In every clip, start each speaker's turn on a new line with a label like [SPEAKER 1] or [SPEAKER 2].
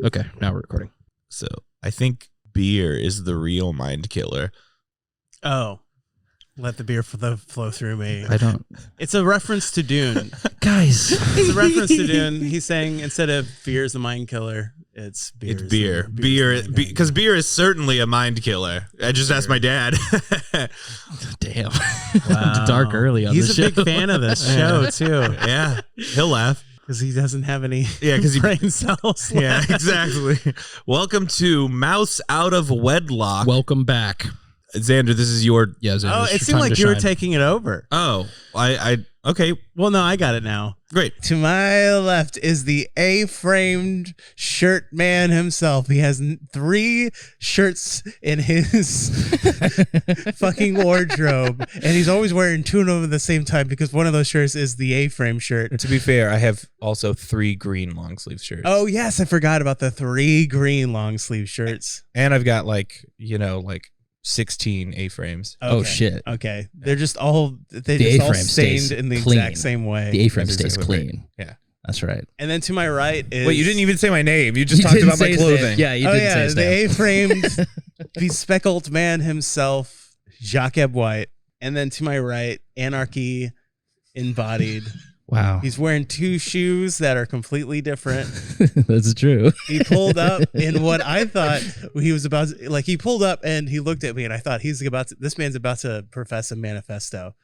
[SPEAKER 1] Okay, now we're recording.
[SPEAKER 2] So I think beer is the real mind killer.
[SPEAKER 3] Oh, let the beer flow through me.
[SPEAKER 1] I don't.
[SPEAKER 3] It's a reference to Dune.
[SPEAKER 1] Guys.
[SPEAKER 3] It's a reference to Dune. He's saying instead of beer is a mind killer, it's beer.
[SPEAKER 2] It's beer. Because beer is certainly a mind killer. I just asked my dad.
[SPEAKER 1] Damn.
[SPEAKER 3] Wow.
[SPEAKER 1] Dark early on
[SPEAKER 3] He's
[SPEAKER 1] the
[SPEAKER 3] a
[SPEAKER 1] show.
[SPEAKER 3] big fan of this show, too.
[SPEAKER 2] Yeah, he'll laugh.
[SPEAKER 3] Because he doesn't have any
[SPEAKER 2] brain
[SPEAKER 3] cells.
[SPEAKER 2] Yeah, exactly. Welcome to Mouse Out of Wedlock.
[SPEAKER 1] Welcome back.
[SPEAKER 2] Xander, this is your...
[SPEAKER 1] Yeah, Xander,
[SPEAKER 3] Oh, it seemed like you were taking it over.
[SPEAKER 2] Oh, okay.
[SPEAKER 3] Well, no, I got it now.
[SPEAKER 2] Great.
[SPEAKER 3] To my left is the A-framed shirt man himself. He has 3 shirts in his fucking wardrobe, and he's always wearing 2 of them at the same time because one of those shirts is the A-frame shirt.
[SPEAKER 4] To be fair, I have also 3 green long sleeve shirts.
[SPEAKER 3] Oh, yes, I forgot about the 3 green long sleeve shirts.
[SPEAKER 4] And I've got like 16 A-frames.
[SPEAKER 3] Okay.
[SPEAKER 1] Oh, shit.
[SPEAKER 3] Okay. They're just all,
[SPEAKER 1] The
[SPEAKER 3] just all
[SPEAKER 1] A-frame
[SPEAKER 3] stained
[SPEAKER 1] stays
[SPEAKER 3] in the
[SPEAKER 1] clean.
[SPEAKER 3] exact same way.
[SPEAKER 1] The A-frame
[SPEAKER 4] That's
[SPEAKER 1] stays
[SPEAKER 4] exactly
[SPEAKER 1] clean.
[SPEAKER 4] right. Yeah.
[SPEAKER 1] That's right.
[SPEAKER 3] And then to my right is...
[SPEAKER 4] Wait, you didn't even say my name. You just
[SPEAKER 1] You
[SPEAKER 4] talked
[SPEAKER 1] didn't
[SPEAKER 4] about my
[SPEAKER 1] say his name.
[SPEAKER 4] clothing.
[SPEAKER 1] Yeah, you didn't say his
[SPEAKER 3] the
[SPEAKER 1] name.
[SPEAKER 3] A-framed, bespeckled man himself, Jacques White. And then to my right, anarchy embodied.
[SPEAKER 1] Wow.
[SPEAKER 3] He's wearing 2 shoes that are completely different.
[SPEAKER 1] That's true.
[SPEAKER 3] He pulled up in what I thought he was about to, like, he pulled up and he looked at me and I thought this man's about to profess a manifesto.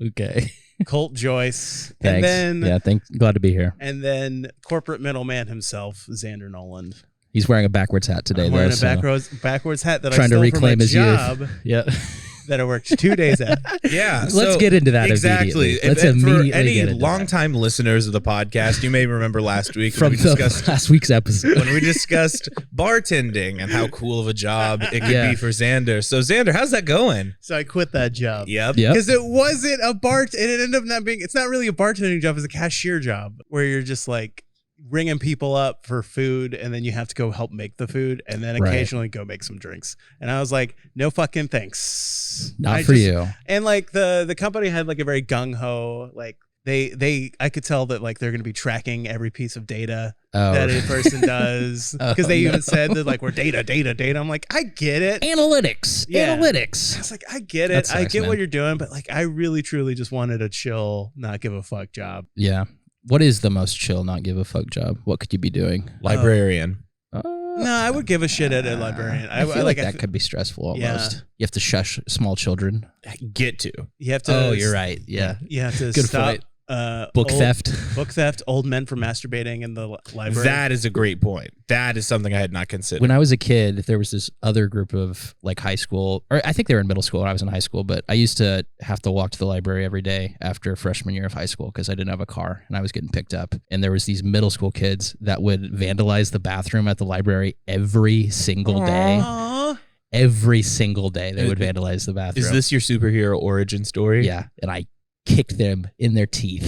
[SPEAKER 1] Okay.
[SPEAKER 3] Colt Joyce.
[SPEAKER 1] Thanks.
[SPEAKER 3] And then,
[SPEAKER 1] glad to be here.
[SPEAKER 3] and then corporate middleman himself, Xander Noland.
[SPEAKER 1] He's wearing a backwards hat today.
[SPEAKER 3] I'm wearing
[SPEAKER 1] though,
[SPEAKER 3] a backwards hat that I
[SPEAKER 1] trying to
[SPEAKER 3] stole
[SPEAKER 1] reclaim
[SPEAKER 3] from a
[SPEAKER 1] his
[SPEAKER 3] job
[SPEAKER 1] youth. Yeah.
[SPEAKER 3] that I worked 2 days at.
[SPEAKER 4] Yeah.
[SPEAKER 1] Let's get into that
[SPEAKER 4] exactly.
[SPEAKER 1] immediately. Let's
[SPEAKER 4] For
[SPEAKER 1] immediately
[SPEAKER 4] any
[SPEAKER 1] get into
[SPEAKER 4] longtime listeners of the podcast, you may remember last week
[SPEAKER 1] From
[SPEAKER 4] when we discussed
[SPEAKER 1] last week's episode.
[SPEAKER 4] when we discussed bartending and how cool of a job it could
[SPEAKER 1] Yeah.
[SPEAKER 4] be for Xander. So Xander, how's that going?
[SPEAKER 3] So I quit that job.
[SPEAKER 4] Yep.
[SPEAKER 1] Yep.
[SPEAKER 3] Because it wasn't a and it ended up not being, it's not really a bartending job, it's a cashier job where you're just like ringing people up for food and then you have to go help make the food and then
[SPEAKER 1] Right.
[SPEAKER 3] occasionally go make some drinks. And I was like, no fucking thanks.
[SPEAKER 1] Not for you.
[SPEAKER 3] And like the company had like a very gung-ho, like I could tell that like they're going to be tracking every piece of data that a person does because they even said that like we're data. I'm like, I get it.
[SPEAKER 1] Analytics.
[SPEAKER 3] Yeah.
[SPEAKER 1] Analytics.
[SPEAKER 3] I was like, I get it.
[SPEAKER 1] That
[SPEAKER 3] I
[SPEAKER 1] sucks,
[SPEAKER 3] get
[SPEAKER 1] man.
[SPEAKER 3] what you're doing, but like I really truly just wanted a chill, not give a fuck job.
[SPEAKER 1] Yeah. What is the most chill, not give a fuck job? What could you be doing?
[SPEAKER 4] Librarian.
[SPEAKER 3] No, I would give a shit at a librarian.
[SPEAKER 1] I feel like that could be stressful almost.
[SPEAKER 3] Yeah.
[SPEAKER 1] You have to shush small children.
[SPEAKER 4] Get to.
[SPEAKER 3] You have to.
[SPEAKER 1] Oh, you're right. Yeah.
[SPEAKER 3] You have to
[SPEAKER 1] Good
[SPEAKER 3] stop.
[SPEAKER 1] point. Book theft.
[SPEAKER 3] Book theft. Old men from masturbating in the library.
[SPEAKER 4] That is a great point. That is something I had not considered.
[SPEAKER 1] When I was a kid, there was this other group of like high school, or I think they were in middle school when I was in high school, but I used to have to walk to the library every day after freshman year of high school because I didn't have a car and I was getting picked up. And there was these middle school kids that would vandalize the bathroom at the library every single day.
[SPEAKER 3] Aww.
[SPEAKER 1] Every single day they would vandalize the bathroom.
[SPEAKER 4] Is this your superhero origin story?
[SPEAKER 1] Yeah, and I kicked them in their teeth.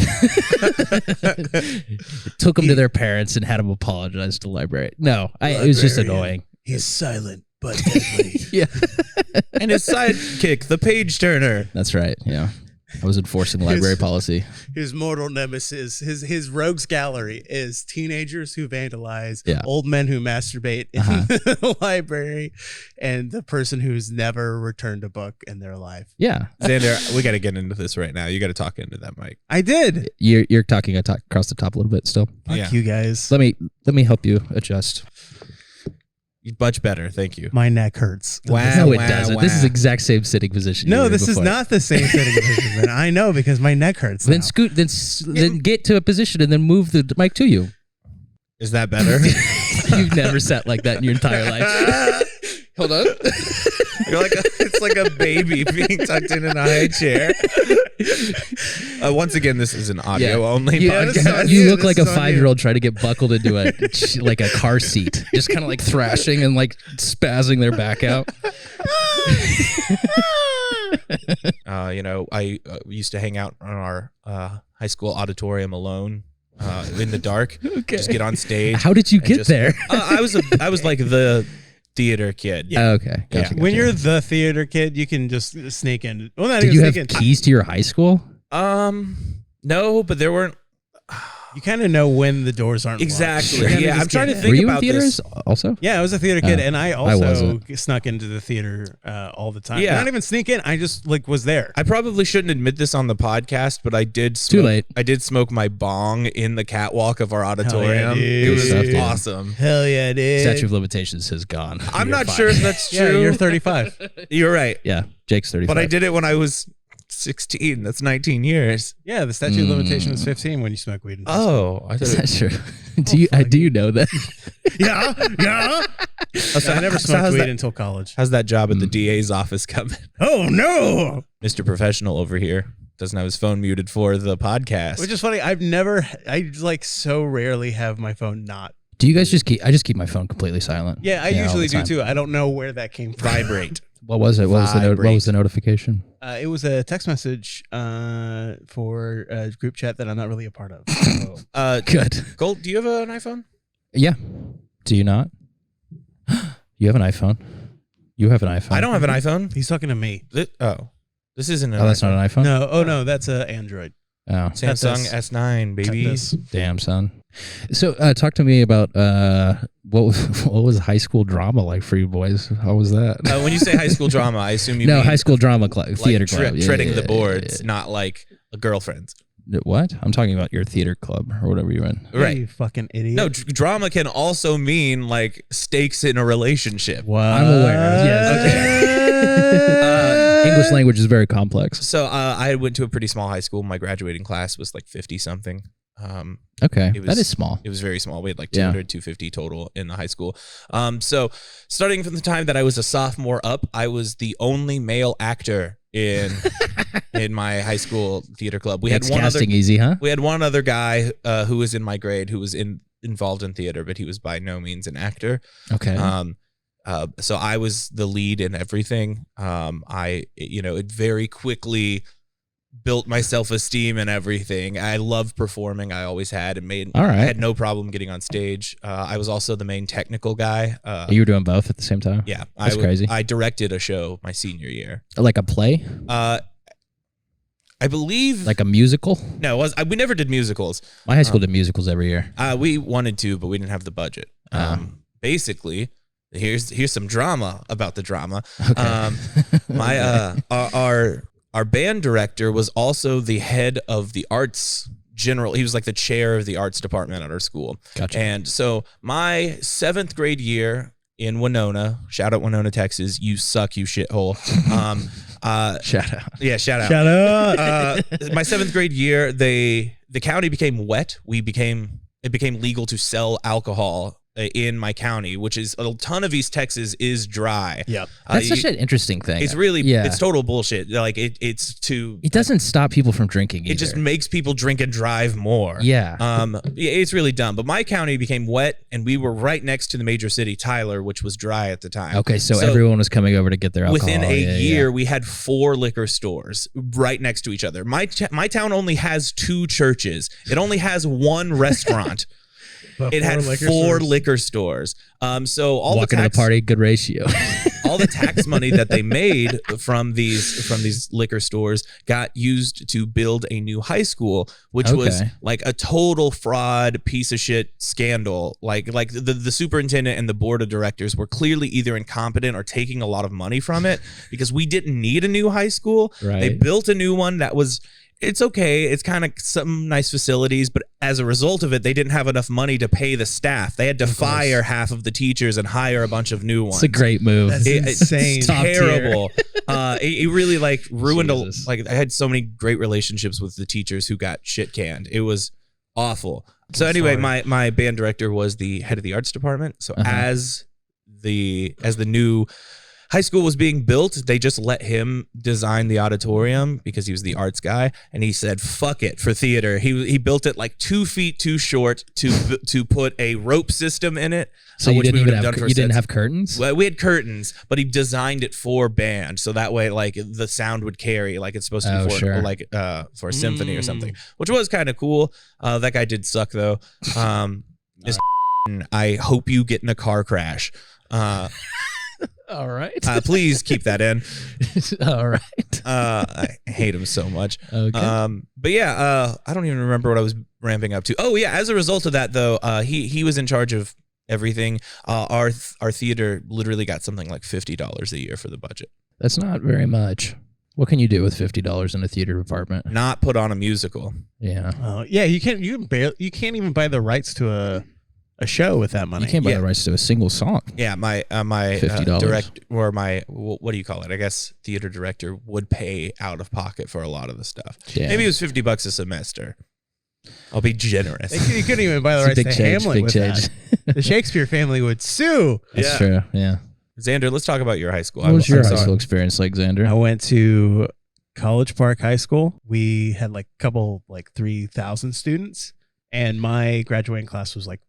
[SPEAKER 1] Took them to their parents and had them apologize to the library. No, it was just annoying.
[SPEAKER 3] He's silent but deadly.
[SPEAKER 1] Yeah,
[SPEAKER 4] And his sidekick, the page turner.
[SPEAKER 1] that's right. Yeah, I was enforcing library policy.
[SPEAKER 3] His mortal nemesis, his rogues gallery is teenagers who vandalize,
[SPEAKER 1] Yeah.
[SPEAKER 3] old men who masturbate in the library, and the person who's never returned a book in their life.
[SPEAKER 1] Yeah,
[SPEAKER 4] Xander, we got to get into this right now. You got to talk into that mic.
[SPEAKER 3] I did.
[SPEAKER 1] you're talking across the top a little bit still.
[SPEAKER 3] Fuck
[SPEAKER 4] Yeah.
[SPEAKER 3] you guys.
[SPEAKER 1] Let me help you adjust.
[SPEAKER 4] Much better. Thank you.
[SPEAKER 3] My neck hurts.
[SPEAKER 4] Wow.
[SPEAKER 1] No, it doesn't. This is the exact same sitting position. you
[SPEAKER 3] No,
[SPEAKER 1] were in
[SPEAKER 3] this is
[SPEAKER 1] before.
[SPEAKER 3] not the same sitting position. I know because my neck hurts.
[SPEAKER 1] Then
[SPEAKER 3] now.
[SPEAKER 1] scoot. Then get to a position and then move the mic to you.
[SPEAKER 4] Is that better?
[SPEAKER 1] You've never sat like that in your entire life. Hold on.
[SPEAKER 4] You're like it's like a baby being tucked in a high chair. Once again, this is an audio only podcast.
[SPEAKER 1] You
[SPEAKER 3] Yeah,
[SPEAKER 1] look
[SPEAKER 3] this
[SPEAKER 1] like a
[SPEAKER 3] is on you.
[SPEAKER 1] 5-year-old trying to get buckled into like a car seat, just kind of like thrashing and like spazzing their back out.
[SPEAKER 4] I used to hang out on our high school auditorium alone in the dark.
[SPEAKER 1] Okay.
[SPEAKER 4] Just get on stage.
[SPEAKER 1] How did you
[SPEAKER 4] and
[SPEAKER 1] get
[SPEAKER 4] just-
[SPEAKER 1] there?
[SPEAKER 4] I was like the theater kid.
[SPEAKER 1] Oh, okay. Gotcha,
[SPEAKER 3] When
[SPEAKER 1] gotcha.
[SPEAKER 3] you're the theater kid, you can just sneak in. Well, not
[SPEAKER 1] Did
[SPEAKER 3] even
[SPEAKER 1] you
[SPEAKER 3] sneak
[SPEAKER 1] have
[SPEAKER 3] in.
[SPEAKER 1] keys to your high school?
[SPEAKER 4] No, but there weren't.
[SPEAKER 3] You kind of know when the doors aren't
[SPEAKER 4] Exactly.
[SPEAKER 3] locked.
[SPEAKER 4] Yeah, I'm trying to
[SPEAKER 1] Were
[SPEAKER 4] think
[SPEAKER 1] you in
[SPEAKER 4] about
[SPEAKER 1] theaters
[SPEAKER 4] this.
[SPEAKER 1] also?
[SPEAKER 3] Yeah, I was a theater kid, and I also
[SPEAKER 1] wasn't.
[SPEAKER 3] snuck into the theater all the time.
[SPEAKER 4] Yeah.
[SPEAKER 3] Not even sneak in. I just was there.
[SPEAKER 4] I probably shouldn't admit this on the podcast, but I did
[SPEAKER 1] Too late.
[SPEAKER 4] I did smoke my bong in the catwalk of our auditorium.
[SPEAKER 3] dude.
[SPEAKER 4] It was
[SPEAKER 1] Good stuff, dude.
[SPEAKER 4] awesome.
[SPEAKER 3] Hell yeah, dude.
[SPEAKER 1] Statute of limitations has gone.
[SPEAKER 4] I'm
[SPEAKER 1] You're
[SPEAKER 4] not
[SPEAKER 1] fine.
[SPEAKER 4] sure if that's
[SPEAKER 3] Yeah,
[SPEAKER 4] true.
[SPEAKER 3] you're 35.
[SPEAKER 4] You're right.
[SPEAKER 1] Yeah, Jake's 35.
[SPEAKER 4] But I did it when I was 16. That's 19 years.
[SPEAKER 3] Yeah, the statute of limitation is 15 when you smoke weed.
[SPEAKER 4] Oh, I
[SPEAKER 1] Is
[SPEAKER 4] thought
[SPEAKER 1] that true? Do you know that?
[SPEAKER 3] Yeah.
[SPEAKER 4] so
[SPEAKER 3] I never
[SPEAKER 4] so
[SPEAKER 3] smoked
[SPEAKER 4] how's
[SPEAKER 3] weed
[SPEAKER 4] that,
[SPEAKER 3] until college.
[SPEAKER 4] how's that job at the DA's office coming?
[SPEAKER 3] Oh no!
[SPEAKER 4] Mr. Professional over here doesn't have his phone muted for the podcast.
[SPEAKER 3] Which is funny. I so rarely have my phone not.
[SPEAKER 1] Do you guys just keep? I just keep my phone completely silent.
[SPEAKER 3] Yeah, I
[SPEAKER 1] all
[SPEAKER 3] usually
[SPEAKER 1] the
[SPEAKER 3] do
[SPEAKER 1] time.
[SPEAKER 3] too. I don't know where that came from.
[SPEAKER 4] Vibrate.
[SPEAKER 1] What was it? What was the notification?
[SPEAKER 3] It was a text message for a group chat that I'm not really a part of. So.
[SPEAKER 1] Good.
[SPEAKER 4] Colt, do you have an iPhone?
[SPEAKER 1] Yeah. Do you not? You have an iPhone. You have an iPhone.
[SPEAKER 4] I don't have an iPhone.
[SPEAKER 3] He's talking to me.
[SPEAKER 4] This isn't an
[SPEAKER 1] Oh, that's
[SPEAKER 4] iPhone.
[SPEAKER 1] not an iPhone.
[SPEAKER 3] No, no, that's an Android.
[SPEAKER 1] Oh,
[SPEAKER 4] Samsung S9, baby.
[SPEAKER 3] This.
[SPEAKER 1] damn son. So, talk to me about what was high school drama like for you boys? How was that?
[SPEAKER 4] When you say high school drama, I assume you mean
[SPEAKER 1] high school drama
[SPEAKER 4] like
[SPEAKER 1] theater club. Yeah,
[SPEAKER 4] treading
[SPEAKER 1] yeah,
[SPEAKER 4] the
[SPEAKER 1] yeah,
[SPEAKER 4] boards,
[SPEAKER 1] yeah,
[SPEAKER 4] not like a girlfriend.
[SPEAKER 1] yeah. What? I'm talking about your theater club or whatever you're in.
[SPEAKER 4] Right.
[SPEAKER 3] You fucking idiot.
[SPEAKER 4] No, drama can also mean like stakes in a relationship.
[SPEAKER 3] What?
[SPEAKER 1] I'm aware. Yes. English language is very complex.
[SPEAKER 4] So I went to a pretty small high school. My graduating class was like 50 something.
[SPEAKER 1] Okay,
[SPEAKER 4] It was-
[SPEAKER 1] that is small.
[SPEAKER 4] It was very small. We had like
[SPEAKER 1] Yeah.
[SPEAKER 4] 200, 250 total in the high school. So starting from the time that I was a sophomore up, I was the only male actor in my high school theater club. We had
[SPEAKER 1] It's
[SPEAKER 4] one other.
[SPEAKER 1] casting easy, huh?
[SPEAKER 4] We had one other guy who was in my grade who was involved in theater, but he was by no means an actor.
[SPEAKER 1] Okay.
[SPEAKER 4] So I was the lead in everything. It very quickly built my self-esteem and everything. I loved performing. I always had and
[SPEAKER 1] All right.
[SPEAKER 4] I had no problem getting on stage. I was also the main technical guy.
[SPEAKER 1] You were doing both at the same time?
[SPEAKER 4] Yeah.
[SPEAKER 1] That's crazy.
[SPEAKER 4] I directed a show my senior year.
[SPEAKER 1] Like a play?
[SPEAKER 4] I believe
[SPEAKER 1] Like a musical?
[SPEAKER 4] no, we never did musicals.
[SPEAKER 1] My high school did musicals every year.
[SPEAKER 4] We wanted to, but we didn't have the budget. Basically, here's some drama about the drama.
[SPEAKER 1] Okay.
[SPEAKER 4] Our band director was also the head of the arts general. He was like the chair of the arts department at our school.
[SPEAKER 1] Gotcha.
[SPEAKER 4] And so my 7th grade year in Winona, shout out Winona, Texas, you suck, you shithole.
[SPEAKER 1] Shout out.
[SPEAKER 4] Yeah, shout out.
[SPEAKER 3] Shut up.
[SPEAKER 4] My 7th grade year, the county became wet. It became legal to sell alcohol in my county, which is a ton of East Texas is dry.
[SPEAKER 3] Yep.
[SPEAKER 1] That's such an interesting thing.
[SPEAKER 4] It's really,
[SPEAKER 1] yeah.
[SPEAKER 4] it's total bullshit. Like it
[SPEAKER 1] doesn't stop people from drinking either.
[SPEAKER 4] it just makes people drink and drive more.
[SPEAKER 1] Yeah.
[SPEAKER 4] It's really dumb. But my county became wet, and we were right next to the major city, Tyler, which was dry at the time.
[SPEAKER 1] Okay, so everyone was coming over to get their alcohol.
[SPEAKER 4] Within a
[SPEAKER 1] Yeah,
[SPEAKER 4] year,
[SPEAKER 1] yeah.
[SPEAKER 4] we had 4 liquor stores right next to each other. My town only has 2 churches. It only has 1 restaurant. It had 4 liquor stores. So all
[SPEAKER 1] Walking
[SPEAKER 4] the
[SPEAKER 1] to
[SPEAKER 4] tax,
[SPEAKER 1] the party, good ratio.
[SPEAKER 4] all the tax money that they made from these liquor stores got used to build a new high school, which was
[SPEAKER 1] Okay.
[SPEAKER 4] like a total fraud piece of shit scandal. Like the superintendent and the board of directors were clearly either incompetent or taking a lot of money from it because we didn't need a new high school.
[SPEAKER 1] Right.
[SPEAKER 4] They built a new one that was. It's okay. It's kind of some nice facilities, but as a result of it, they didn't have enough money to pay the staff. They had to fire half of the teachers and hire a bunch of new ones.
[SPEAKER 1] It's a great move.
[SPEAKER 3] That's insane.
[SPEAKER 4] It's
[SPEAKER 1] Top tier.
[SPEAKER 4] terrible. It really like ruined
[SPEAKER 1] Jesus.
[SPEAKER 4] I had so many great relationships with the teachers who got shit canned. It was awful. So anyway, my band director was the head of the arts department. So as the new high school was being built, they just let him design the auditorium because he was the arts guy, and he said, "Fuck it for theater." He built it like 2 feet too short to put a rope system in it.
[SPEAKER 1] So you
[SPEAKER 4] which
[SPEAKER 1] didn't
[SPEAKER 4] we
[SPEAKER 1] even
[SPEAKER 4] would
[SPEAKER 1] have
[SPEAKER 4] done for
[SPEAKER 1] you didn't
[SPEAKER 4] sets.
[SPEAKER 1] have curtains?
[SPEAKER 4] Well, we had curtains, but he designed it for band, so that way, like the sound would carry, like it's supposed to be for
[SPEAKER 1] sure.
[SPEAKER 4] for a symphony or something, which was kind of cool. That guy did suck though. I hope you get in a car crash.
[SPEAKER 1] All right.
[SPEAKER 4] Please keep that in.
[SPEAKER 1] All right.
[SPEAKER 4] I hate him so much.
[SPEAKER 1] Okay.
[SPEAKER 4] But yeah, I don't even remember what I was ramping up to. Oh yeah, as a result of that though, he was in charge of everything. Our theater literally got something like $50 a year for the budget.
[SPEAKER 1] That's not very much. What can you do with $50 in a theater department?
[SPEAKER 4] Not put on a musical.
[SPEAKER 1] Yeah.
[SPEAKER 3] Yeah, you can't even buy the rights to a show with that money.
[SPEAKER 1] You can't buy the rights to a single song.
[SPEAKER 4] Yeah, my
[SPEAKER 1] $50.
[SPEAKER 4] direct or my what do you call it? I guess theater director would pay out of pocket for a lot of the stuff.
[SPEAKER 1] Yeah.
[SPEAKER 4] Maybe it was $50 a semester. I'll be generous.
[SPEAKER 3] You couldn't even buy the
[SPEAKER 1] It's a
[SPEAKER 3] rights to Hamlet with
[SPEAKER 1] change.
[SPEAKER 3] that. The Shakespeare family would sue.
[SPEAKER 1] That's true. Yeah.
[SPEAKER 4] Xander, let's talk about your high school.
[SPEAKER 1] What was your
[SPEAKER 4] I'm
[SPEAKER 1] high
[SPEAKER 4] sorry.
[SPEAKER 1] school experience like, Xander?
[SPEAKER 3] I went to College Park High School. We had like a couple, like 3,000 students, and my graduating class was like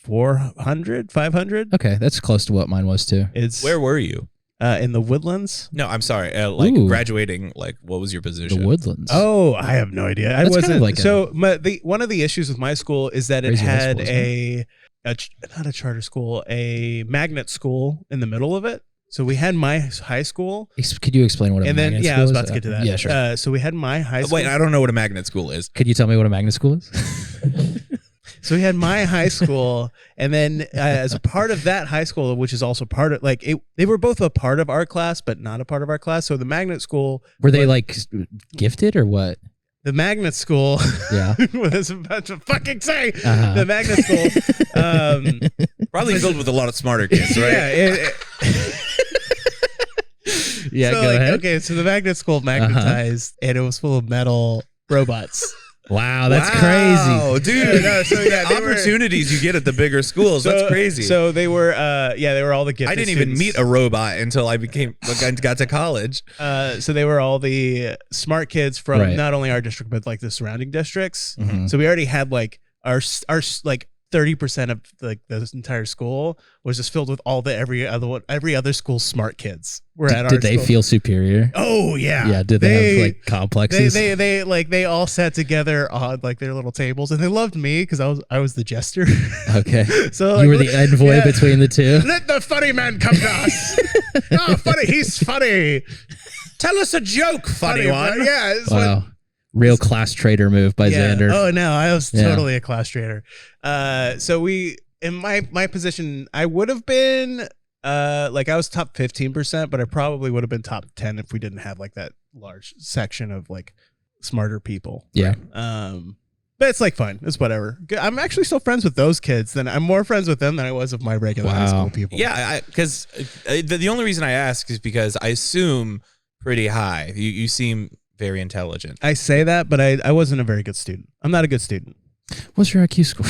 [SPEAKER 3] 400, 500.
[SPEAKER 1] Okay, that's close to what mine was too.
[SPEAKER 3] It's
[SPEAKER 4] Where were you?
[SPEAKER 3] in the Woodlands.
[SPEAKER 4] No, I'm sorry.
[SPEAKER 1] Ooh.
[SPEAKER 4] Graduating, what was your position?
[SPEAKER 1] The Woodlands.
[SPEAKER 3] Oh, I have no idea. I
[SPEAKER 1] That's kind
[SPEAKER 3] wasn't
[SPEAKER 1] of like
[SPEAKER 3] so. One of the issues with my school is that it
[SPEAKER 1] Crazy high
[SPEAKER 3] had
[SPEAKER 1] school,
[SPEAKER 3] not a charter school, a magnet school in the middle of it. So we had my high school,
[SPEAKER 1] Could you explain what a
[SPEAKER 3] and then
[SPEAKER 1] magnet
[SPEAKER 3] I
[SPEAKER 1] school
[SPEAKER 3] was
[SPEAKER 1] is?
[SPEAKER 3] about to get to that.
[SPEAKER 1] Yeah, sure.
[SPEAKER 3] So we had my high school.
[SPEAKER 4] Wait, I don't know what a magnet school is.
[SPEAKER 1] Could you tell me what a magnet school is?
[SPEAKER 3] So we had my high school, and then as a part of that high school, which is also part of they were both a part of our class, but not a part of our class. So the magnet school
[SPEAKER 1] Were they like gifted or what?
[SPEAKER 3] the magnet school.
[SPEAKER 1] Yeah.
[SPEAKER 3] What I was about to fucking say.
[SPEAKER 1] Uh-huh.
[SPEAKER 3] The magnet school.
[SPEAKER 4] Probably filled with a lot of smarter kids, right?
[SPEAKER 3] Yeah.
[SPEAKER 1] Yeah,
[SPEAKER 3] So,
[SPEAKER 1] go ahead.
[SPEAKER 3] Okay, so the magnet school magnetized, and it was full of metal robots.
[SPEAKER 1] Wow, that's
[SPEAKER 4] Wow,
[SPEAKER 1] crazy.
[SPEAKER 4] dude.
[SPEAKER 3] No, so yeah, they were-
[SPEAKER 4] Opportunities you get at the bigger schools. That's crazy.
[SPEAKER 3] So they were, they were all the gifted
[SPEAKER 4] I didn't even
[SPEAKER 3] students.
[SPEAKER 4] meet a robot until I got to college.
[SPEAKER 3] So they were all the smart kids from
[SPEAKER 1] Right.
[SPEAKER 3] not only our district but like the surrounding districts.
[SPEAKER 1] Mhm.
[SPEAKER 3] So we already had like our like 30% of like the entire school was just filled with all the every other school's smart kids. Were at our
[SPEAKER 1] Did they
[SPEAKER 3] school.
[SPEAKER 1] feel superior?
[SPEAKER 3] Oh yeah,
[SPEAKER 1] Yeah. Did they have like complexes?
[SPEAKER 3] they all sat together on like their little tables, and they loved me because I was the jester.
[SPEAKER 1] Okay.
[SPEAKER 3] So
[SPEAKER 1] You
[SPEAKER 3] like,
[SPEAKER 1] were the envoy
[SPEAKER 3] yeah.
[SPEAKER 1] between the two.
[SPEAKER 3] Let the funny man come to us. Oh, funny, he's funny.
[SPEAKER 4] Tell us a joke, funny one.
[SPEAKER 3] Yeah. It's
[SPEAKER 1] Wow. Real class traitor move by Xander.
[SPEAKER 3] Oh no, I was
[SPEAKER 1] Yeah.
[SPEAKER 3] totally a class trader. So we in my position, I would have been like I was top 15%, but I probably would have been top 10 if we didn't have like that large section of like smarter people.
[SPEAKER 1] Yeah.
[SPEAKER 3] But it's like fun. It's whatever. I'm actually still friends with those kids. Then I'm more friends with them than I was with my regular high
[SPEAKER 1] Wow.
[SPEAKER 3] school people.
[SPEAKER 4] Yeah, because the only reason I ask is because I assume pretty high. You seem very intelligent.
[SPEAKER 3] I say that, but I wasn't a very good student. I'm not a good student.
[SPEAKER 1] What's your IQ score?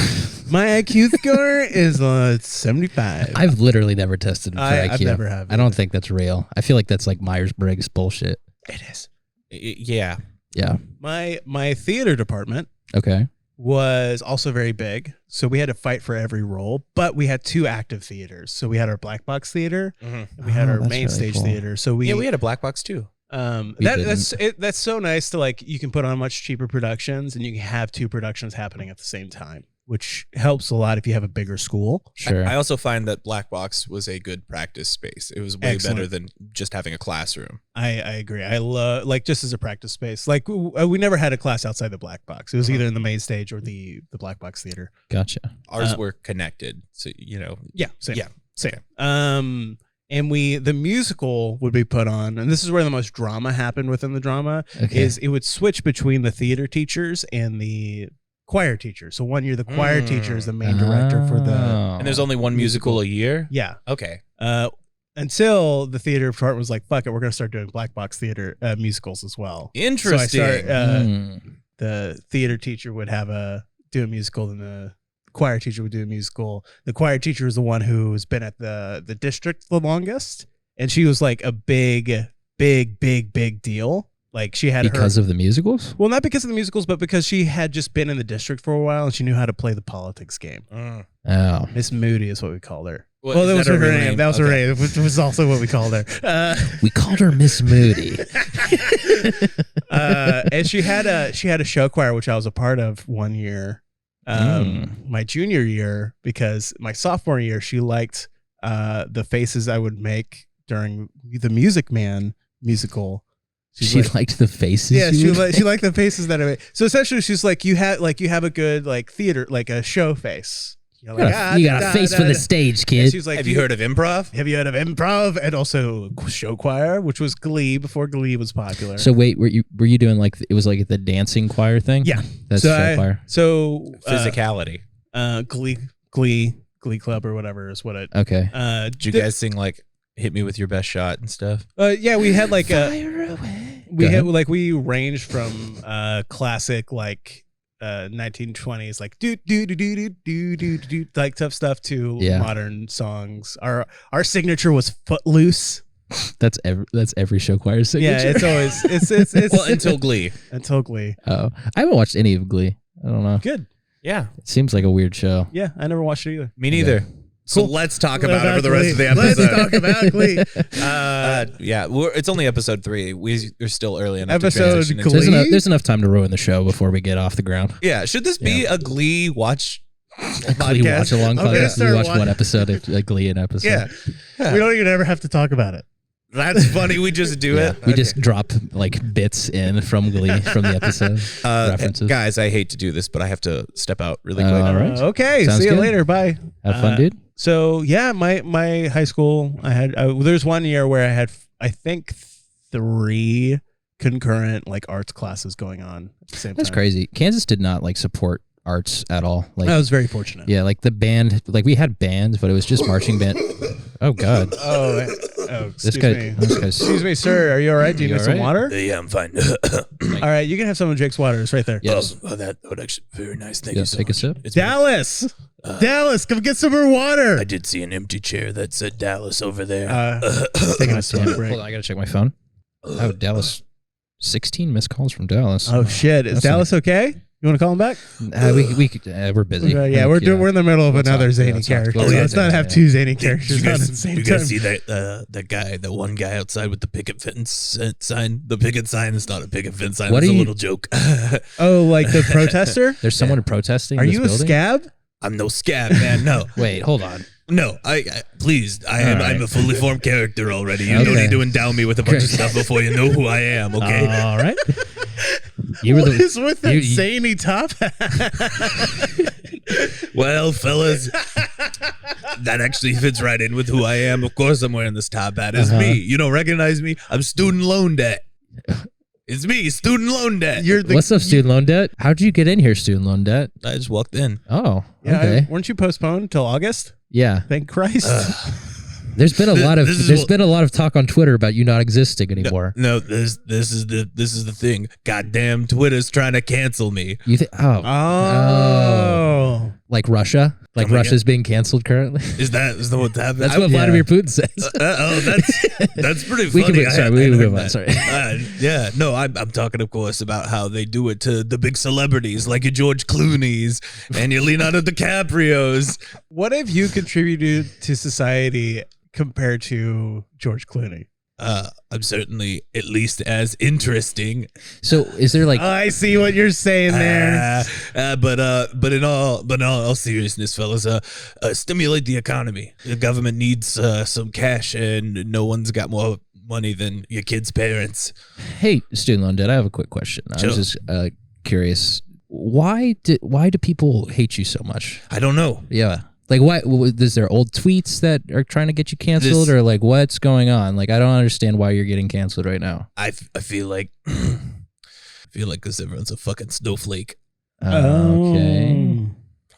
[SPEAKER 3] My IQ score is 75.
[SPEAKER 1] I've literally never tested for IQ.
[SPEAKER 3] I've never have.
[SPEAKER 1] I don't think that's real. I feel like that's like Myers-Briggs bullshit.
[SPEAKER 3] It is.
[SPEAKER 4] Yeah.
[SPEAKER 1] Yeah.
[SPEAKER 3] My theater department
[SPEAKER 1] Okay.
[SPEAKER 3] was also very big, so we had to fight for every role. But we had two active theaters, so we had our black box theater, and we had
[SPEAKER 1] Oh,
[SPEAKER 3] our
[SPEAKER 1] that's
[SPEAKER 3] main
[SPEAKER 1] really
[SPEAKER 3] stage
[SPEAKER 1] cool.
[SPEAKER 3] theater. So we
[SPEAKER 4] We had a black box too.
[SPEAKER 3] that's so nice to like you can put on much cheaper productions, and you can have two productions happening at the same time, which helps a lot if you have a bigger school.
[SPEAKER 1] Sure.
[SPEAKER 4] I also find that black box was a good practice space. It was way
[SPEAKER 3] Excellent.
[SPEAKER 4] better than just having a classroom.
[SPEAKER 3] I agree. I love like just as a practice space. Like we never had a class outside the black box. It was either in the main stage or the black box theater.
[SPEAKER 1] Gotcha.
[SPEAKER 4] Ours were connected, so
[SPEAKER 3] Yeah, same.
[SPEAKER 4] Yeah.
[SPEAKER 3] Same. And the musical would be put on, and this is where the most drama happened within the drama.
[SPEAKER 1] Okay.
[SPEAKER 3] Is it would switch between the theater teachers and the choir teacher. So one year the choir teacher is the main director for the
[SPEAKER 1] Oh.
[SPEAKER 4] And there's only one musical a year.
[SPEAKER 3] yeah.
[SPEAKER 4] Okay.
[SPEAKER 3] Until the theater department was like, fuck it, we're gonna start doing black box theater musicals as well.
[SPEAKER 4] Interesting.
[SPEAKER 3] So I start,
[SPEAKER 1] Mm.
[SPEAKER 3] the theater teacher would do a musical, and the choir teacher would do a musical. The choir teacher was the one who's been at the district the longest, and she was like a big deal. Like she had
[SPEAKER 1] Because of the musicals?
[SPEAKER 3] well, not because of the musicals, but because she had just been in the district for a while and she knew how to play the politics game.
[SPEAKER 1] Oh.
[SPEAKER 3] Miss Moody is what we called her.
[SPEAKER 4] What,
[SPEAKER 3] Well,
[SPEAKER 4] is
[SPEAKER 3] that was
[SPEAKER 4] that
[SPEAKER 3] her
[SPEAKER 4] her real
[SPEAKER 3] name.
[SPEAKER 4] name?
[SPEAKER 3] That was her
[SPEAKER 4] Okay.
[SPEAKER 3] name, which was also what we called her.
[SPEAKER 1] We called her Miss Moody.
[SPEAKER 3] And she had a show choir, which I was a part of one year, my junior year, because my sophomore year she liked the faces I would make during the Music Man musical.
[SPEAKER 1] She liked the faces.
[SPEAKER 3] Yeah, she liked the faces that are. So essentially, she's like, you have a good like theater, like a show face. You're like,
[SPEAKER 1] you got a face for the stage,
[SPEAKER 3] And
[SPEAKER 1] kid.
[SPEAKER 3] she's like,
[SPEAKER 4] Have you heard of improv?
[SPEAKER 3] Have you heard of improv and also show choir, which was Glee before Glee was popular?
[SPEAKER 1] So wait, were you doing like it was like the dancing choir thing?
[SPEAKER 3] Yeah,
[SPEAKER 1] that's
[SPEAKER 3] so
[SPEAKER 1] show choir.
[SPEAKER 3] So
[SPEAKER 4] Physicality.
[SPEAKER 3] Glee Club or whatever is what it.
[SPEAKER 1] Okay.
[SPEAKER 4] Did you guys sing like "Hit Me with Your Best Shot" and stuff?
[SPEAKER 3] Yeah, we had like we ranged from classic like 1920s like do like tough stuff to modern songs. Our signature was Footloose.
[SPEAKER 1] That's every show choir signature.
[SPEAKER 3] Yeah, it's always it's
[SPEAKER 4] Well, until Glee.
[SPEAKER 3] Until Glee.
[SPEAKER 1] Oh, I haven't watched any of Glee. I don't know.
[SPEAKER 3] Good.
[SPEAKER 4] Yeah.
[SPEAKER 1] It seems like a weird show.
[SPEAKER 3] Yeah, I never watched it either.
[SPEAKER 4] Me neither. So let's talk about it for the rest of the
[SPEAKER 3] Let's
[SPEAKER 4] episode.
[SPEAKER 3] talk about Glee.
[SPEAKER 4] Yeah, it's only episode 3. We're still early enough
[SPEAKER 3] Episode
[SPEAKER 4] to transition into
[SPEAKER 3] Glee?
[SPEAKER 1] There's enough time to ruin the show before we get off the ground.
[SPEAKER 4] Yeah, should this be a Glee watch
[SPEAKER 1] Glee watch along
[SPEAKER 3] I'm gonna
[SPEAKER 1] podcast.
[SPEAKER 3] start
[SPEAKER 1] We watch
[SPEAKER 3] watching-
[SPEAKER 1] one episode of Glee an episode.
[SPEAKER 4] Yeah.
[SPEAKER 3] We don't even ever have to talk about it.
[SPEAKER 4] That's funny. We just do
[SPEAKER 1] Yeah,
[SPEAKER 4] it.
[SPEAKER 1] we
[SPEAKER 4] Okay.
[SPEAKER 1] just drop like bits in from Glee from the episode references.
[SPEAKER 4] Guys, I hate to do this, but I have to step out really quick.
[SPEAKER 1] All right.
[SPEAKER 3] Okay,
[SPEAKER 1] Sounds
[SPEAKER 3] see you
[SPEAKER 1] good.
[SPEAKER 3] later. Bye.
[SPEAKER 1] Have fun, dude.
[SPEAKER 3] So yeah, my high school, I had there's one year where I had I think 3 concurrent like arts classes going on at the same
[SPEAKER 1] That's
[SPEAKER 3] time.
[SPEAKER 1] crazy. Kansas did not like support arts at all. Like
[SPEAKER 3] I was very fortunate.
[SPEAKER 1] yeah, like the band, like we had bands, but it was just marching band. Oh God,
[SPEAKER 3] Oh,
[SPEAKER 1] this
[SPEAKER 3] excuse
[SPEAKER 1] guy.
[SPEAKER 3] me.
[SPEAKER 1] This guy's.
[SPEAKER 3] Excuse me, sir. Are you all right? Do you
[SPEAKER 1] You
[SPEAKER 3] need some
[SPEAKER 1] all
[SPEAKER 3] water?
[SPEAKER 4] Yeah, I'm fine.
[SPEAKER 3] All right, you can have some of Jake's water. It's right there.
[SPEAKER 1] Yes.
[SPEAKER 4] That would actually very nice. Thank
[SPEAKER 1] Yeah,
[SPEAKER 4] you so
[SPEAKER 1] take a
[SPEAKER 4] much.
[SPEAKER 1] sip.
[SPEAKER 4] It's
[SPEAKER 3] Dallas, Dallas, come get some more water.
[SPEAKER 4] I did see an empty chair that said Dallas over there.
[SPEAKER 3] Taking a smoke break.
[SPEAKER 1] Hold on, I gotta check my phone. Oh, Dallas. 16 missed calls from Dallas.
[SPEAKER 3] Oh shit! Is
[SPEAKER 1] That's
[SPEAKER 3] Dallas okay? You want to call him back?
[SPEAKER 1] We're busy.
[SPEAKER 3] Yeah, we're in the middle of
[SPEAKER 1] We'll
[SPEAKER 3] another
[SPEAKER 1] talk.
[SPEAKER 3] zany
[SPEAKER 1] We'll talk.
[SPEAKER 3] character.
[SPEAKER 1] We'll talk.
[SPEAKER 3] Let's not have
[SPEAKER 1] Yeah.
[SPEAKER 3] 2 zany characters on at the same
[SPEAKER 4] you guys
[SPEAKER 3] time.
[SPEAKER 4] see that guy, the one guy outside with the picket fence sign? The picket sign is not a picket fence sign.
[SPEAKER 1] What
[SPEAKER 4] It's
[SPEAKER 1] are
[SPEAKER 4] a
[SPEAKER 1] you-
[SPEAKER 4] little joke.
[SPEAKER 3] Oh, like the protester?
[SPEAKER 1] There's someone protesting.
[SPEAKER 3] Are
[SPEAKER 1] this
[SPEAKER 3] you a
[SPEAKER 1] building?
[SPEAKER 3] scab?
[SPEAKER 4] I'm no scab, man. No,
[SPEAKER 1] Wait, hold on.
[SPEAKER 4] no. Please, I'm
[SPEAKER 1] right.
[SPEAKER 4] a fully formed character already. You
[SPEAKER 1] Okay.
[SPEAKER 4] don't need to endow me with a bunch of
[SPEAKER 1] Great.
[SPEAKER 4] stuff before you know who I am. Okay.
[SPEAKER 1] All right. You were
[SPEAKER 3] What
[SPEAKER 1] the.
[SPEAKER 3] is with that
[SPEAKER 1] you-
[SPEAKER 3] zany top hat?
[SPEAKER 4] Well, fellas, that actually fits right in with who I am. Of course, I'm wearing this top hat. It's me. You don't recognize me? I'm student loan debt. It's me, student loan debt.
[SPEAKER 3] You're the
[SPEAKER 1] What's up, student loan debt? How'd you get in here, student loan debt?
[SPEAKER 4] I just walked in.
[SPEAKER 1] Oh,
[SPEAKER 3] yeah,
[SPEAKER 1] okay.
[SPEAKER 3] weren't you postponed till August?
[SPEAKER 1] Yeah.
[SPEAKER 3] Thank Christ.
[SPEAKER 1] There's been a lot of
[SPEAKER 4] this is
[SPEAKER 1] there's
[SPEAKER 4] what-
[SPEAKER 1] been a lot of talk on Twitter about you not existing anymore.
[SPEAKER 4] No, this is the thing. Goddamn, Twitter's trying to cancel me.
[SPEAKER 1] You think?
[SPEAKER 3] Oh.
[SPEAKER 1] Like Russia? Like
[SPEAKER 4] Oh my
[SPEAKER 1] Russia's being canceled currently?
[SPEAKER 4] Is that what's happening?
[SPEAKER 1] That's what Vladimir Putin says.
[SPEAKER 4] That's pretty
[SPEAKER 1] We
[SPEAKER 4] funny.
[SPEAKER 1] can sorry, we can move on. Sorry.
[SPEAKER 4] Yeah, no, I'm talking, of course, about how they do it to the big celebrities like your George Clooney's and your Leonardo DiCaprio's.
[SPEAKER 3] What have you contributed to society compared to George Clooney?
[SPEAKER 4] I'm certainly at least as interesting.
[SPEAKER 1] So is there like
[SPEAKER 3] I see what you're saying there.
[SPEAKER 4] But in all seriousness, fellas, stimulate the economy. The government needs some cash, and no one's got more money than your kids' parents.
[SPEAKER 1] hey, student loan debt, I have a quick question. I
[SPEAKER 4] Sure.
[SPEAKER 1] was just curious. Why do people hate you so much?
[SPEAKER 4] I don't know.
[SPEAKER 1] Yeah. Like, why? Is there old tweets that are trying to get you canceled,
[SPEAKER 4] This-
[SPEAKER 1] or like what's going on? Like, I don't understand why you're getting canceled right now.
[SPEAKER 4] I feel like because everyone's a fucking snowflake.
[SPEAKER 1] Okay.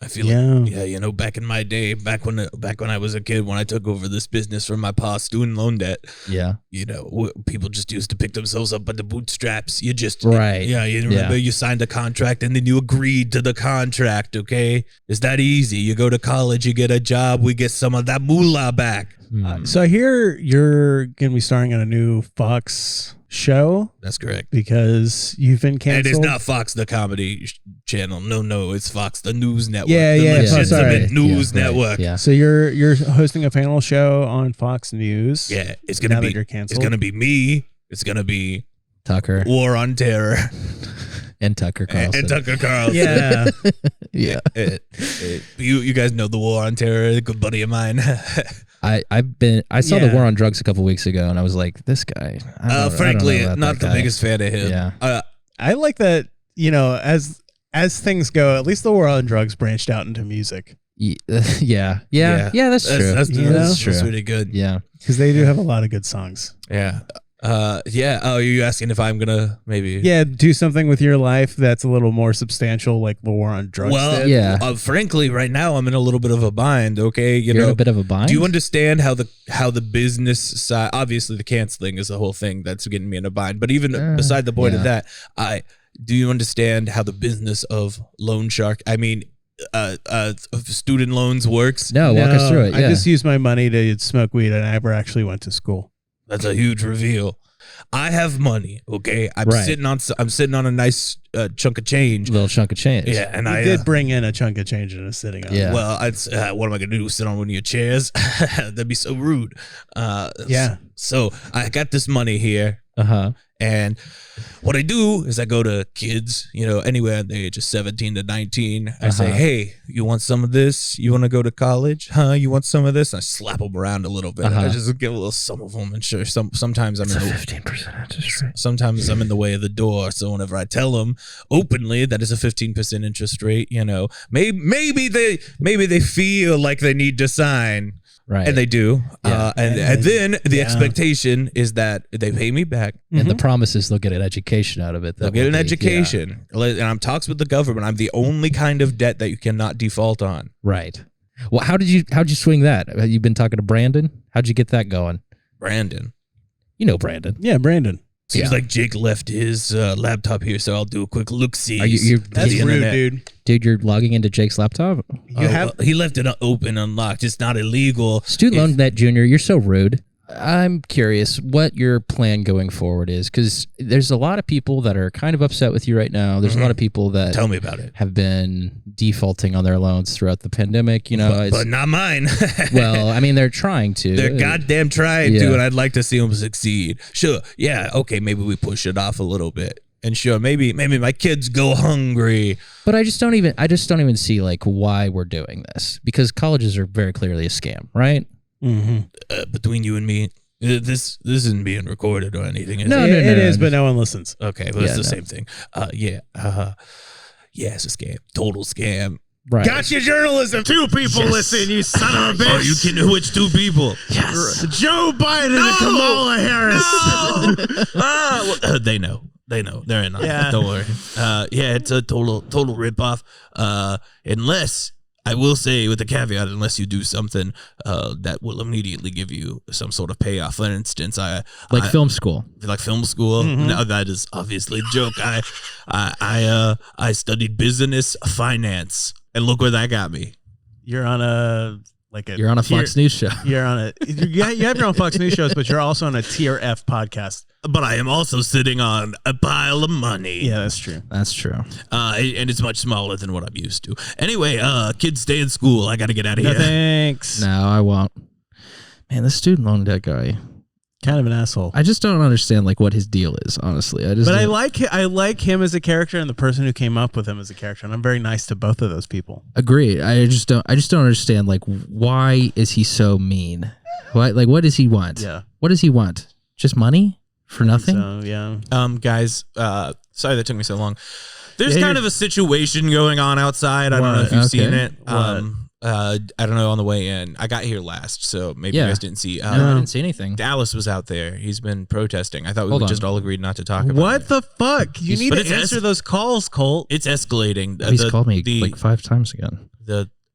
[SPEAKER 4] I feel
[SPEAKER 3] Yeah.
[SPEAKER 4] like, yeah, you know, back in my day, back when I was a kid, when I took over this business from my pa, student loan debt,
[SPEAKER 1] Yeah.
[SPEAKER 4] you know, people just used to pick themselves up by the bootstraps. You just,
[SPEAKER 1] Right.
[SPEAKER 4] Yeah, you remember you signed a contract and then you agreed to the contract, okay? It's that easy. You go to college, you get a job, we get some of that moolah back.
[SPEAKER 3] So I hear you're going to be starring on a new Fox show
[SPEAKER 4] That's correct.
[SPEAKER 3] because you've been
[SPEAKER 4] And
[SPEAKER 3] canceled.
[SPEAKER 4] it's not Fox, the comedy channel. No, it's Fox, the news network.
[SPEAKER 3] Yeah,
[SPEAKER 4] the
[SPEAKER 3] yeah,
[SPEAKER 4] legitimate
[SPEAKER 3] sorry.
[SPEAKER 4] news
[SPEAKER 1] Yeah, right,
[SPEAKER 4] network.
[SPEAKER 1] Yeah.
[SPEAKER 3] So you're hosting a panel show on Fox News.
[SPEAKER 4] Yeah, it's
[SPEAKER 3] Now
[SPEAKER 4] gonna
[SPEAKER 3] that
[SPEAKER 4] be
[SPEAKER 3] you're canceled.
[SPEAKER 4] It's gonna be me. It's gonna be
[SPEAKER 1] Tucker.
[SPEAKER 4] War on Terror.
[SPEAKER 1] And Tucker Carlson.
[SPEAKER 4] And Tucker Carlson.
[SPEAKER 3] Yeah.
[SPEAKER 1] Yeah.
[SPEAKER 4] You guys know the War on Terror, a good buddy of mine.
[SPEAKER 1] I saw the War on Drugs a couple weeks ago, and I was like, this guy.
[SPEAKER 4] Frankly, not the biggest fan of him.
[SPEAKER 1] Yeah.
[SPEAKER 3] I like that, as things go, at least the War on Drugs branched out into music.
[SPEAKER 1] Yeah, that's true.
[SPEAKER 4] That's
[SPEAKER 1] true.
[SPEAKER 4] That's really good.
[SPEAKER 1] Yeah.
[SPEAKER 3] Because they do have a lot of good songs.
[SPEAKER 4] Yeah. Yeah. Oh, are you asking if I'm gonna maybe?
[SPEAKER 3] Yeah, do something with your life that's a little more substantial, like the War on Drugs.
[SPEAKER 4] Well,
[SPEAKER 3] did.
[SPEAKER 1] yeah.
[SPEAKER 4] Frankly, right now I'm in a little bit of a bind. Okay,
[SPEAKER 1] You're in a bit of a bind.
[SPEAKER 4] Do you understand how the business side? Obviously, the canceling is the whole thing that's getting me in a bind. But even beside the point of that, do you understand how the business of loan shark? I mean, student loans works?
[SPEAKER 1] No, walk us through it. Yeah.
[SPEAKER 3] I just used my money to smoke weed, and I never actually went to school.
[SPEAKER 4] That's a huge reveal. I have money. Okay, I'm sitting on a nice chunk of change.
[SPEAKER 1] Little chunk of change.
[SPEAKER 4] Yeah, and I
[SPEAKER 3] did bring in a chunk of change and is sitting on.
[SPEAKER 1] Yeah.
[SPEAKER 4] Well, what am I gonna do? Sit on one of your chairs? That'd be so rude.
[SPEAKER 3] Yeah.
[SPEAKER 4] So I got this money here. And what I do is I go to kids, anywhere at the age of 17 to 19. I say, hey, you want some of this? You want to go to college? Huh? You want some of this? And I slap them around a little bit. I just give a little some of them. And sure, sometimes I'm in the 15% interest rate. Sometimes I'm in the way of the door. So whenever I tell them openly that it's a 15% interest rate, maybe they feel like they need to sign.
[SPEAKER 1] Right.
[SPEAKER 4] And they do.
[SPEAKER 1] Yeah.
[SPEAKER 4] And then the expectation is that they pay me back.
[SPEAKER 1] And the promise is they'll get an education out of it.
[SPEAKER 4] They'll get an education. And I'm talks with the government. I'm the only kind of debt that you cannot default on.
[SPEAKER 1] Right. Well, how'd you swing that? Have you been talking to Brandon? How'd you get that going?
[SPEAKER 4] Brandon.
[SPEAKER 1] You know Brandon.
[SPEAKER 3] Yeah, Brandon.
[SPEAKER 4] Seems like Jake left his laptop here, so I'll do a quick look-see.
[SPEAKER 3] That's rude, dude.
[SPEAKER 1] Dude, you're logging into Jake's laptop?
[SPEAKER 4] He left it open, unlocked. It's not illegal.
[SPEAKER 1] Student Loan Debt Junior, you're so rude. I'm curious what your plan going forward is, because there's a lot of people that are kind of upset with you right now. There's a lot of people that
[SPEAKER 4] tell me about it
[SPEAKER 1] have been defaulting on their loans throughout the pandemic.
[SPEAKER 4] But not mine.
[SPEAKER 1] Well, I mean, they're trying to.
[SPEAKER 4] They're goddamn trying to, and I'd like to see them succeed. Sure, yeah, okay, maybe we push it off a little bit. And sure, maybe my kids go hungry. But
[SPEAKER 1] I just don't even see like why we're doing this, because colleges are very clearly a scam, right?
[SPEAKER 3] Mm-hmm.
[SPEAKER 4] Between you and me, this isn't being recorded or anything.
[SPEAKER 3] No, it is, but no one listens.
[SPEAKER 4] Okay, but it's the same thing. Yeah, it's a scam, total scam.
[SPEAKER 1] Right.
[SPEAKER 3] Gotcha journalism.
[SPEAKER 2] 2 people listen, you son of a bitch.
[SPEAKER 4] Oh, you can which 2 people?
[SPEAKER 2] Yes. Joe Biden and Kamala Harris.
[SPEAKER 4] Well, they know. They're in on it. Don't worry. It's a total ripoff. Unless, I will say with a caveat, unless you do something that will immediately give you some sort of payoff. For instance,
[SPEAKER 1] film school.
[SPEAKER 4] Like film school. Now that is obviously a joke. I studied business finance, and look where that got me.
[SPEAKER 3] You're on a
[SPEAKER 1] Fox News show.
[SPEAKER 3] You have your own Fox News shows, but you're also on a Tier F podcast.
[SPEAKER 4] But I am also sitting on a pile of money.
[SPEAKER 3] Yeah, that's true.
[SPEAKER 1] That's true.
[SPEAKER 4] And it's much smaller than what I'm used to. Anyway, kids stay in school. I got to get out of here.
[SPEAKER 3] Thanks.
[SPEAKER 1] No, I won't. Man, the student loan debt guy.
[SPEAKER 3] Kind of an asshole.
[SPEAKER 1] I just don't understand like what his deal is, honestly.
[SPEAKER 3] I like him as a character and the person who came up with him as a character, and I'm very nice to both of those people.
[SPEAKER 1] Agree. I just don't understand like why is he so mean? What does he want?
[SPEAKER 3] Yeah.
[SPEAKER 1] What does he want? Just money for nothing?
[SPEAKER 3] So, yeah.
[SPEAKER 4] Guys, sorry that took me so long. There's kind of a situation going on outside. I don't know if you've seen it. I don't know on the way in. I got here last, so maybe you guys didn't see.
[SPEAKER 1] No, I didn't see anything.
[SPEAKER 4] Dallas was out there. He's been protesting. I thought we just all agreed not to talk about it.
[SPEAKER 3] What the fuck? You need to answer those calls, Colt.
[SPEAKER 4] It's escalating.
[SPEAKER 1] He's called me like 5 times again.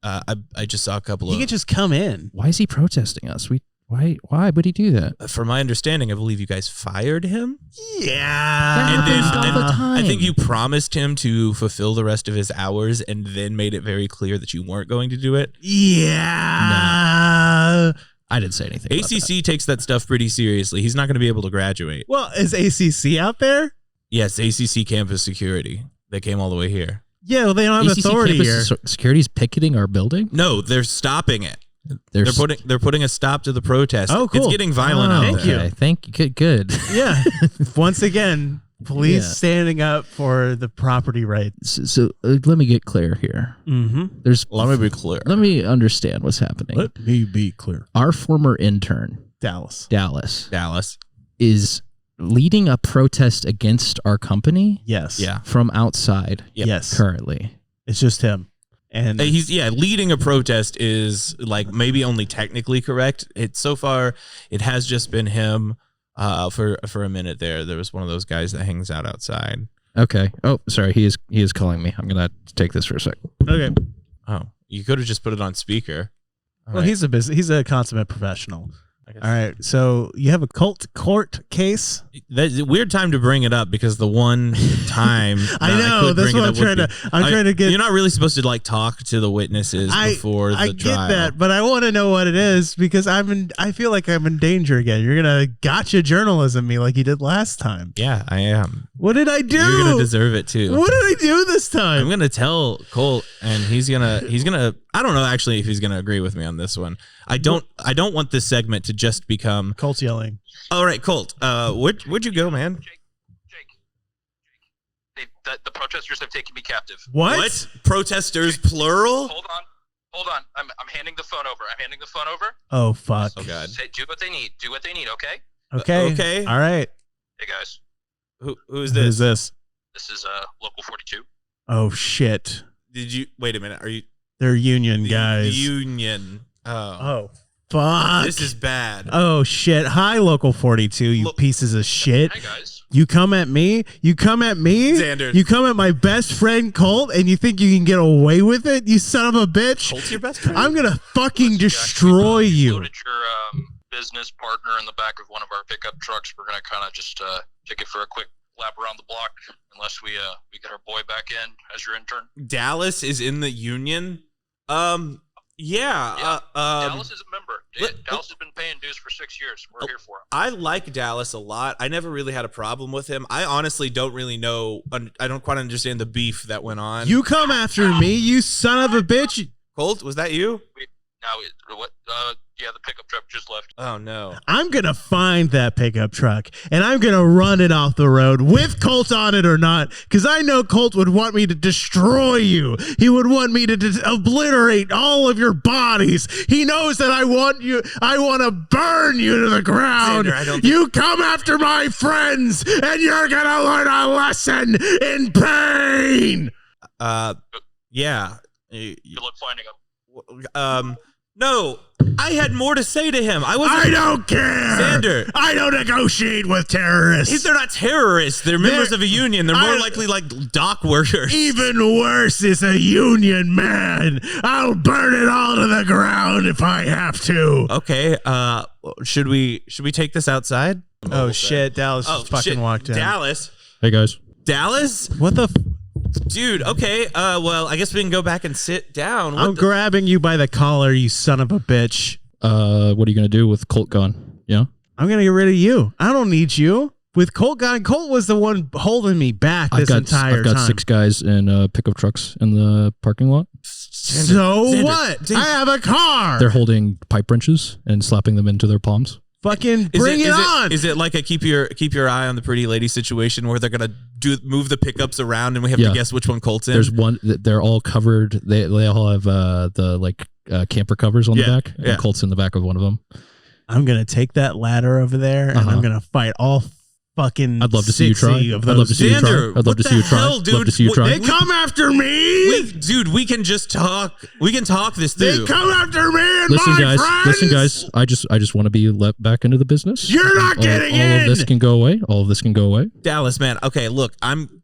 [SPEAKER 4] I just saw a couple of...
[SPEAKER 3] He can just come in.
[SPEAKER 1] Why is he protesting us? Why would he do that?
[SPEAKER 4] From my understanding, I believe you guys fired him.
[SPEAKER 3] Yeah.
[SPEAKER 4] And then
[SPEAKER 1] all the time.
[SPEAKER 4] I think you promised him to fulfill the rest of his hours and then made it very clear that you weren't going to do it.
[SPEAKER 3] Yeah.
[SPEAKER 1] No. I didn't say anything.
[SPEAKER 4] ACC takes that stuff pretty seriously. He's not going to be able to graduate.
[SPEAKER 3] Well, is ACC out there?
[SPEAKER 4] Yes, ACC campus security. They came all the way here.
[SPEAKER 3] Yeah, well, they don't have authority here.
[SPEAKER 1] Security's picketing our building?
[SPEAKER 4] No, they're stopping it. They're putting a stop to the protest.
[SPEAKER 3] Oh, cool.
[SPEAKER 4] It's getting violent out there.
[SPEAKER 1] Thank you. Good.
[SPEAKER 3] Yeah. Once again, Police
[SPEAKER 5] Yeah.
[SPEAKER 3] standing up for the property rights.
[SPEAKER 5] So let me get clear here.
[SPEAKER 3] Mm-hmm.
[SPEAKER 2] Let me be clear.
[SPEAKER 5] Let me understand what's happening.
[SPEAKER 3] Let me be clear.
[SPEAKER 5] Our former intern,
[SPEAKER 3] Dallas.
[SPEAKER 2] Dallas.
[SPEAKER 5] is leading a protest against our company
[SPEAKER 3] Yes.
[SPEAKER 2] Yeah.
[SPEAKER 5] from outside
[SPEAKER 3] Yes.
[SPEAKER 5] currently.
[SPEAKER 3] It's just him. And
[SPEAKER 2] He's leading a protest is like maybe only technically correct. So far it has just been him for a minute there. There was one of those guys that hangs out outside.
[SPEAKER 5] Okay. Oh, sorry. He is calling me. I'm gonna take this for a sec.
[SPEAKER 3] okay.
[SPEAKER 2] Oh, you could have just put it on speaker. All
[SPEAKER 3] Well,
[SPEAKER 2] right.
[SPEAKER 3] he's a consummate professional.
[SPEAKER 2] I guess.
[SPEAKER 3] All right. So you have a Colt court case.
[SPEAKER 2] That's a weird time to bring it up because the one time
[SPEAKER 3] I know.
[SPEAKER 2] could
[SPEAKER 3] That's
[SPEAKER 2] bring
[SPEAKER 3] what
[SPEAKER 2] it
[SPEAKER 3] I'm
[SPEAKER 2] up
[SPEAKER 3] trying to. I'm trying to get.
[SPEAKER 2] You're not really supposed to like talk to the witnesses before the
[SPEAKER 3] I
[SPEAKER 2] trial.
[SPEAKER 3] get that, but I want to know what it is because I feel like I'm in danger again. You're gonna gotcha journalism me like you did last time.
[SPEAKER 2] Yeah, I am.
[SPEAKER 3] What did I do?
[SPEAKER 2] You're gonna deserve it too.
[SPEAKER 3] What did I do this time?
[SPEAKER 2] I'm gonna tell Colt, and he's gonna. I don't know actually if he's gonna agree with me on this one. I don't want this segment to just become.
[SPEAKER 3] Colt's yelling.
[SPEAKER 2] All right, Colt. Where'd you go, man?
[SPEAKER 6] Jake. The protesters have taken me captive.
[SPEAKER 3] What?
[SPEAKER 2] Protesters plural?
[SPEAKER 6] Hold on. I'm handing the phone over.
[SPEAKER 3] Oh fuck.
[SPEAKER 2] Oh God.
[SPEAKER 6] Do what they need. Okay?
[SPEAKER 3] Okay.
[SPEAKER 2] Okay.
[SPEAKER 3] All right.
[SPEAKER 6] Hey guys,
[SPEAKER 2] Who is
[SPEAKER 3] Who's
[SPEAKER 2] this?
[SPEAKER 3] this?
[SPEAKER 6] this is local 42.
[SPEAKER 3] Oh shit.
[SPEAKER 2] Did you wait a minute? Are you
[SPEAKER 3] They're union
[SPEAKER 2] the
[SPEAKER 3] guys.
[SPEAKER 2] union? Oh,
[SPEAKER 3] Oh fuck.
[SPEAKER 2] this is bad.
[SPEAKER 3] Oh shit. Hi, local 42. You
[SPEAKER 2] Look-
[SPEAKER 3] pieces of shit.
[SPEAKER 6] Hey guys.
[SPEAKER 3] You come at me?
[SPEAKER 2] Xander.
[SPEAKER 3] You come at my best friend Colt and you think you can get away with it? You son of a bitch.
[SPEAKER 2] Colt's your best friend.
[SPEAKER 3] I'm going to fucking
[SPEAKER 6] Listen, guys,
[SPEAKER 3] destroy
[SPEAKER 6] we've
[SPEAKER 3] you.
[SPEAKER 6] loaded your business partner in the back of one of our pickup trucks. We're gonna kind of just take it for a quick lap around the block, unless we get our boy back in as your intern.
[SPEAKER 2] Dallas is in the union. Yeah.
[SPEAKER 6] Dallas is a member.
[SPEAKER 2] let-
[SPEAKER 6] Dallas has been paying dues for 6 years. We're here for him.
[SPEAKER 2] I like Dallas a lot. I never really had a problem with him. I honestly don't really know. I don't quite understand the beef that went on.
[SPEAKER 3] You come after me, you son of a bitch.
[SPEAKER 2] Colt, was that you?
[SPEAKER 6] Now, what? Yeah, the pickup truck just left.
[SPEAKER 2] Oh no.
[SPEAKER 3] I'm going to find that pickup truck and I'm going to run it off the road with Colt on it or not, because I know Colt would want me to destroy you. He would want me to obliterate all of your bodies. He knows that I want to burn you to the ground.
[SPEAKER 2] Xander, I don't think-
[SPEAKER 3] You come after my friends and you're going to learn a lesson in pain.
[SPEAKER 2] Yeah.
[SPEAKER 6] Good luck finding him.
[SPEAKER 2] No, I had more to say to him. I wasn't.
[SPEAKER 3] I don't care.
[SPEAKER 2] Xander.
[SPEAKER 3] I don't negotiate with terrorists.
[SPEAKER 2] They're not terrorists. They're members of a union. They're more likely like dock workers.
[SPEAKER 3] Even worse is a union man. I'll burn it all to the ground if I have to.
[SPEAKER 2] Okay. Should we take this outside?
[SPEAKER 3] Oh shit, Dallas
[SPEAKER 2] Oh
[SPEAKER 3] just fucking
[SPEAKER 2] shit.
[SPEAKER 3] walked in.
[SPEAKER 2] Dallas.
[SPEAKER 5] Hey guys.
[SPEAKER 2] Dallas.
[SPEAKER 3] What the
[SPEAKER 2] Dude. Okay. Well, I guess we can go back and sit down.
[SPEAKER 3] I'm grabbing you by the collar, you son of a bitch.
[SPEAKER 5] What are you gonna do with Colt gone? Yeah.
[SPEAKER 3] I'm gonna get rid of you. I don't need you. With Colt gone, Colt was the one holding me back this entire
[SPEAKER 5] I've got
[SPEAKER 3] time.
[SPEAKER 5] 6 guys in pickup trucks in the parking lot.
[SPEAKER 3] So
[SPEAKER 2] Xander,
[SPEAKER 3] what?
[SPEAKER 2] Xander.
[SPEAKER 3] I have a car.
[SPEAKER 5] They're holding pipe wrenches and slapping them into their palms.
[SPEAKER 3] Fucking bring it on.
[SPEAKER 2] Is it like a keep your eye on the pretty lady situation where they're gonna move the pickups around and we have
[SPEAKER 5] Yeah.
[SPEAKER 2] to guess which one Colt's in?
[SPEAKER 5] There's one. They're all covered. They all have the camper covers on the back.
[SPEAKER 2] yeah.
[SPEAKER 5] And Colt's in the back of one of them.
[SPEAKER 3] I'm gonna take that ladder over there and I'm gonna fight all fucking.
[SPEAKER 5] I'd love to see you
[SPEAKER 3] 60
[SPEAKER 5] try.
[SPEAKER 3] of
[SPEAKER 5] I'd love
[SPEAKER 3] those
[SPEAKER 5] to see you try.
[SPEAKER 2] Xander,
[SPEAKER 5] I'd love
[SPEAKER 2] what
[SPEAKER 5] to
[SPEAKER 2] the
[SPEAKER 5] see you try.
[SPEAKER 2] hell,
[SPEAKER 5] Love
[SPEAKER 2] dude?
[SPEAKER 5] to see you try.
[SPEAKER 3] They come after me.
[SPEAKER 2] Dude, we can just talk. We can talk this
[SPEAKER 3] They
[SPEAKER 2] through.
[SPEAKER 3] come after me and
[SPEAKER 5] Listen,
[SPEAKER 3] my
[SPEAKER 5] guys.
[SPEAKER 3] friends.
[SPEAKER 5] Listen, guys. I just want to be let back into the business.
[SPEAKER 3] You're not getting
[SPEAKER 5] all
[SPEAKER 3] in.
[SPEAKER 5] of this can go away. All of this can go away.
[SPEAKER 2] Dallas, man. Okay, look,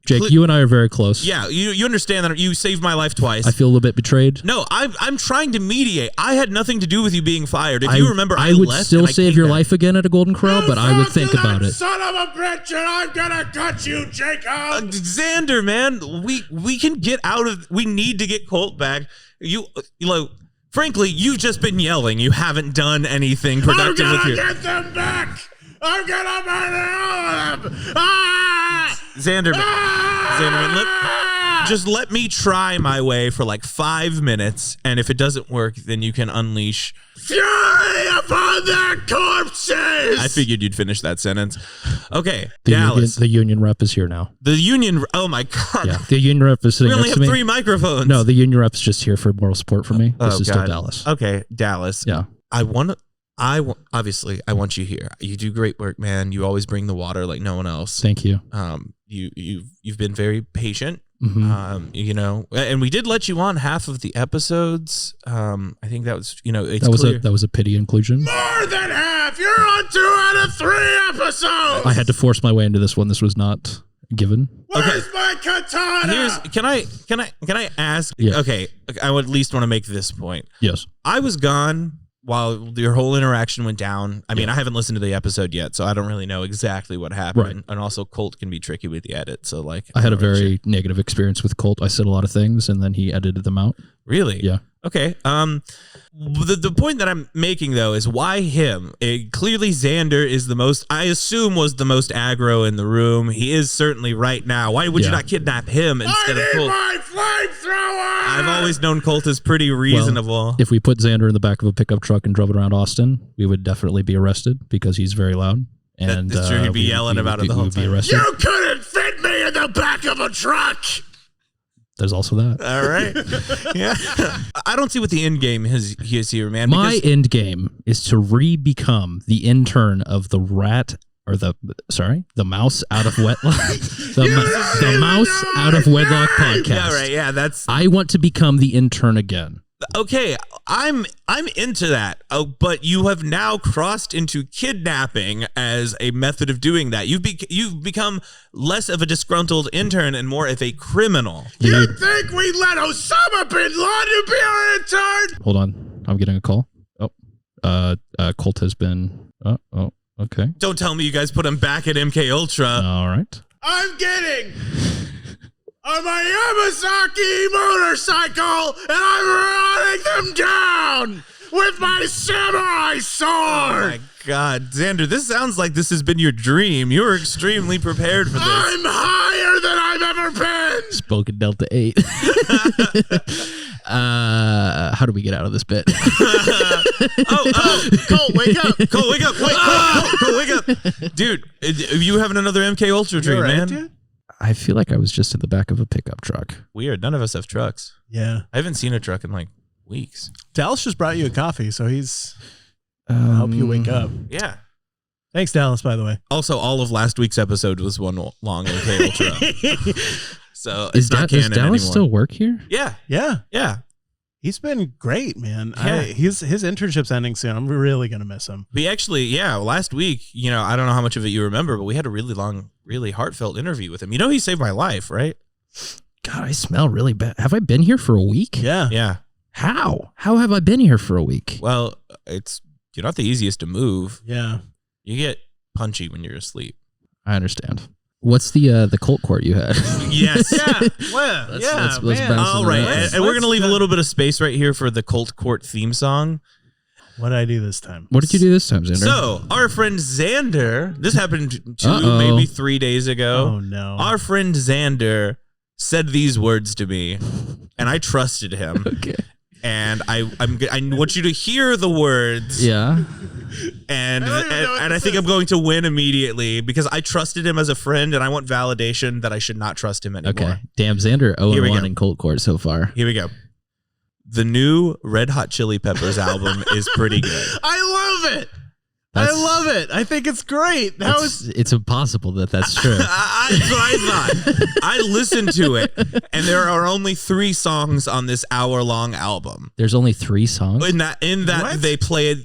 [SPEAKER 5] Jake, you and I are very close.
[SPEAKER 2] Yeah, you understand that you saved my life twice.
[SPEAKER 5] I feel a little bit betrayed.
[SPEAKER 2] No, I'm trying to mediate. I had nothing to do with you being fired. If you remember, I
[SPEAKER 5] would
[SPEAKER 2] left
[SPEAKER 5] still
[SPEAKER 2] and I
[SPEAKER 5] save
[SPEAKER 2] came
[SPEAKER 5] your
[SPEAKER 2] back.
[SPEAKER 5] life again at a Golden Corral, but I would think about it.
[SPEAKER 3] Son of a bitch, and I'm gonna cut you, Jacob.
[SPEAKER 2] Xander, man, we can get out of. We need to get Colt back. You know, frankly, you've just been yelling. You haven't done anything productive with your.
[SPEAKER 3] Get them back. I'm gonna murder all of them. Ah!
[SPEAKER 2] Xander, man, just let me try my way for like 5 minutes, and if it doesn't work, then you can unleash.
[SPEAKER 3] Fury upon their corpses! bitches.
[SPEAKER 2] I figured you'd finish that sentence. Okay,
[SPEAKER 5] The
[SPEAKER 2] Dallas.
[SPEAKER 5] union rep is here now.
[SPEAKER 2] The union. Oh my God.
[SPEAKER 5] Yeah, the union rep is sitting
[SPEAKER 2] We only
[SPEAKER 5] next
[SPEAKER 2] have
[SPEAKER 5] to me.
[SPEAKER 2] 3 microphones.
[SPEAKER 5] No, the union rep's just here for moral support for me. This
[SPEAKER 2] Oh,
[SPEAKER 5] is still
[SPEAKER 2] God.
[SPEAKER 5] Dallas.
[SPEAKER 2] Okay, Dallas.
[SPEAKER 5] Yeah.
[SPEAKER 2] Obviously I want you here. You do great work, man. You always bring the water like no one else.
[SPEAKER 5] Thank you.
[SPEAKER 2] You've been very patient.
[SPEAKER 5] Mhm.
[SPEAKER 2] You know, and we did let you on half of the episodes. I think that was, you know, it's
[SPEAKER 5] That was a pity inclusion.
[SPEAKER 3] More than half. You're on 2 out of 3 episodes.
[SPEAKER 5] I had to force my way into this one. This was not given.
[SPEAKER 3] Where's my katana?
[SPEAKER 2] Can I ask?
[SPEAKER 5] Yeah.
[SPEAKER 2] Okay, I would at least want to make this point.
[SPEAKER 5] Yes.
[SPEAKER 2] I was gone while your whole interaction went down. I mean, I haven't listened to the episode yet, so I don't really know exactly what happened.
[SPEAKER 5] Right.
[SPEAKER 2] And also, Colt can be tricky with the edit. So, like,
[SPEAKER 5] I had a
[SPEAKER 2] don't know
[SPEAKER 5] very negative experience with Colt. I said a lot of things and then he edited them out.
[SPEAKER 2] really.
[SPEAKER 5] Yeah.
[SPEAKER 2] Okay. The point that I'm making though is why him? Clearly, Xander is the most. I assume was the most aggro in the room. He is certainly right now. Why would you
[SPEAKER 5] Yeah.
[SPEAKER 2] not kidnap him instead of Colt?
[SPEAKER 3] my flamethrower.
[SPEAKER 2] I've always known Colt is pretty reasonable.
[SPEAKER 5] If we put Xander in the back of a pickup truck and drove it around Austin, we would definitely be arrested because he's very loud. And
[SPEAKER 2] That's true. He'd be yelling about it the whole time.
[SPEAKER 5] Be arrested.
[SPEAKER 3] You couldn't fit me in the back of a truck.
[SPEAKER 5] There's also that.
[SPEAKER 2] All right. Yeah. I don't see what the end game is here, man.
[SPEAKER 5] My
[SPEAKER 2] because-
[SPEAKER 5] end game is to become the intern of the mouse out of Wedlock, the mouse out of Wedlock podcast.
[SPEAKER 2] Yeah, right. Yeah, that's
[SPEAKER 5] I want to become the intern again.
[SPEAKER 2] okay. I'm into that. Oh, but you have now crossed into kidnapping as a method of doing that. You've become less of a disgruntled intern and more of a criminal.
[SPEAKER 3] You think we let Osama bin Laden be our intern?
[SPEAKER 5] Hold on, I'm getting a call. Colt has been. Okay.
[SPEAKER 2] Don't tell me you guys put him back at MK Ultra.
[SPEAKER 5] All right.
[SPEAKER 3] I'm getting on my Yamazaki motorcycle and I'm running them down with my samurai
[SPEAKER 2] Oh
[SPEAKER 3] sword.
[SPEAKER 2] my God, Xander, this sounds like this has been your dream. You were extremely prepared for this.
[SPEAKER 3] I'm higher than I've ever been.
[SPEAKER 5] Spoken Delta 8. How do we get out of this bit?
[SPEAKER 3] Colt, wake up.
[SPEAKER 2] Colt, wake up. Wait, Colt, wake up. Dude, you having another MK Ultra dream,
[SPEAKER 3] You all right,
[SPEAKER 2] man?
[SPEAKER 3] dude?
[SPEAKER 5] I feel like I was just in the back of a pickup truck.
[SPEAKER 2] Weird. None of us have trucks.
[SPEAKER 3] Yeah.
[SPEAKER 2] I haven't seen a truck in like weeks.
[SPEAKER 3] Dallas just brought you a coffee, so he's I'll help you wake up.
[SPEAKER 2] Yeah.
[SPEAKER 3] Thanks, Dallas, by the way.
[SPEAKER 2] Also, all of last week's episode was one long MK Ultra. So
[SPEAKER 5] Is
[SPEAKER 2] it's not
[SPEAKER 5] does
[SPEAKER 2] canon
[SPEAKER 5] Dallas
[SPEAKER 2] anymore.
[SPEAKER 5] still work here?
[SPEAKER 2] Yeah.
[SPEAKER 3] Yeah.
[SPEAKER 2] Yeah.
[SPEAKER 3] He's been great, man.
[SPEAKER 2] Yeah.
[SPEAKER 3] His internship's ending soon. I'm really gonna miss him.
[SPEAKER 2] We actually, last week, I don't know how much of it you remember, but we had a really long, really heartfelt interview with him. You know, he saved my life, right?
[SPEAKER 5] God, I smell really bad. Have I been here for a week?
[SPEAKER 3] Yeah.
[SPEAKER 2] Yeah.
[SPEAKER 5] How? How have I been here for a week?
[SPEAKER 2] Well, you're not the easiest to move.
[SPEAKER 3] Yeah.
[SPEAKER 2] You get punchy when you're asleep.
[SPEAKER 5] I understand. What's the Colt court you had?
[SPEAKER 2] Yes.
[SPEAKER 3] Yeah. Well,
[SPEAKER 5] Let's bounce
[SPEAKER 2] All
[SPEAKER 5] into
[SPEAKER 2] right.
[SPEAKER 5] that.
[SPEAKER 2] And we're going to leave a little bit of space right here for the Colt Court theme song.
[SPEAKER 3] What did I do this time?
[SPEAKER 5] What did you do this time, Xander?
[SPEAKER 2] So, our friend Xander, this happened
[SPEAKER 5] Uh-oh.
[SPEAKER 2] maybe 3 days ago.
[SPEAKER 3] Oh no.
[SPEAKER 2] Our friend Xander said these words to me, and I trusted him.
[SPEAKER 5] Okay.
[SPEAKER 2] And I want you to hear the words.
[SPEAKER 5] Yeah.
[SPEAKER 2] And
[SPEAKER 3] I don't even know what
[SPEAKER 2] I
[SPEAKER 3] this
[SPEAKER 2] think
[SPEAKER 3] is.
[SPEAKER 2] I'm going to win immediately because I trusted him as a friend, and I want validation that I should not trust him anymore.
[SPEAKER 5] Okay. Damn, Xander
[SPEAKER 2] Here we
[SPEAKER 5] 0-1
[SPEAKER 2] go.
[SPEAKER 5] in Colt court so far.
[SPEAKER 2] Here we go. The new Red Hot Chili Peppers album is pretty good.
[SPEAKER 3] I love it.
[SPEAKER 5] That's-
[SPEAKER 3] I love it. I think it's great. That was
[SPEAKER 5] It's impossible that's true.
[SPEAKER 2] That's what I thought. I listened to it, and there are only 3 songs on this hour-long album.
[SPEAKER 5] There's only 3 songs.
[SPEAKER 2] In that
[SPEAKER 3] What?
[SPEAKER 2] they play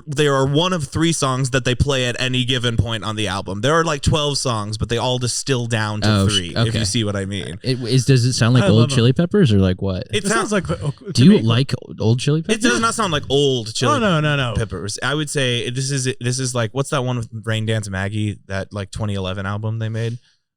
[SPEAKER 2] there are one of 3 songs that they play at any given point on the album. There are like 12 songs, but they all distill down to 3. If
[SPEAKER 5] okay.
[SPEAKER 2] you see what I mean.
[SPEAKER 5] Does it sound like
[SPEAKER 3] I love
[SPEAKER 5] old
[SPEAKER 3] them.
[SPEAKER 5] Chili Peppers or like what?
[SPEAKER 2] It
[SPEAKER 3] it sounds like
[SPEAKER 5] Do you like old Chili Peppers?
[SPEAKER 2] It does not sound like old Chili
[SPEAKER 3] Oh no.
[SPEAKER 2] Peppers. I would say this is like, what's that one with Rain Dance Maggie, that like 2011 album they made?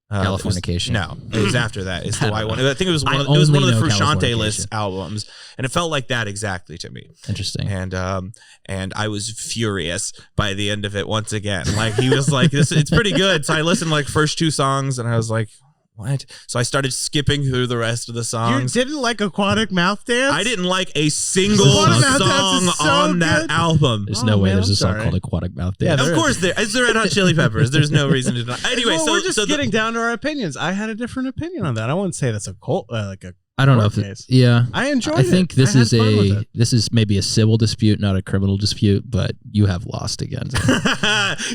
[SPEAKER 5] Californication.
[SPEAKER 2] No, it was after that. It's the white one. I think it was one
[SPEAKER 5] I
[SPEAKER 2] of the
[SPEAKER 5] only know
[SPEAKER 2] Frusciante list
[SPEAKER 5] Californication.
[SPEAKER 2] albums, and it felt like that exactly to me.
[SPEAKER 5] Interesting.
[SPEAKER 2] And I was furious by the end of it once again. Like he was like, it's pretty good. So I listened to like first 2 songs, and I was like, what? So I started skipping through the rest of the
[SPEAKER 3] You
[SPEAKER 2] songs.
[SPEAKER 3] didn't like Aquatic Mouth Dance?
[SPEAKER 2] I didn't like a single
[SPEAKER 3] Aquatic Mouth Dance
[SPEAKER 2] song
[SPEAKER 3] is so
[SPEAKER 2] on that
[SPEAKER 3] good.
[SPEAKER 2] album.
[SPEAKER 5] There's
[SPEAKER 3] Oh,
[SPEAKER 5] no way
[SPEAKER 3] man,
[SPEAKER 5] there's
[SPEAKER 3] I'm
[SPEAKER 5] a song
[SPEAKER 3] sorry.
[SPEAKER 5] called Aquatic Mouth
[SPEAKER 3] Yeah,
[SPEAKER 5] Dance.
[SPEAKER 3] there
[SPEAKER 2] Of course, it's the Red Hot Chili Peppers. There's no reason to deny. Anyway,
[SPEAKER 3] well,
[SPEAKER 2] so
[SPEAKER 3] we're just
[SPEAKER 2] so
[SPEAKER 3] getting down to our opinions. I had a different opinion on that. I wouldn't say that's a cult, like a.
[SPEAKER 5] I don't know
[SPEAKER 3] court
[SPEAKER 5] if
[SPEAKER 3] case.
[SPEAKER 5] yeah.
[SPEAKER 3] I enjoyed
[SPEAKER 5] I think
[SPEAKER 3] it.
[SPEAKER 5] this
[SPEAKER 3] I had
[SPEAKER 5] is
[SPEAKER 3] fun with it.
[SPEAKER 5] this is maybe a civil dispute, not a criminal dispute, but you have lost again.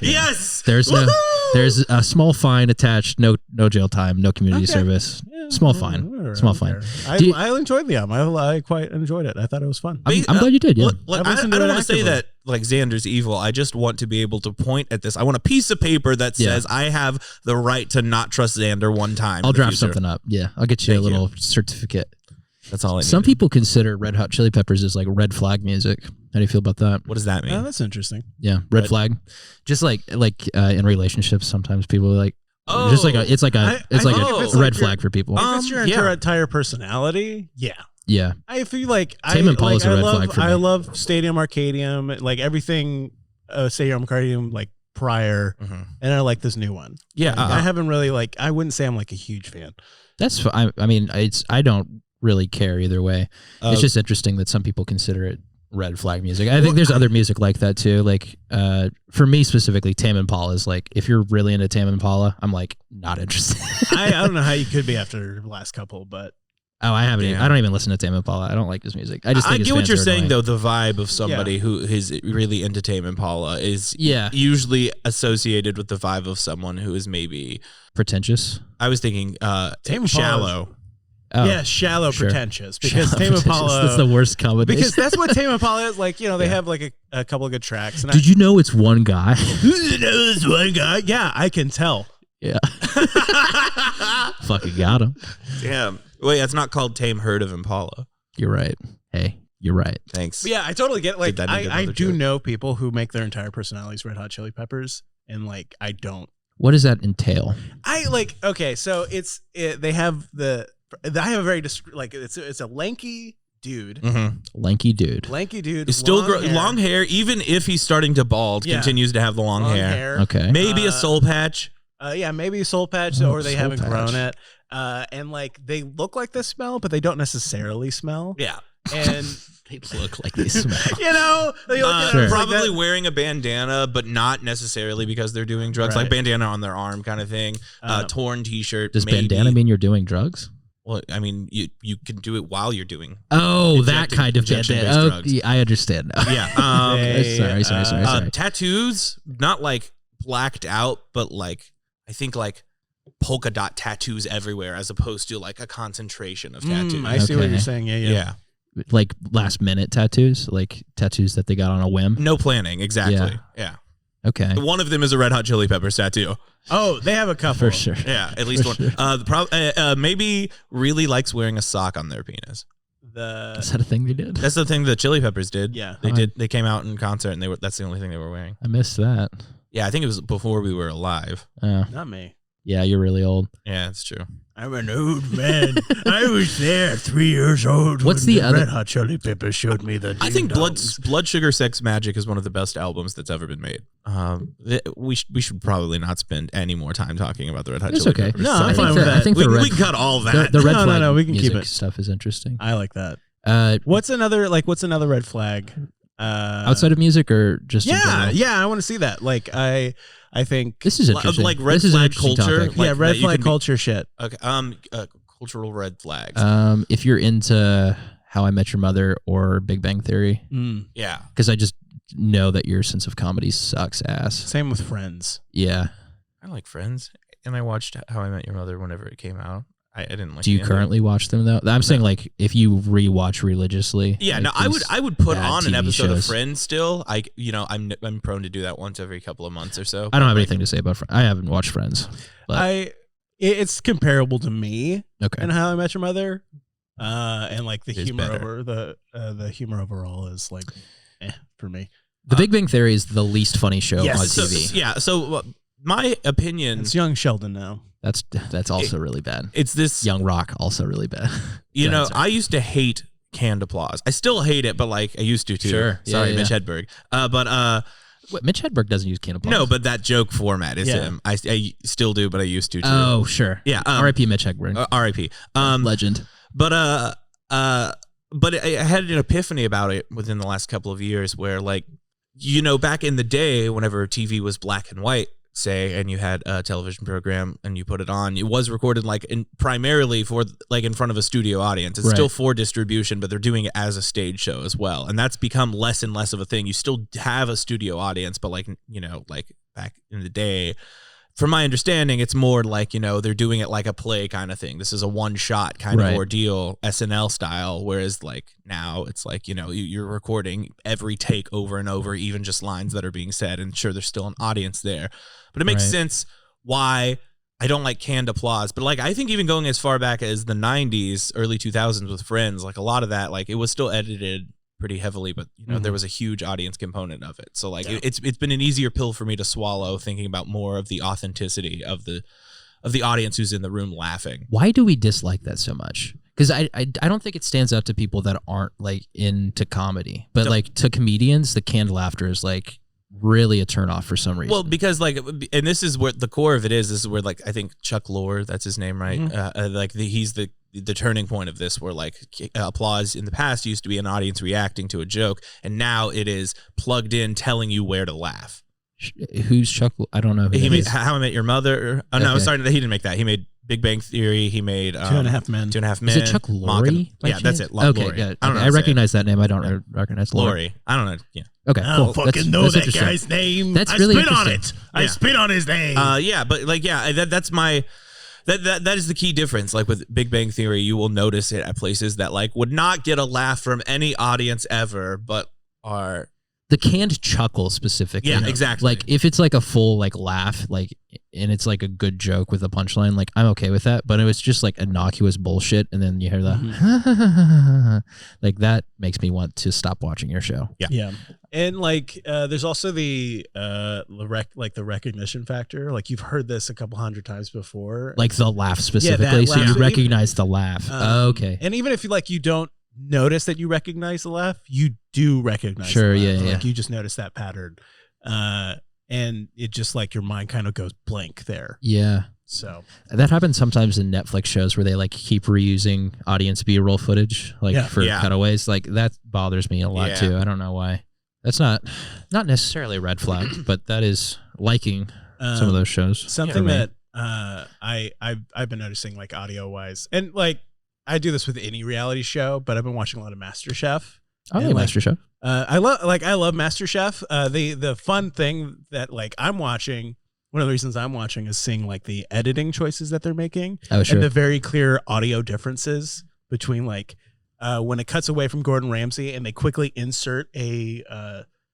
[SPEAKER 2] yes,
[SPEAKER 5] There's no
[SPEAKER 2] Woohoo!
[SPEAKER 5] there's a small fine attached, no jail time, no community
[SPEAKER 3] Okay.
[SPEAKER 5] service.
[SPEAKER 3] Yeah,
[SPEAKER 5] Small
[SPEAKER 3] well,
[SPEAKER 5] fine.
[SPEAKER 3] whatever,
[SPEAKER 5] Small
[SPEAKER 3] I don't
[SPEAKER 5] fine.
[SPEAKER 3] care.
[SPEAKER 5] Do you-
[SPEAKER 3] I enjoyed the album. I quite enjoyed it. I thought it was fun.
[SPEAKER 5] I'm glad you did. Yeah.
[SPEAKER 2] Look,
[SPEAKER 3] I
[SPEAKER 2] I
[SPEAKER 3] listened to
[SPEAKER 2] don't
[SPEAKER 3] it
[SPEAKER 2] want to say
[SPEAKER 3] actively.
[SPEAKER 2] that like Xander's evil. I just want to be able to point at this. I want a piece of paper that
[SPEAKER 5] Yeah.
[SPEAKER 2] says I have the right to not trust Xander one time.
[SPEAKER 5] I'll
[SPEAKER 2] in the
[SPEAKER 5] draft
[SPEAKER 2] future.
[SPEAKER 5] something up. Yeah, I'll get you
[SPEAKER 2] Thank
[SPEAKER 5] a little certificate.
[SPEAKER 2] That's all I need.
[SPEAKER 5] Some people consider Red Hot Chili Peppers as like red flag music. How do you feel about that?
[SPEAKER 2] What does that mean?
[SPEAKER 3] Oh, that's interesting.
[SPEAKER 5] Yeah, red flag. Just like in relationships, sometimes people are like,
[SPEAKER 2] Oh.
[SPEAKER 5] just like it's like
[SPEAKER 3] I
[SPEAKER 5] a
[SPEAKER 3] think
[SPEAKER 2] if
[SPEAKER 5] a
[SPEAKER 2] it's
[SPEAKER 5] red
[SPEAKER 3] like
[SPEAKER 5] flag for people.
[SPEAKER 3] If it's your
[SPEAKER 2] yeah.
[SPEAKER 3] entire personality, yeah.
[SPEAKER 5] Yeah,
[SPEAKER 3] I feel like
[SPEAKER 5] Tame Impala is a red
[SPEAKER 3] love,
[SPEAKER 5] flag for me.
[SPEAKER 3] I love Stadium Arcadium, like everything. Stadium Arcadium, like prior,
[SPEAKER 2] Mhm.
[SPEAKER 3] and I like this new one.
[SPEAKER 2] Yeah,
[SPEAKER 3] Like, I haven't really like. I wouldn't say I'm like a huge fan.
[SPEAKER 5] that's. I mean, I don't really care either way. It's
[SPEAKER 2] Uh,
[SPEAKER 5] just interesting that some people consider it red flag music. I think there's other music like that too. Like for me specifically, Tame Impala is like, if you're really into Tame Impala, I'm like not interested.
[SPEAKER 3] I don't know how you could be after the last couple, but
[SPEAKER 5] Oh, I haven't.
[SPEAKER 2] Yeah.
[SPEAKER 5] I don't even listen to Tame Impala. I don't like his music. I just think
[SPEAKER 2] I
[SPEAKER 5] his
[SPEAKER 2] get what
[SPEAKER 5] fans
[SPEAKER 2] you're
[SPEAKER 5] are
[SPEAKER 2] saying
[SPEAKER 5] annoying.
[SPEAKER 2] though. The vibe of somebody who is really into Tame Impala is
[SPEAKER 5] Yeah,
[SPEAKER 2] usually associated with the vibe of someone who is maybe.
[SPEAKER 5] pretentious.
[SPEAKER 2] I was thinking
[SPEAKER 3] Tame Impala
[SPEAKER 2] shallow.
[SPEAKER 5] Oh,
[SPEAKER 3] yeah, shallow
[SPEAKER 5] sure.
[SPEAKER 3] pretentious because
[SPEAKER 5] Shallow
[SPEAKER 3] Tame
[SPEAKER 5] pretentious.
[SPEAKER 3] Impala.
[SPEAKER 5] That's the worst combination.
[SPEAKER 3] because that's what Tame Impala is like. You know, they
[SPEAKER 5] Yeah.
[SPEAKER 3] have like a couple of good tracks. And
[SPEAKER 5] Did you know it's one guy?
[SPEAKER 3] you know this one guy? Yeah, I can tell.
[SPEAKER 5] Yeah, fucking got him.
[SPEAKER 2] Damn. Wait, that's not called Tame Herd of Impala.
[SPEAKER 5] You're right. Hey, you're right.
[SPEAKER 2] Thanks.
[SPEAKER 3] But yeah, I totally get it. Like,
[SPEAKER 2] Did that make
[SPEAKER 3] I
[SPEAKER 2] another
[SPEAKER 3] do
[SPEAKER 2] joke?
[SPEAKER 3] know people who make their entire personalities Red Hot Chili Peppers, and like I don't.
[SPEAKER 5] What does that entail?
[SPEAKER 3] I like okay, so they have I have a very like it's a lanky dude,
[SPEAKER 2] Mm-hmm.
[SPEAKER 5] Lanky dude.
[SPEAKER 3] with
[SPEAKER 2] Still
[SPEAKER 3] long
[SPEAKER 2] long hair, even if he's starting to bald,
[SPEAKER 3] Yeah.
[SPEAKER 2] continues to have the long hair.
[SPEAKER 5] Okay.
[SPEAKER 2] Maybe a
[SPEAKER 3] Uh,
[SPEAKER 2] soul patch.
[SPEAKER 3] Yeah, maybe a soul patch,
[SPEAKER 5] Oh,
[SPEAKER 3] or they
[SPEAKER 5] soul
[SPEAKER 3] haven't
[SPEAKER 5] patch.
[SPEAKER 3] grown it. And like they look like they smell, but they don't necessarily smell.
[SPEAKER 2] Yeah.
[SPEAKER 3] And
[SPEAKER 5] They look like they smell.
[SPEAKER 3] you know, they look at
[SPEAKER 5] Sure.
[SPEAKER 3] it, it's like
[SPEAKER 2] Probably
[SPEAKER 3] that-
[SPEAKER 2] wearing a bandana, but not necessarily because they're doing drugs,
[SPEAKER 3] Right.
[SPEAKER 2] like bandana on their arm kind of thing. Torn T-shirt.
[SPEAKER 5] Does
[SPEAKER 2] maybe.
[SPEAKER 5] bandana mean you're doing drugs?
[SPEAKER 2] Well, I mean, you can do it while you're doing.
[SPEAKER 5] Oh, that kind of
[SPEAKER 2] injection-based
[SPEAKER 5] bandana. Oh,
[SPEAKER 2] drugs.
[SPEAKER 5] yeah, I understand now.
[SPEAKER 2] Yeah.
[SPEAKER 5] Sorry.
[SPEAKER 2] Tattoos, not like blacked out, but like I think like polka dot tattoos everywhere, as opposed to like a concentration of tattoos.
[SPEAKER 3] I see what
[SPEAKER 5] Okay.
[SPEAKER 3] you're saying. Yeah.
[SPEAKER 2] yeah.
[SPEAKER 5] Like last minute tattoos, like tattoos that they got on a whim.
[SPEAKER 2] No planning. Exactly. Yeah.
[SPEAKER 5] Okay.
[SPEAKER 2] One of them is a Red Hot Chili Peppers tattoo.
[SPEAKER 3] Oh, they have a couple
[SPEAKER 5] For sure.
[SPEAKER 2] Yeah, at least
[SPEAKER 5] For
[SPEAKER 2] one.
[SPEAKER 5] sure.
[SPEAKER 2] Maybe really likes wearing a sock on their penis.
[SPEAKER 5] Is that a thing they did?
[SPEAKER 2] That's the thing the Chili Peppers did.
[SPEAKER 3] Yeah.
[SPEAKER 2] They did. They came out in concert and that's the only thing they were wearing.
[SPEAKER 5] I missed that.
[SPEAKER 2] Yeah, I think it was before we were alive.
[SPEAKER 5] Oh,
[SPEAKER 3] Not me.
[SPEAKER 5] yeah, you're really old.
[SPEAKER 2] Yeah, it's true.
[SPEAKER 3] I'm an old man. I was there 3 years old.
[SPEAKER 5] What's
[SPEAKER 3] when
[SPEAKER 5] the other-
[SPEAKER 3] Red Hot Chili Peppers showed me the.
[SPEAKER 2] I think
[SPEAKER 3] ding-dongs.
[SPEAKER 2] Blood Sugar Sex Magic is one of the best albums that's ever been made. We should probably not spend any more time talking about the Red Hot
[SPEAKER 5] It's
[SPEAKER 2] Chili
[SPEAKER 5] okay.
[SPEAKER 2] Peppers.
[SPEAKER 3] No,
[SPEAKER 5] I
[SPEAKER 3] I'm
[SPEAKER 5] think
[SPEAKER 3] fine
[SPEAKER 5] the,
[SPEAKER 3] with that.
[SPEAKER 5] I think
[SPEAKER 2] we,
[SPEAKER 5] the red,
[SPEAKER 2] we cut all that.
[SPEAKER 5] the red
[SPEAKER 3] No,
[SPEAKER 5] flag
[SPEAKER 3] no, we can keep
[SPEAKER 5] music
[SPEAKER 3] it.
[SPEAKER 5] stuff is interesting.
[SPEAKER 3] I like that. What's another red flag?
[SPEAKER 5] Outside of music or just in general?
[SPEAKER 3] Yeah, I want to see that. Like I think
[SPEAKER 5] This is interesting.
[SPEAKER 2] like red
[SPEAKER 5] This is an
[SPEAKER 2] flag
[SPEAKER 5] interesting
[SPEAKER 2] culture.
[SPEAKER 5] topic.
[SPEAKER 2] Like,
[SPEAKER 3] yeah, red
[SPEAKER 2] that you
[SPEAKER 3] flag
[SPEAKER 2] can be-
[SPEAKER 3] culture shit.
[SPEAKER 2] Okay. Cultural red flags.
[SPEAKER 5] If you're into How I Met Your Mother or Big Bang Theory,
[SPEAKER 2] Yeah.
[SPEAKER 5] because I just know that your sense of comedy sucks ass.
[SPEAKER 3] Same with Friends.
[SPEAKER 5] Yeah.
[SPEAKER 2] I like Friends, and I watched How I Met Your Mother whenever it came out. I didn't like.
[SPEAKER 5] Do you
[SPEAKER 2] the ending.
[SPEAKER 5] currently watch them though? I'm saying like if you rewatch religiously.
[SPEAKER 2] Yeah,
[SPEAKER 5] like
[SPEAKER 2] no,
[SPEAKER 5] these
[SPEAKER 2] I would put
[SPEAKER 5] bad
[SPEAKER 2] on an
[SPEAKER 5] TV
[SPEAKER 2] episode of
[SPEAKER 5] shows.
[SPEAKER 2] Friends still. I'm prone to do that once every couple of months or so.
[SPEAKER 5] I don't have
[SPEAKER 2] Like,
[SPEAKER 5] anything to say about Friends. I haven't watched Friends. But,
[SPEAKER 3] It's comparable to me
[SPEAKER 5] okay.
[SPEAKER 3] and How I Met Your Mother. And like the
[SPEAKER 2] It is
[SPEAKER 3] humor
[SPEAKER 2] better.
[SPEAKER 3] over the humor overall is like for me.
[SPEAKER 5] The Big Bang Theory is the least funny show
[SPEAKER 3] Yes.
[SPEAKER 5] on
[SPEAKER 2] So,
[SPEAKER 5] TV.
[SPEAKER 2] So my opinion,
[SPEAKER 3] It's young Sheldon now.
[SPEAKER 5] That's also really bad.
[SPEAKER 2] it's this.
[SPEAKER 5] Young Rock also really bad.
[SPEAKER 2] You
[SPEAKER 5] Go
[SPEAKER 2] know,
[SPEAKER 5] ahead, sorry.
[SPEAKER 2] I used to hate canned applause. I still hate it, but like I used to too.
[SPEAKER 5] Sure. Yeah,
[SPEAKER 2] Sorry,
[SPEAKER 5] yeah.
[SPEAKER 2] Mitch Hedberg. But
[SPEAKER 5] What, Mitch Hedberg doesn't use canned applause.
[SPEAKER 2] No, but that joke format is
[SPEAKER 3] Yeah.
[SPEAKER 2] him. I still do, but I used to too.
[SPEAKER 5] Oh, sure.
[SPEAKER 2] Yeah.
[SPEAKER 5] R.I.P. Mitch Hedberg.
[SPEAKER 2] R.I.P.
[SPEAKER 5] Legend.
[SPEAKER 2] But I had an epiphany about it within the last couple of years where, like, you know, back in the day, whenever TV was black and white, say, and you had a television program and you put it on, it was recorded like primarily for like in front of a studio audience. It's
[SPEAKER 5] Right.
[SPEAKER 2] still for distribution, but they're doing it as a stage show as well. And that's become less and less of a thing. You still have a studio audience, but like, you know, like back in the day, from my understanding, it's more like, you know, they're doing it like a play kind of thing. This is a one shot kind
[SPEAKER 5] Right.
[SPEAKER 2] of ordeal, SNL style. Whereas like now it's like, you know, you're recording every take over and over, even just lines that are being said. And sure, there's still an audience there, but it makes
[SPEAKER 5] Right.
[SPEAKER 2] sense why I don't like canned applause. But like, I think even going as far back as the 90s, early 2000s with Friends, like a lot of that, like it was still edited pretty heavily, but you know, there was a huge audience component of it. So like it's been an easier pill for me to swallow, thinking about more of the authenticity of the audience who's in the room laughing.
[SPEAKER 5] Why do we dislike that so much? Because I don't think it stands out to people that aren't like into comedy, but like to comedians, the canned laughter is like really a turnoff for some reason.
[SPEAKER 2] Well, because like, and this is where the core of it is. This is where like I think Chuck Lorre, that's his name, right? Like he's the turning point of this, where like applause in the past used to be an audience reacting to a joke, and now it is plugged in, telling you where to laugh.
[SPEAKER 5] Who's Chuck? I don't know. Who
[SPEAKER 2] He
[SPEAKER 5] that
[SPEAKER 2] made
[SPEAKER 5] is.
[SPEAKER 2] How I Met Your Mother. Oh no,
[SPEAKER 5] Okay.
[SPEAKER 2] sorry, he didn't make that. He made Big Bang Theory. He made
[SPEAKER 3] 2.5 Men.
[SPEAKER 2] 2.5 Men.
[SPEAKER 5] Is it Chuck Lorre? by
[SPEAKER 2] Yeah, that's
[SPEAKER 5] chance?
[SPEAKER 2] it.
[SPEAKER 5] Okay,
[SPEAKER 2] Lorre.
[SPEAKER 5] good.
[SPEAKER 2] I don't know.
[SPEAKER 5] Okay, I recognize that name. I don't recognize Lorre.
[SPEAKER 2] Lorre. I don't know. Yeah.
[SPEAKER 5] Okay,
[SPEAKER 3] I
[SPEAKER 5] cool.
[SPEAKER 3] don't fucking know
[SPEAKER 5] That's
[SPEAKER 3] that
[SPEAKER 5] interesting.
[SPEAKER 3] guy's name.
[SPEAKER 5] That's
[SPEAKER 3] I
[SPEAKER 5] really
[SPEAKER 3] spit on it.
[SPEAKER 5] interesting.
[SPEAKER 3] I
[SPEAKER 2] Yeah.
[SPEAKER 3] spit on his name.
[SPEAKER 2] Yeah, but like, yeah, that's my. That is the key difference. Like with Big Bang Theory, you will notice it at places that like would not get a laugh from any audience ever, but are
[SPEAKER 5] The canned chuckle specifically.
[SPEAKER 2] Yeah, exactly.
[SPEAKER 5] Like if it's like a full like laugh, like and it's like a good joke with a punchline, like I'm okay with that. But it was just like innocuous bullshit, and then you hear the like that makes me want to stop watching your show.
[SPEAKER 3] Yeah. And like there's also the recognition factor. Like you've heard this a couple hundred times before.
[SPEAKER 5] Like the laugh specifically, so
[SPEAKER 3] laugh.
[SPEAKER 5] you recognize the laugh. Okay.
[SPEAKER 3] And even if you don't notice that you recognize the laugh, you do recognize
[SPEAKER 5] Sure,
[SPEAKER 3] the laugh.
[SPEAKER 5] yeah.
[SPEAKER 3] Like you just notice that pattern. And it just like your mind kind of goes blank there.
[SPEAKER 5] Yeah.
[SPEAKER 3] So
[SPEAKER 5] That happens sometimes in Netflix shows where they like keep reusing audience B-roll footage like
[SPEAKER 3] Yeah.
[SPEAKER 5] for
[SPEAKER 2] Yeah.
[SPEAKER 5] cutaways. Like that bothers me a lot
[SPEAKER 2] Yeah.
[SPEAKER 5] too. I don't know why. That's not necessarily a red flag, but that is liking some of those shows.
[SPEAKER 3] something
[SPEAKER 5] for me.
[SPEAKER 3] that I've been noticing like audio wise, and like I do this with any reality show, but I've been watching a lot of MasterChef.
[SPEAKER 5] Oh,
[SPEAKER 3] And,
[SPEAKER 5] yeah,
[SPEAKER 3] like,
[SPEAKER 5] Master Show.
[SPEAKER 3] I love MasterChef. The fun thing that like I'm watching, one of the reasons I'm watching is seeing like the editing choices that they're making
[SPEAKER 5] Oh, sure.
[SPEAKER 3] and the very clear audio differences between like when it cuts away from Gordon Ramsay and they quickly insert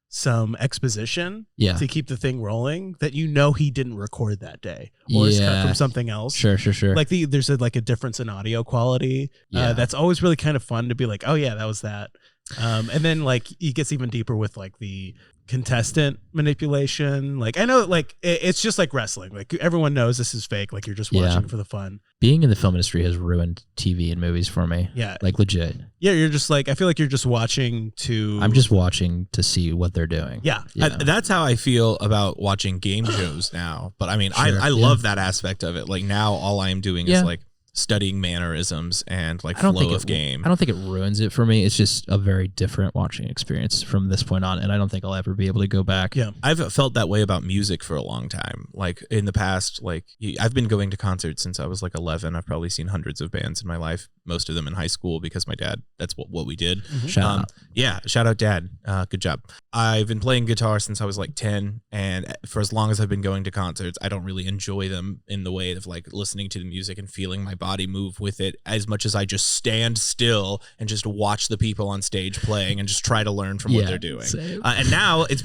[SPEAKER 3] some exposition
[SPEAKER 5] Yeah.
[SPEAKER 3] to keep the thing rolling that he didn't record that day or is cut
[SPEAKER 5] Yeah.
[SPEAKER 3] from something else.
[SPEAKER 5] Sure.
[SPEAKER 3] Like there's a difference in audio quality.
[SPEAKER 5] Yeah.
[SPEAKER 3] That's always really kind of fun to be like, oh yeah, that was that. And then like it gets even deeper with like the contestant manipulation. Like I know like it's just like wrestling. Like everyone knows this is fake. Like you're just watching
[SPEAKER 5] Yeah.
[SPEAKER 3] for the fun.
[SPEAKER 5] Being in the film industry has ruined TV and movies for me.
[SPEAKER 3] Yeah.
[SPEAKER 5] Like legit.
[SPEAKER 3] Yeah. You're just like, I feel like you're just watching to.
[SPEAKER 5] I'm just watching to see what they're doing.
[SPEAKER 3] Yeah.
[SPEAKER 5] Yeah.
[SPEAKER 2] That's how I feel about watching game shows now. But I mean,
[SPEAKER 5] Sure,
[SPEAKER 2] I love that aspect of it. Like now, all I am doing
[SPEAKER 5] Yeah.
[SPEAKER 2] is like studying mannerisms and like
[SPEAKER 5] I don't
[SPEAKER 2] flow
[SPEAKER 5] think
[SPEAKER 2] of game.
[SPEAKER 5] I don't think it ruins it for me. It's just a very different watching experience from this point on, and I don't think I'll ever be able to go back.
[SPEAKER 3] Yeah.
[SPEAKER 2] I've felt that way about music for a long time. Like in the past, like I've been going to concerts since I was like 11. I've probably seen hundreds of bands in my life, most of them in high school because my dad, that's what we did.
[SPEAKER 5] Shout out.
[SPEAKER 2] Yeah, shout out dad. Good job. I've been playing guitar since I was like 10, and for as long as I've been going to concerts, I don't really enjoy them in the way of like listening to the music and feeling my body move with it as much as I just stand still and just watch the people on stage playing and just try to learn from what
[SPEAKER 5] Yeah,
[SPEAKER 2] they're doing.
[SPEAKER 5] same.
[SPEAKER 2] And now it's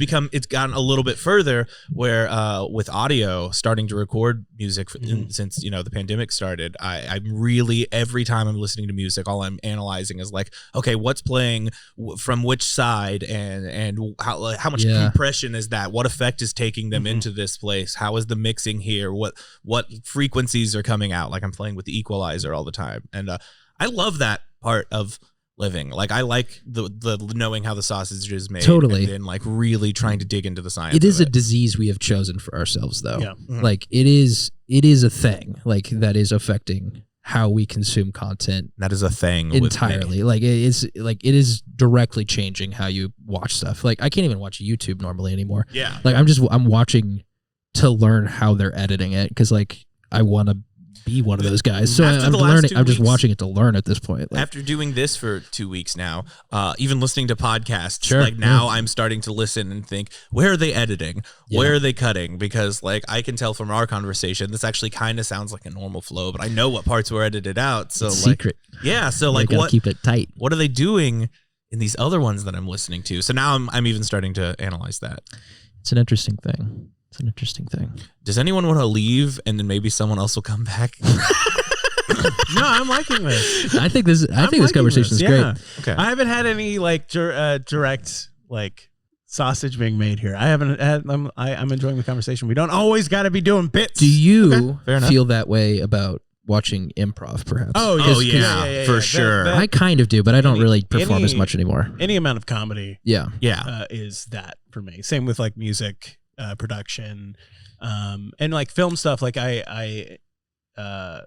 [SPEAKER 2] gotten a little bit further where with audio starting to record music since the pandemic started, I'm really, every time I'm listening to music, all I'm analyzing is like, okay, what's playing from which side and how much compression is that? What effect is taking them into this place? How is the mixing here? What frequencies are coming out? Like I'm playing with the equalizer all the time. And I love that part of living. Like I like the knowing how the sausage is made.
[SPEAKER 5] Totally.
[SPEAKER 2] And then like really trying to dig into the science.
[SPEAKER 5] It is
[SPEAKER 2] of
[SPEAKER 5] a disease we have chosen for ourselves, though.
[SPEAKER 3] Yeah.
[SPEAKER 5] Like it is a thing like that is affecting how we consume content
[SPEAKER 2] That is a thing
[SPEAKER 5] entirely. Like it is directly changing how you watch stuff. Like I can't even watch YouTube normally anymore.
[SPEAKER 2] Yeah.
[SPEAKER 5] Like I'm watching to learn how they're editing it because like I want to be one of those guys. So
[SPEAKER 2] After
[SPEAKER 5] I'm
[SPEAKER 2] the last
[SPEAKER 5] learning.
[SPEAKER 2] 2
[SPEAKER 5] I'm just
[SPEAKER 2] weeks-
[SPEAKER 5] watching it to learn at this point. Like,
[SPEAKER 2] After doing this for 2 weeks now, even listening to podcasts,
[SPEAKER 5] Sure,
[SPEAKER 2] like now I'm starting to listen and think, where are they editing?
[SPEAKER 5] Yeah.
[SPEAKER 2] Where are they cutting? Because like I can tell from our conversation, this actually kind of sounds like a normal flow, but I know what parts were edited out. So
[SPEAKER 5] it's
[SPEAKER 2] like,
[SPEAKER 5] secret.
[SPEAKER 2] yeah. So
[SPEAKER 5] You
[SPEAKER 2] like
[SPEAKER 5] gotta
[SPEAKER 2] what
[SPEAKER 5] keep it tight.
[SPEAKER 2] are they doing in these other ones that I'm listening to? So now I'm even starting to analyze that.
[SPEAKER 5] It's an interesting thing. It's an interesting thing.
[SPEAKER 2] Does anyone want to leave and then maybe someone else will come back?
[SPEAKER 3] No, I'm liking this.
[SPEAKER 5] I think this conversation is great.
[SPEAKER 2] Okay.
[SPEAKER 3] I haven't had any like direct like sausage being made here. I haven't had. I'm enjoying the conversation. We don't always got to be doing bits.
[SPEAKER 5] Do you
[SPEAKER 2] fair enough.
[SPEAKER 5] feel that way about watching improv, perhaps?
[SPEAKER 3] Oh,
[SPEAKER 2] yeah, for sure.
[SPEAKER 5] I kind of do, but I don't
[SPEAKER 3] Any-
[SPEAKER 5] really perform as
[SPEAKER 3] any-
[SPEAKER 5] much anymore.
[SPEAKER 3] Any amount of comedy
[SPEAKER 5] Yeah.
[SPEAKER 2] Yeah.
[SPEAKER 3] is that for me. Same with like music production, and like film stuff. Like I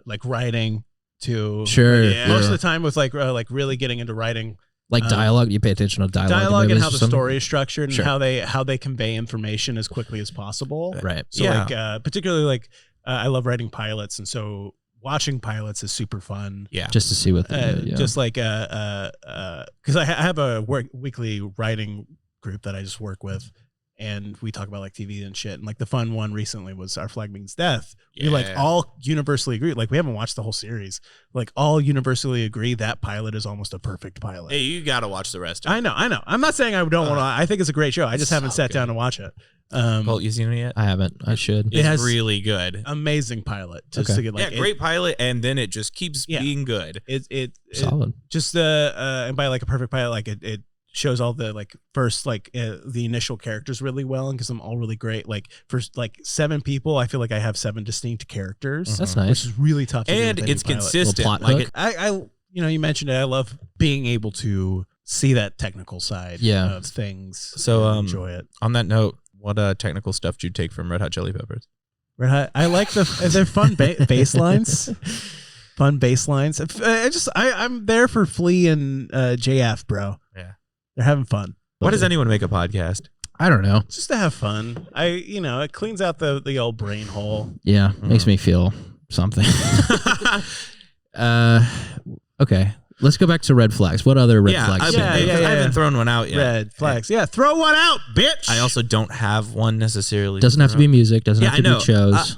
[SPEAKER 3] like writing too.
[SPEAKER 5] Sure.
[SPEAKER 3] Like,
[SPEAKER 5] Yeah.
[SPEAKER 3] most of the time with like really getting into writing.
[SPEAKER 5] Like dialogue, you pay attention to dialogue, in
[SPEAKER 3] and
[SPEAKER 5] movies
[SPEAKER 3] how
[SPEAKER 5] or
[SPEAKER 3] the
[SPEAKER 5] something?
[SPEAKER 3] story is structured and
[SPEAKER 5] Sure.
[SPEAKER 3] how they convey information as quickly as possible.
[SPEAKER 5] Right.
[SPEAKER 3] So
[SPEAKER 2] Yeah.
[SPEAKER 3] like particularly like I love writing pilots, and so watching pilots is super fun.
[SPEAKER 2] Yeah.
[SPEAKER 5] Just to see what they do, yeah.
[SPEAKER 3] Just like because I have a weekly writing group that I just work with, and we talk about like TV and shit. And like the fun one recently was Our Flag Means Death. We like
[SPEAKER 2] Yeah.
[SPEAKER 3] all universally agree. Like we haven't watched the whole series. Like all universally agree that pilot is almost a perfect pilot.
[SPEAKER 2] Hey, you got to watch the rest of it.
[SPEAKER 3] I know. I'm not saying I don't want to. I think it's a great show. I just haven't sat down to watch it.
[SPEAKER 2] Colt, you seen it yet?
[SPEAKER 5] I haven't. I should.
[SPEAKER 2] It's
[SPEAKER 3] has-
[SPEAKER 2] really good.
[SPEAKER 3] Amazing pilot. Just
[SPEAKER 5] Okay.
[SPEAKER 3] to get like
[SPEAKER 2] Yeah, great pilot, and then it just keeps
[SPEAKER 3] Yeah.
[SPEAKER 2] being good.
[SPEAKER 3] It
[SPEAKER 5] Solid.
[SPEAKER 3] just and by like a perfect pilot, like it shows all the like first like the initial characters really well, and because I'm all really great. Like for like 7 people, I feel like I have 7 distinct characters.
[SPEAKER 5] That's
[SPEAKER 3] Which
[SPEAKER 5] nice.
[SPEAKER 3] is really tough to do
[SPEAKER 2] And
[SPEAKER 3] with any
[SPEAKER 2] it's
[SPEAKER 3] pilot.
[SPEAKER 2] consistent.
[SPEAKER 5] Little plot
[SPEAKER 2] Like
[SPEAKER 5] hook.
[SPEAKER 2] it,
[SPEAKER 3] I you mentioned it. I love being able to see that technical side
[SPEAKER 5] Yeah.
[SPEAKER 3] of things.
[SPEAKER 2] So,
[SPEAKER 3] and enjoy it.
[SPEAKER 2] on that note, what technical stuff do you take from Red Hot Chili Peppers?
[SPEAKER 3] Red Hot, I like they're fun bass lines. Fun bass lines. I'm there for Flea and JF, bro.
[SPEAKER 2] Yeah.
[SPEAKER 3] They're having fun.
[SPEAKER 2] Why does anyone make a podcast?
[SPEAKER 5] I don't know.
[SPEAKER 3] Just to have fun. It cleans out the old brain hole.
[SPEAKER 5] Yeah. Makes me feel something. Okay. Let's go back to red flags. What other red flags?
[SPEAKER 3] yeah,
[SPEAKER 2] because
[SPEAKER 3] yeah.
[SPEAKER 2] I haven't thrown one out yet.
[SPEAKER 3] Red flags. Yeah, throw one out, bitch.
[SPEAKER 2] I also don't have one necessarily.
[SPEAKER 5] Doesn't have to be music. Doesn't have to be shows.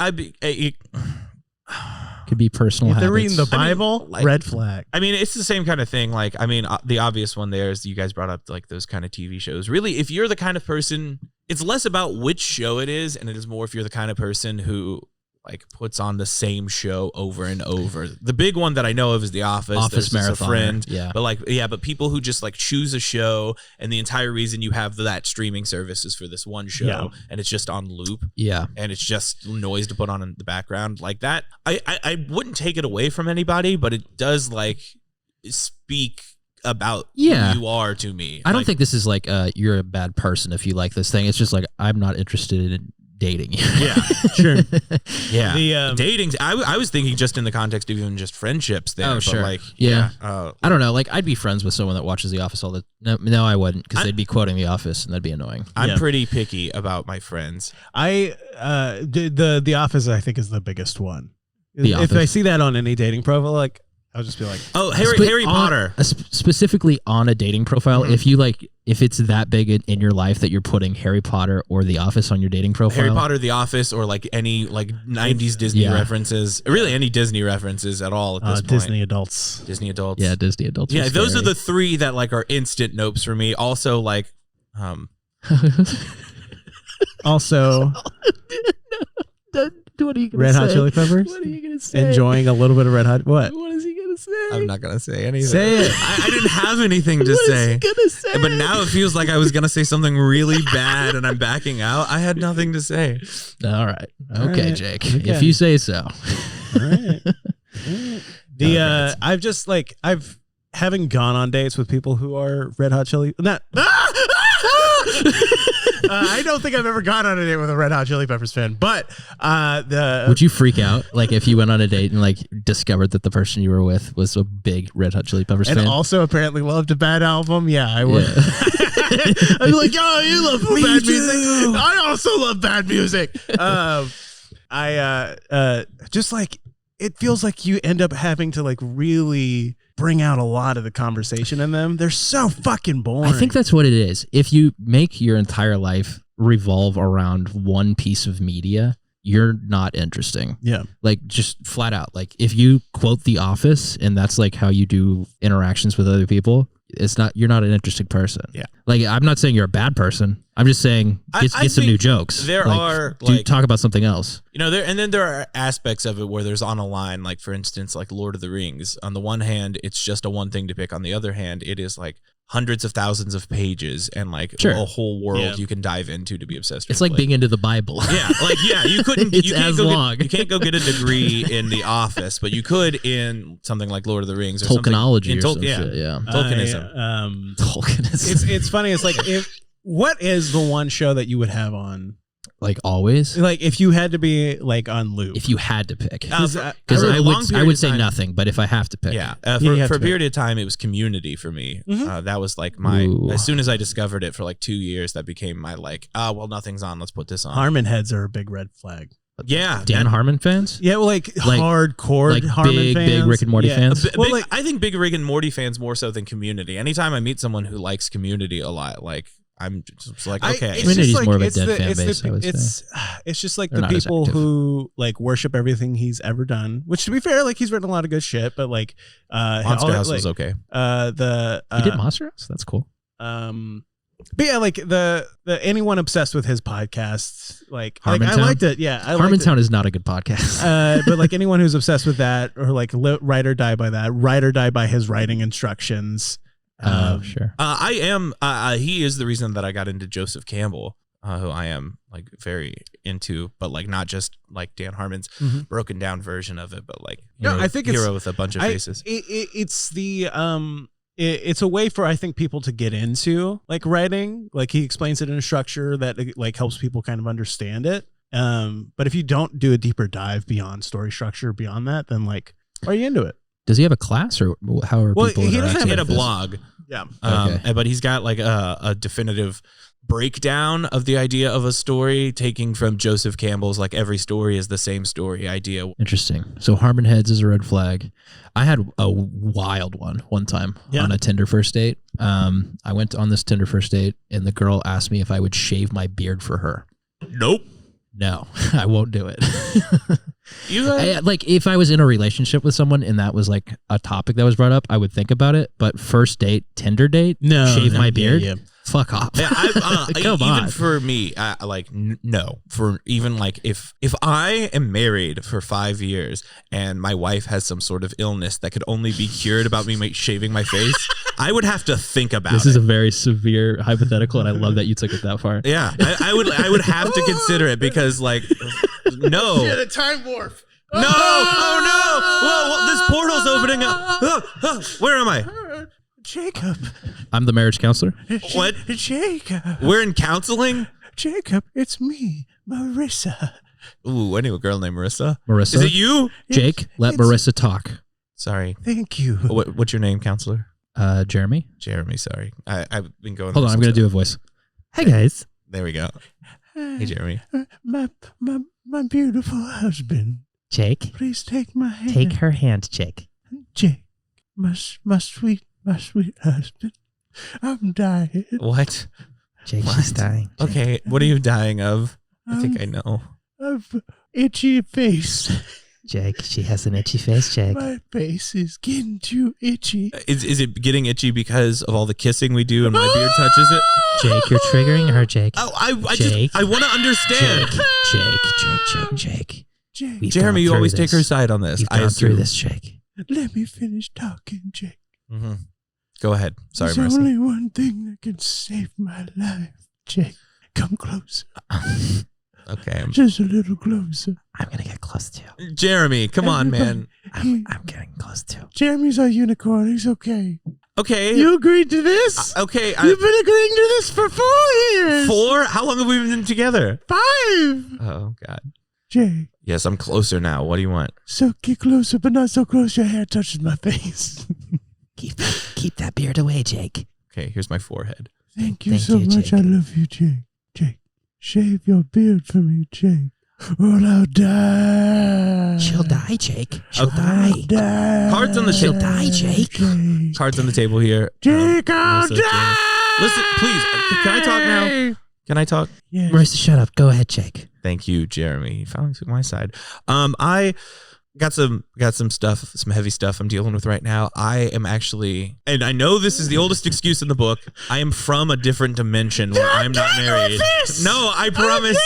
[SPEAKER 5] Could be personal
[SPEAKER 3] if they're
[SPEAKER 5] habits.
[SPEAKER 3] reading the Bible,
[SPEAKER 2] like-
[SPEAKER 3] red flag.
[SPEAKER 2] I mean, it's the same kind of thing. Like, I mean, the obvious one there is you guys brought up like those kind of TV shows. Really, if you're the kind of person, it's less about which show it is, and it is more if you're the kind of person who like puts on the same show over and over. The big one that I know of is The Office.
[SPEAKER 5] Office
[SPEAKER 2] There's just a
[SPEAKER 5] Marathoner.
[SPEAKER 2] friend.
[SPEAKER 5] Yeah.
[SPEAKER 2] But people who just like choose a show, and the entire reason you have that streaming service is for this one show,
[SPEAKER 3] Yeah.
[SPEAKER 2] and it's just on loop.
[SPEAKER 5] Yeah.
[SPEAKER 2] And it's just noise to put on in the background like that. I wouldn't take it away from anybody, but it does like speak about
[SPEAKER 5] Yeah.
[SPEAKER 2] who you are to me.
[SPEAKER 5] I don't
[SPEAKER 2] Like,
[SPEAKER 5] think this is like you're a bad person if you like this thing. It's just like I'm not interested in dating you.
[SPEAKER 2] Yeah,
[SPEAKER 3] Sure.
[SPEAKER 2] yeah.
[SPEAKER 3] The
[SPEAKER 2] Dating. I was thinking just in the context of even just friendships there.
[SPEAKER 5] Oh,
[SPEAKER 2] but
[SPEAKER 5] sure.
[SPEAKER 2] Like,
[SPEAKER 5] Yeah.
[SPEAKER 2] I
[SPEAKER 5] I don't know. Like I'd be friends with someone that watches The Office all the. No, I wouldn't because they'd be quoting The Office and that'd be annoying.
[SPEAKER 2] I'm
[SPEAKER 3] Yeah.
[SPEAKER 2] pretty picky about my friends.
[SPEAKER 3] The Office I think is the biggest one.
[SPEAKER 5] The
[SPEAKER 3] If
[SPEAKER 5] Office.
[SPEAKER 3] I see that on any dating profile, like I'll just be like,
[SPEAKER 2] Oh, Harry
[SPEAKER 5] On-
[SPEAKER 2] Potter.
[SPEAKER 5] specifically on a dating profile, if it's that big in your life that you're putting Harry Potter or The Office on your dating profile.
[SPEAKER 2] Harry Potter, The Office, or like any like 90s Disney
[SPEAKER 5] Yeah.
[SPEAKER 2] references. Really, any Disney references at all at this point.
[SPEAKER 3] Disney adults.
[SPEAKER 2] Disney adults.
[SPEAKER 5] Yeah, Disney adults.
[SPEAKER 2] Yeah, those are the 3 that like are instant nopes for me. Also, like,
[SPEAKER 3] Also,
[SPEAKER 5] What are you gonna
[SPEAKER 3] Red Hot Chili Peppers.
[SPEAKER 5] What are you gonna say?
[SPEAKER 3] Enjoying a little bit of Red Hot. What?
[SPEAKER 5] What is he gonna say?
[SPEAKER 2] I'm not gonna say anything.
[SPEAKER 3] Say it.
[SPEAKER 2] I didn't have anything to say.
[SPEAKER 5] gonna say?
[SPEAKER 2] But now it feels like I was gonna say something really bad, and I'm backing out. I had nothing to say.
[SPEAKER 5] All right. Okay,
[SPEAKER 3] right.
[SPEAKER 5] Jake.
[SPEAKER 3] Okay.
[SPEAKER 5] If you say so.
[SPEAKER 3] All right. I've having gone on dates with people who are Red Hot Chili. I don't think I've ever gone on a date with a Red Hot Chili Peppers fan, but
[SPEAKER 5] would you freak out like if you went on a date and like discovered that the person you were with was a big Red Hot Chili Peppers
[SPEAKER 3] and
[SPEAKER 5] fan?
[SPEAKER 3] also apparently loved a bad album? Yeah, I would.
[SPEAKER 5] Yeah.
[SPEAKER 3] I'd be like, yo, you love bad music. I also love bad music. Just like it feels like you end up having to like really bring out a lot of the conversation in them. They're so fucking boring.
[SPEAKER 5] I think that's what it is. If you make your entire life revolve around one piece of media, you're not interesting.
[SPEAKER 3] Yeah.
[SPEAKER 5] Like just flat out. Like if you quote The Office and that's like how you do interactions with other people, you're not an interesting person.
[SPEAKER 2] Yeah.
[SPEAKER 5] Like I'm not saying you're a bad person. I'm just saying get some new jokes.
[SPEAKER 2] There
[SPEAKER 5] like,
[SPEAKER 2] are like
[SPEAKER 5] talk about something else.
[SPEAKER 2] You know, there are aspects of it where there's on a line, like for instance, like Lord of the Rings. On the one hand, it's just a one thing to pick. On the other hand, it is like hundreds of thousands of pages and like a whole world you can dive into to be obsessed with.
[SPEAKER 5] It's like being into the Bible.
[SPEAKER 2] Yeah, like you couldn't.
[SPEAKER 5] It's
[SPEAKER 2] you can't
[SPEAKER 5] as
[SPEAKER 2] go
[SPEAKER 5] long.
[SPEAKER 2] you can't go get a degree in The Office, but you could in something like Lord of the Rings or
[SPEAKER 5] Tolkienology
[SPEAKER 2] something.
[SPEAKER 5] or some shit. Yeah,
[SPEAKER 2] Tolkienism.
[SPEAKER 5] Tolkienism.
[SPEAKER 3] It's funny. It's like what is the one show that you would have on?
[SPEAKER 5] Like always?
[SPEAKER 3] Like if you had to be like on loop.
[SPEAKER 5] If you had to pick.
[SPEAKER 2] Because
[SPEAKER 5] I would say nothing, but if I have to pick.
[SPEAKER 2] Yeah. For
[SPEAKER 3] You
[SPEAKER 2] a period of time, it was Community for me. That was like as soon as I discovered it for like 2 years, that became my like, well, nothing's on. Let's put this on.
[SPEAKER 3] Harmon heads are a big red flag.
[SPEAKER 2] Yeah.
[SPEAKER 5] Dan Harmon fans?
[SPEAKER 3] Yeah, well, like hardcore
[SPEAKER 5] like
[SPEAKER 3] Harmon
[SPEAKER 5] big,
[SPEAKER 3] fans.
[SPEAKER 5] big Rick and Morty fans?
[SPEAKER 2] I think big Rick and Morty fans more so than Community. Anytime I meet someone who likes Community a lot, like I'm just like, okay.
[SPEAKER 5] Community's more of a dead fan base, I would say.
[SPEAKER 3] It's just like
[SPEAKER 5] They're
[SPEAKER 3] the
[SPEAKER 5] not as
[SPEAKER 3] people
[SPEAKER 5] active.
[SPEAKER 3] who like worship everything he's ever done. Which to be fair, like he's written a lot of good shit, but like
[SPEAKER 2] Monster House was okay.
[SPEAKER 3] He
[SPEAKER 5] did Monster House? That's cool.
[SPEAKER 3] But yeah, like the anyone obsessed with his podcasts, like I
[SPEAKER 5] Harmontown?
[SPEAKER 3] liked it. Yeah,
[SPEAKER 5] Harmontown is not a good podcast.
[SPEAKER 3] but like anyone who's obsessed with that, or like ride or die by that, ride or die by his writing instructions.
[SPEAKER 5] Sure.
[SPEAKER 2] I am. He is the reason that I got into Joseph Campbell, who I am like very into, but like not just like Dan Harmon's broken down version of it, but like
[SPEAKER 3] I think it's
[SPEAKER 2] hero with a bunch of faces.
[SPEAKER 3] It's the it's a way for I think people to get into like writing. Like he explains it in a structure that like helps people kind of understand it. But if you don't do a deeper dive beyond story structure, beyond that, then like, are you into it?
[SPEAKER 5] Does he have a class or how are people?
[SPEAKER 3] He doesn't have
[SPEAKER 2] He had a
[SPEAKER 5] with this?
[SPEAKER 2] blog.
[SPEAKER 3] Yeah.
[SPEAKER 2] But he's got like a definitive breakdown of the idea of a story, taking from Joseph Campbell's like every story is the same story idea.
[SPEAKER 5] Interesting. So Harmon Heads is a red flag. I had a wild one time on a Tinder first date. I went on this Tinder first date and the girl asked me if I would shave my beard for her.
[SPEAKER 2] Nope.
[SPEAKER 5] No, I won't do it.
[SPEAKER 2] You
[SPEAKER 5] like if I was in a relationship with someone and that was like a topic that was brought up, I would think about it. But first date, Tinder date, shave my beard. Yeah. Fuck off.
[SPEAKER 2] Yeah,
[SPEAKER 5] Come
[SPEAKER 2] even
[SPEAKER 5] on.
[SPEAKER 2] for me, like no. For even like if I am married for 5 years and my wife has some sort of illness that could only be cured about me shaving my face, I would have to think about
[SPEAKER 5] This
[SPEAKER 2] it.
[SPEAKER 5] is a very severe hypothetical, and I love that you took it that far.
[SPEAKER 2] Yeah, I would have to consider it because like no.
[SPEAKER 3] Yeah, the time warp.
[SPEAKER 2] No! Oh no! Whoa, this portal's opening up. Where am I?
[SPEAKER 3] Jacob.
[SPEAKER 5] I'm the marriage counselor.
[SPEAKER 2] What?
[SPEAKER 3] Jacob.
[SPEAKER 2] We're in counseling?
[SPEAKER 3] Jacob, it's me, Marissa.
[SPEAKER 2] Ooh, I knew a girl named Marissa.
[SPEAKER 5] Marissa.
[SPEAKER 2] Is it you?
[SPEAKER 5] Jake, let Marissa talk.
[SPEAKER 2] Sorry.
[SPEAKER 3] Thank you.
[SPEAKER 2] What's your name, counselor?
[SPEAKER 5] Jeremy.
[SPEAKER 2] Jeremy, sorry. I've been going.
[SPEAKER 5] Hold on, I'm going to do a voice. Hi, guys.
[SPEAKER 2] There we go. Hey, Jeremy.
[SPEAKER 3] My beautiful husband.
[SPEAKER 5] Jake.
[SPEAKER 3] Please take my hand.
[SPEAKER 5] Take her hand, Jake.
[SPEAKER 3] Jake, my sweet husband. I'm dying.
[SPEAKER 2] What?
[SPEAKER 5] Jake, she's dying. Jake.
[SPEAKER 2] Okay, what are you dying of? I think I know.
[SPEAKER 3] Of itchy face.
[SPEAKER 5] Jake, she has an itchy face, Jake.
[SPEAKER 3] My face is getting too itchy.
[SPEAKER 2] Is it getting itchy because of all the kissing we do and my beard touches it?
[SPEAKER 5] Jake, you're triggering her, Jake.
[SPEAKER 2] Oh, I
[SPEAKER 5] Jake.
[SPEAKER 2] want to understand.
[SPEAKER 5] Jake.
[SPEAKER 3] Jake,
[SPEAKER 2] Jeremy, you always take her side on this.
[SPEAKER 5] You've gone through this, Jake.
[SPEAKER 3] let me finish talking, Jake.
[SPEAKER 2] Mm-hmm. Go ahead. Sorry,
[SPEAKER 3] There's
[SPEAKER 2] Marissa.
[SPEAKER 3] only one thing that can save my life, Jake. Come closer.
[SPEAKER 2] Okay.
[SPEAKER 3] Just a little closer.
[SPEAKER 5] I'm going to get close to you.
[SPEAKER 2] Jeremy, come on, man.
[SPEAKER 5] I'm getting close to you.
[SPEAKER 3] Jeremy's a unicorn. He's okay.
[SPEAKER 2] Okay.
[SPEAKER 3] You agreed to this?
[SPEAKER 2] Okay.
[SPEAKER 3] You've been agreeing to this for 4 years.
[SPEAKER 2] 4? How long have we been together?
[SPEAKER 3] 5.
[SPEAKER 2] Oh, God.
[SPEAKER 3] Jay,
[SPEAKER 2] Yes, I'm closer now. What do you want?
[SPEAKER 3] so get closer, but not so close your hair touches my face.
[SPEAKER 5] Keep that beard away, Jake.
[SPEAKER 2] Okay, here's my forehead.
[SPEAKER 3] Thank you
[SPEAKER 5] Thank
[SPEAKER 3] so
[SPEAKER 5] you,
[SPEAKER 3] much.
[SPEAKER 5] Jake.
[SPEAKER 3] I love you, Jake. Jake, shave your beard for me, Jake. Or I'll die.
[SPEAKER 5] She'll die, Jake. She'll
[SPEAKER 3] I'll
[SPEAKER 5] die.
[SPEAKER 3] die.
[SPEAKER 2] Cards on the
[SPEAKER 5] She'll
[SPEAKER 2] table.
[SPEAKER 5] die, Jake.
[SPEAKER 2] Cards on the table here.
[SPEAKER 3] Jake, I'll
[SPEAKER 2] Melissa,
[SPEAKER 3] die.
[SPEAKER 2] Listen, please. Can I talk now? Can I talk?
[SPEAKER 3] Yes.
[SPEAKER 5] Marissa, shut up. Go ahead, Jake.
[SPEAKER 2] Thank you, Jeremy. You finally took my side. I got some stuff, some heavy stuff I'm dealing with right now. I am actually, and I know this is the oldest excuse in the book, I am from a different dimension where I'm not married. No, I promise.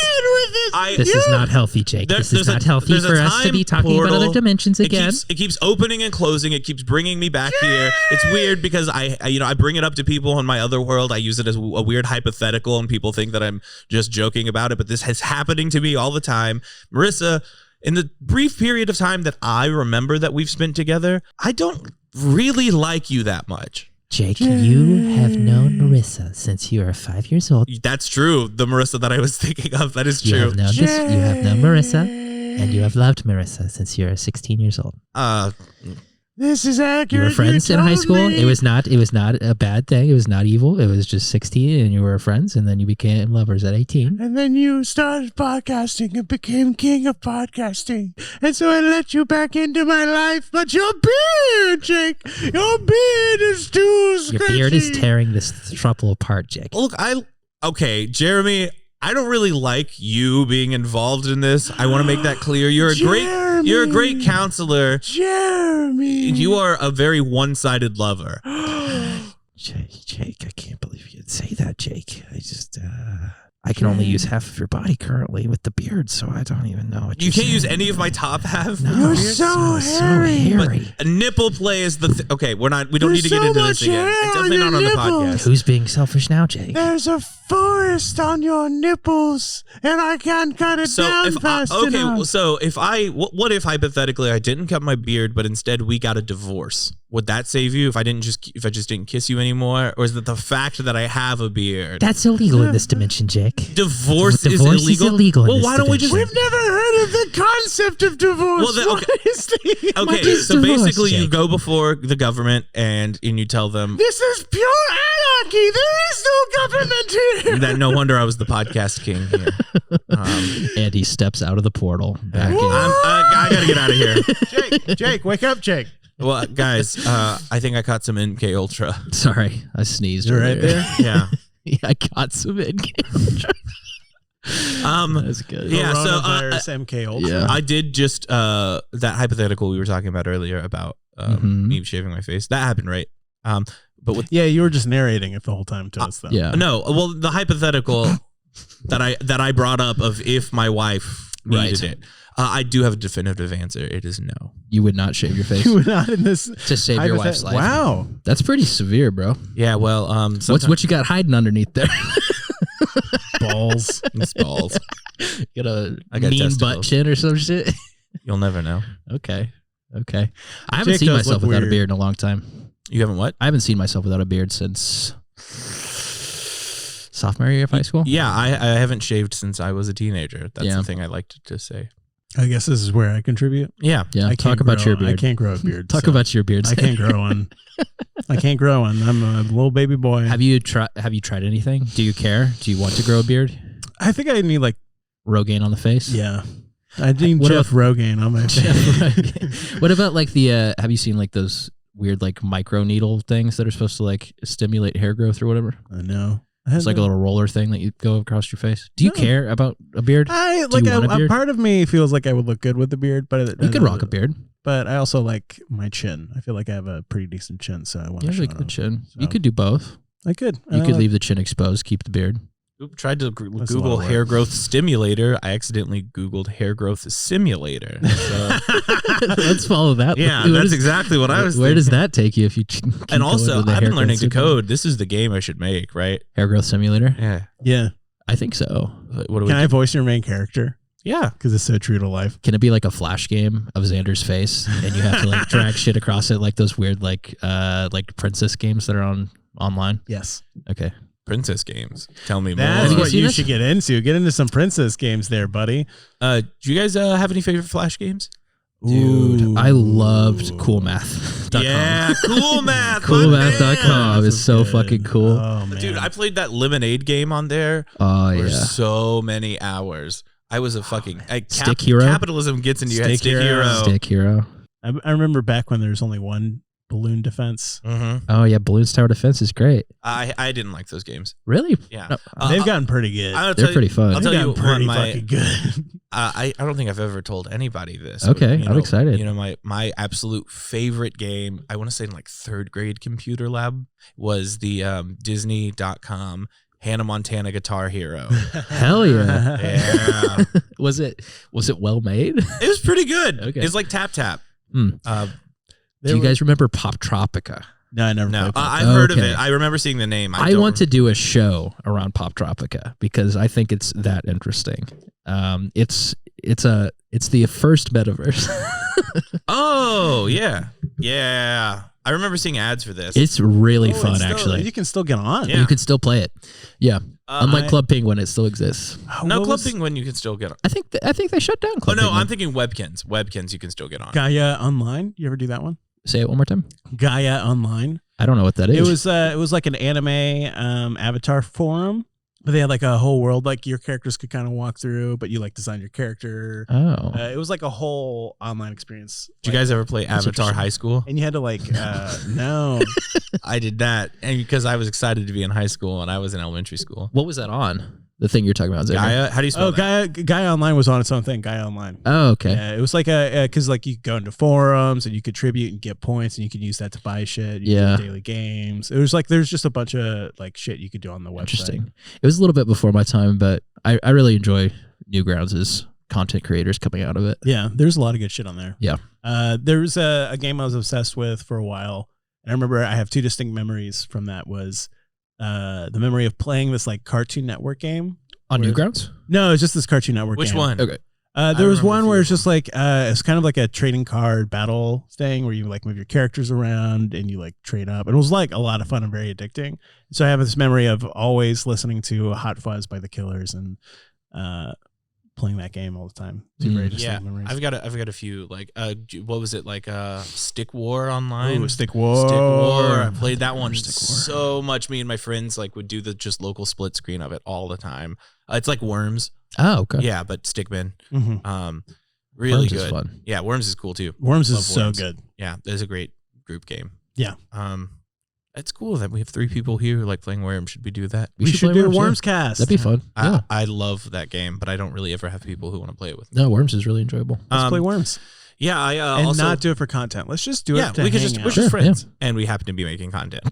[SPEAKER 5] This is not healthy, Jake. This is not healthy for us to be talking about other dimensions again.
[SPEAKER 2] It keeps opening and closing. It keeps bringing me back here. It's weird because I bring it up to people in my other world. I use it as a weird hypothetical, and people think that I'm just joking about it. But this is happening to me all the time. Marissa, in the brief period of time that I remember that we've spent together, I don't really like you that much.
[SPEAKER 5] Jake, you have known Marissa since you are 5 years old.
[SPEAKER 2] That's true. The Marissa that I was thinking of, that is
[SPEAKER 5] You
[SPEAKER 2] true.
[SPEAKER 5] have known you have known Marissa, and you have loved Marissa since you are 16 years old.
[SPEAKER 3] This is accurate.
[SPEAKER 5] You were friends in high school. It was not a bad thing. It was not evil. It was just 16 and you were friends, and then you became lovers at 18.
[SPEAKER 3] And then you started podcasting and became king of podcasting. And so I let you back into my life. But your beard, Jake, your beard is too scratchy.
[SPEAKER 5] Your beard is tearing this throuple apart, Jake.
[SPEAKER 2] Look, Jeremy, I don't really like you being involved in this. I want to make that clear. You're a great counselor.
[SPEAKER 3] Jeremy.
[SPEAKER 2] You are a very one-sided lover.
[SPEAKER 5] Jake, I can't believe you'd say that, Jake. I can only use half of your body currently with the beard, so I don't even know what
[SPEAKER 2] You
[SPEAKER 5] you're
[SPEAKER 2] can't
[SPEAKER 5] saying.
[SPEAKER 2] use any of my top half.
[SPEAKER 5] No,
[SPEAKER 3] You're
[SPEAKER 5] it's
[SPEAKER 3] so hairy.
[SPEAKER 2] But a nipple play is the okay. We don't need to get into this again. It's definitely not on the podcast.
[SPEAKER 5] Who's being selfish now, Jake?
[SPEAKER 3] There's a forest on your nipples, and I can't cut it down fast enough.
[SPEAKER 2] So what if hypothetically I didn't cut my beard, but instead we got a divorce? Would that save you if I just didn't kiss you anymore, or is it the fact that I have a beard?
[SPEAKER 5] That's illegal in this dimension, Jake.
[SPEAKER 2] Divorce is
[SPEAKER 5] Divorce
[SPEAKER 2] illegal.
[SPEAKER 5] is illegal in
[SPEAKER 2] Well,
[SPEAKER 5] this
[SPEAKER 2] why don't we just?
[SPEAKER 5] dimension.
[SPEAKER 3] We've never heard of the concept of divorce.
[SPEAKER 2] Well, then, okay.
[SPEAKER 3] What is the-
[SPEAKER 2] Okay,
[SPEAKER 5] is
[SPEAKER 2] so
[SPEAKER 5] divorce,
[SPEAKER 2] basically you
[SPEAKER 5] Jake?
[SPEAKER 2] go before the government and you tell them
[SPEAKER 3] This is pure anarchy. There is no government here.
[SPEAKER 2] that no wonder I was the podcast king here.
[SPEAKER 5] And he steps out of the portal back in.
[SPEAKER 2] I gotta get out of here.
[SPEAKER 3] Jake, wake up, Jake.
[SPEAKER 2] Well, guys, I think I caught some MK Ultra.
[SPEAKER 5] Sorry, I sneezed.
[SPEAKER 3] You're right
[SPEAKER 5] earlier.
[SPEAKER 3] there?
[SPEAKER 2] Yeah.
[SPEAKER 5] Yeah, I got some in. That's good.
[SPEAKER 2] Yeah, so
[SPEAKER 3] Coronavirus MK Ultra.
[SPEAKER 5] Yeah.
[SPEAKER 2] I did just that hypothetical we were talking about earlier about me shaving my face. That happened, right? But with
[SPEAKER 3] Yeah, you were just narrating it the whole time to us, though.
[SPEAKER 5] Yeah.
[SPEAKER 2] no, well, the hypothetical that I brought up of if my wife needed it, I do have a definitive answer. It is no.
[SPEAKER 5] You would not shave your face
[SPEAKER 3] You were not in this.
[SPEAKER 5] to save your wife's life.
[SPEAKER 3] Wow.
[SPEAKER 5] That's pretty severe, bro.
[SPEAKER 2] Yeah, well,
[SPEAKER 5] What you got hiding underneath there?
[SPEAKER 3] Balls.
[SPEAKER 2] It's balls.
[SPEAKER 5] Got a
[SPEAKER 2] I got
[SPEAKER 5] mean
[SPEAKER 2] testicles.
[SPEAKER 5] butt chin or some shit?
[SPEAKER 2] You'll never know.
[SPEAKER 5] Okay. I haven't
[SPEAKER 3] Jake
[SPEAKER 5] seen
[SPEAKER 3] does
[SPEAKER 5] myself
[SPEAKER 3] look
[SPEAKER 5] without a
[SPEAKER 3] weird.
[SPEAKER 5] beard in a long time.
[SPEAKER 2] You haven't what?
[SPEAKER 5] I haven't seen myself without a beard since sophomore year of high school.
[SPEAKER 2] Yeah, I haven't shaved since I was a teenager. That's
[SPEAKER 5] Yeah.
[SPEAKER 2] the thing I like to say.
[SPEAKER 3] I guess this is where I contribute.
[SPEAKER 2] Yeah.
[SPEAKER 5] Yeah.
[SPEAKER 3] I
[SPEAKER 5] Talk
[SPEAKER 3] can't
[SPEAKER 5] about
[SPEAKER 3] grow-
[SPEAKER 5] your beard.
[SPEAKER 3] I can't grow a beard.
[SPEAKER 5] Talk
[SPEAKER 3] so
[SPEAKER 5] about your beard.
[SPEAKER 3] I can't grow one. I can't grow one. I'm a little baby boy.
[SPEAKER 5] Have you tried anything? Do you care? Do you want to grow a beard?
[SPEAKER 3] I think I need
[SPEAKER 5] Rogaine on the face?
[SPEAKER 3] yeah. I need
[SPEAKER 5] What
[SPEAKER 3] Jeff Rogaine on my face.
[SPEAKER 5] What about like have you seen like those weird like micro needle things that are supposed to like stimulate hair growth or whatever?
[SPEAKER 3] I know.
[SPEAKER 5] It's like a little roller thing that you go across your face. Do you care about a beard?
[SPEAKER 3] I
[SPEAKER 5] Do you want a
[SPEAKER 3] a
[SPEAKER 5] beard?
[SPEAKER 3] part of me feels like I would look good with the beard, but
[SPEAKER 5] You could rock a beard.
[SPEAKER 3] But I also like my chin. I feel like I have a pretty decent chin, so I want
[SPEAKER 5] You
[SPEAKER 3] to
[SPEAKER 5] have
[SPEAKER 3] show
[SPEAKER 5] a good
[SPEAKER 3] it.
[SPEAKER 5] chin.
[SPEAKER 3] So-
[SPEAKER 5] You could do both.
[SPEAKER 3] I could.
[SPEAKER 5] You could leave the chin exposed, keep the beard.
[SPEAKER 2] Oop, tried to
[SPEAKER 3] That's a lot
[SPEAKER 2] Google
[SPEAKER 3] of work.
[SPEAKER 2] hair growth stimulator. I accidentally Googled hair growth simulator. So,
[SPEAKER 5] Let's follow that.
[SPEAKER 2] yeah,
[SPEAKER 5] What
[SPEAKER 2] that's
[SPEAKER 5] is-
[SPEAKER 2] exactly what I was
[SPEAKER 5] Where
[SPEAKER 2] thinking.
[SPEAKER 5] does that take you if you keep
[SPEAKER 2] And
[SPEAKER 5] going
[SPEAKER 2] also,
[SPEAKER 5] with the
[SPEAKER 2] I've
[SPEAKER 5] hair
[SPEAKER 2] been learning to
[SPEAKER 5] growth
[SPEAKER 2] code. This is the game I should make, right?
[SPEAKER 5] Hair growth simulator?
[SPEAKER 2] Yeah.
[SPEAKER 3] Yeah.
[SPEAKER 5] I think so.
[SPEAKER 2] What do we
[SPEAKER 3] Can
[SPEAKER 2] do?
[SPEAKER 3] I voice your main character?
[SPEAKER 2] Yeah.
[SPEAKER 3] because it's so true to life.
[SPEAKER 5] Can it be like a flash game of Xander's face, and you have to like drag shit across it, like those weird like princess games that are online?
[SPEAKER 3] Yes.
[SPEAKER 5] Okay.
[SPEAKER 2] Princess games. Tell me more.
[SPEAKER 3] That's
[SPEAKER 5] you
[SPEAKER 3] what
[SPEAKER 5] seen
[SPEAKER 3] you
[SPEAKER 5] this?
[SPEAKER 3] should get into. Get into some princess games there, buddy.
[SPEAKER 2] Do you guys have any favorite Flash games?
[SPEAKER 5] Dude, I loved coolmath.com.
[SPEAKER 2] Yeah, cool math.
[SPEAKER 5] Coolmath.com is so fucking cool.
[SPEAKER 3] Oh, man.
[SPEAKER 2] Dude, I played that Lemonade game on there
[SPEAKER 5] Oh,
[SPEAKER 2] for
[SPEAKER 5] yeah.
[SPEAKER 2] so many hours. I was a fucking
[SPEAKER 5] Stick Hero?
[SPEAKER 2] Capitalism gets into your head.
[SPEAKER 3] Stick
[SPEAKER 2] Stick
[SPEAKER 3] Hero.
[SPEAKER 2] Hero.
[SPEAKER 5] Stick Hero.
[SPEAKER 3] I remember back when there was only one balloon defense.
[SPEAKER 2] Mm-hmm.
[SPEAKER 5] Oh, yeah. Balloons Tower Defense is great.
[SPEAKER 2] I didn't like those games.
[SPEAKER 5] Really?
[SPEAKER 2] Yeah.
[SPEAKER 5] No,
[SPEAKER 3] They've gotten pretty good.
[SPEAKER 5] they're pretty fun.
[SPEAKER 2] I'll
[SPEAKER 3] They've
[SPEAKER 2] tell you
[SPEAKER 3] gotten
[SPEAKER 2] what
[SPEAKER 3] pretty
[SPEAKER 2] my
[SPEAKER 3] fucking good.
[SPEAKER 2] I don't think I've ever told anybody this.
[SPEAKER 5] Okay,
[SPEAKER 2] but,
[SPEAKER 5] I'm excited.
[SPEAKER 2] You know, my absolute favorite game, I want to say in like third grade computer lab, was the Disney.com Hannah Montana Guitar Hero.
[SPEAKER 5] Hell yeah.
[SPEAKER 2] Yeah.
[SPEAKER 5] Was it well made?
[SPEAKER 2] It was pretty good.
[SPEAKER 5] Okay.
[SPEAKER 2] It's like Tap Tap.
[SPEAKER 5] Hmm. Do you guys remember Pop Tropica?
[SPEAKER 3] No, I never
[SPEAKER 2] No,
[SPEAKER 3] played that.
[SPEAKER 2] I've heard of
[SPEAKER 5] Okay.
[SPEAKER 2] it. I remember seeing the name.
[SPEAKER 5] I want to do a show around Pop Tropica because I think it's that interesting. It's the first metaverse.
[SPEAKER 2] Oh, yeah. Yeah. I remember seeing ads for this.
[SPEAKER 5] It's really
[SPEAKER 3] Oh,
[SPEAKER 5] fun,
[SPEAKER 3] it's still-
[SPEAKER 5] actually.
[SPEAKER 3] You can still get on.
[SPEAKER 2] Yeah.
[SPEAKER 5] You can still play it. Yeah. Unlike
[SPEAKER 3] I-
[SPEAKER 5] Club Penguin, it still exists.
[SPEAKER 2] no,
[SPEAKER 3] What
[SPEAKER 2] Club
[SPEAKER 3] was
[SPEAKER 2] Penguin you can still get on.
[SPEAKER 5] I think they shut down
[SPEAKER 2] Oh,
[SPEAKER 5] Club
[SPEAKER 2] no,
[SPEAKER 5] Penguin.
[SPEAKER 2] I'm thinking Webkins. Webkins you can still get on.
[SPEAKER 3] Gaia Online. You ever do that one?
[SPEAKER 5] Say it one more time.
[SPEAKER 3] Gaia Online.
[SPEAKER 5] I don't know what that is.
[SPEAKER 3] It was like an anime avatar forum, but they had like a whole world like your characters could kind of walk through, but you like design your character.
[SPEAKER 5] Oh.
[SPEAKER 3] It was like a whole online experience.
[SPEAKER 2] Did you guys ever play Avatar
[SPEAKER 5] interesting.
[SPEAKER 2] High School?
[SPEAKER 3] And you had to like no.
[SPEAKER 2] I did that, and because I was excited to be in high school and I was in elementary school.
[SPEAKER 5] What was that on? The thing you're talking about, Xander?
[SPEAKER 2] Gaia, how do you spell
[SPEAKER 3] Oh,
[SPEAKER 2] that?
[SPEAKER 3] Gaia Online was on its own thing. Gaia Online.
[SPEAKER 5] Oh, okay.
[SPEAKER 3] Yeah, it was like because like you could go into forums and you contribute and get points and you could use that to buy shit. You
[SPEAKER 5] Yeah.
[SPEAKER 3] could do daily games. It was like there's just a bunch of like shit you could do on the website.
[SPEAKER 5] Interesting. It was a little bit before my time, but I really enjoy Newgrounds' content creators coming out of it.
[SPEAKER 3] Yeah, there's a lot of good shit on there.
[SPEAKER 5] Yeah.
[SPEAKER 3] There was a game I was obsessed with for a while, and I remember I have two distinct memories from that. Was the memory of playing this like Cartoon Network game.
[SPEAKER 5] On
[SPEAKER 3] Where-
[SPEAKER 5] Newgrounds?
[SPEAKER 3] No, it's just this Cartoon Network.
[SPEAKER 2] Which
[SPEAKER 3] game.
[SPEAKER 2] one?
[SPEAKER 5] Okay.
[SPEAKER 3] There was
[SPEAKER 2] remember
[SPEAKER 3] one
[SPEAKER 2] a
[SPEAKER 3] where
[SPEAKER 2] few
[SPEAKER 3] it's just like it's kind of like a trading card battle thing where you like move your characters around and you like trade up. And it was like a lot of fun and very addicting. So I have this memory of always listening to Hot Fuzz by the Killers and playing that game all the time. Two very distinct
[SPEAKER 2] Yeah,
[SPEAKER 3] memories.
[SPEAKER 2] I've got a few like what was it like Stick War Online?
[SPEAKER 3] Ooh, Stick War.
[SPEAKER 2] Stick War. I played that one
[SPEAKER 3] Stick War.
[SPEAKER 2] so much. Me and my friends like would do the just local split screen of it all the time. It's like Worms,
[SPEAKER 5] Oh, okay.
[SPEAKER 2] yeah, but Stickman.
[SPEAKER 3] Mhm.
[SPEAKER 2] Really
[SPEAKER 5] Worms
[SPEAKER 2] good.
[SPEAKER 5] is fun.
[SPEAKER 2] Yeah, Worms is cool too.
[SPEAKER 3] Worms
[SPEAKER 2] Love
[SPEAKER 3] is so
[SPEAKER 2] Worms.
[SPEAKER 3] good.
[SPEAKER 2] Yeah, it's a great group game.
[SPEAKER 3] Yeah.
[SPEAKER 2] It's cool that we have 3 people here who like playing Worms. Should we do that?
[SPEAKER 3] We should
[SPEAKER 5] play
[SPEAKER 3] do a
[SPEAKER 5] Worms, yeah.
[SPEAKER 3] Worms cast.
[SPEAKER 5] That'd be fun. Yeah.
[SPEAKER 2] I love that game, but I don't really ever have people who want to play it with me.
[SPEAKER 5] No, Worms is really enjoyable.
[SPEAKER 3] Let's play Worms.
[SPEAKER 2] Yeah, I
[SPEAKER 3] And
[SPEAKER 2] also
[SPEAKER 3] not do it for content. Let's just do
[SPEAKER 2] yeah,
[SPEAKER 3] it to
[SPEAKER 2] we could
[SPEAKER 3] hang
[SPEAKER 2] just
[SPEAKER 3] out.
[SPEAKER 2] we're just
[SPEAKER 5] Sure,
[SPEAKER 2] friends, and we happen to be making content.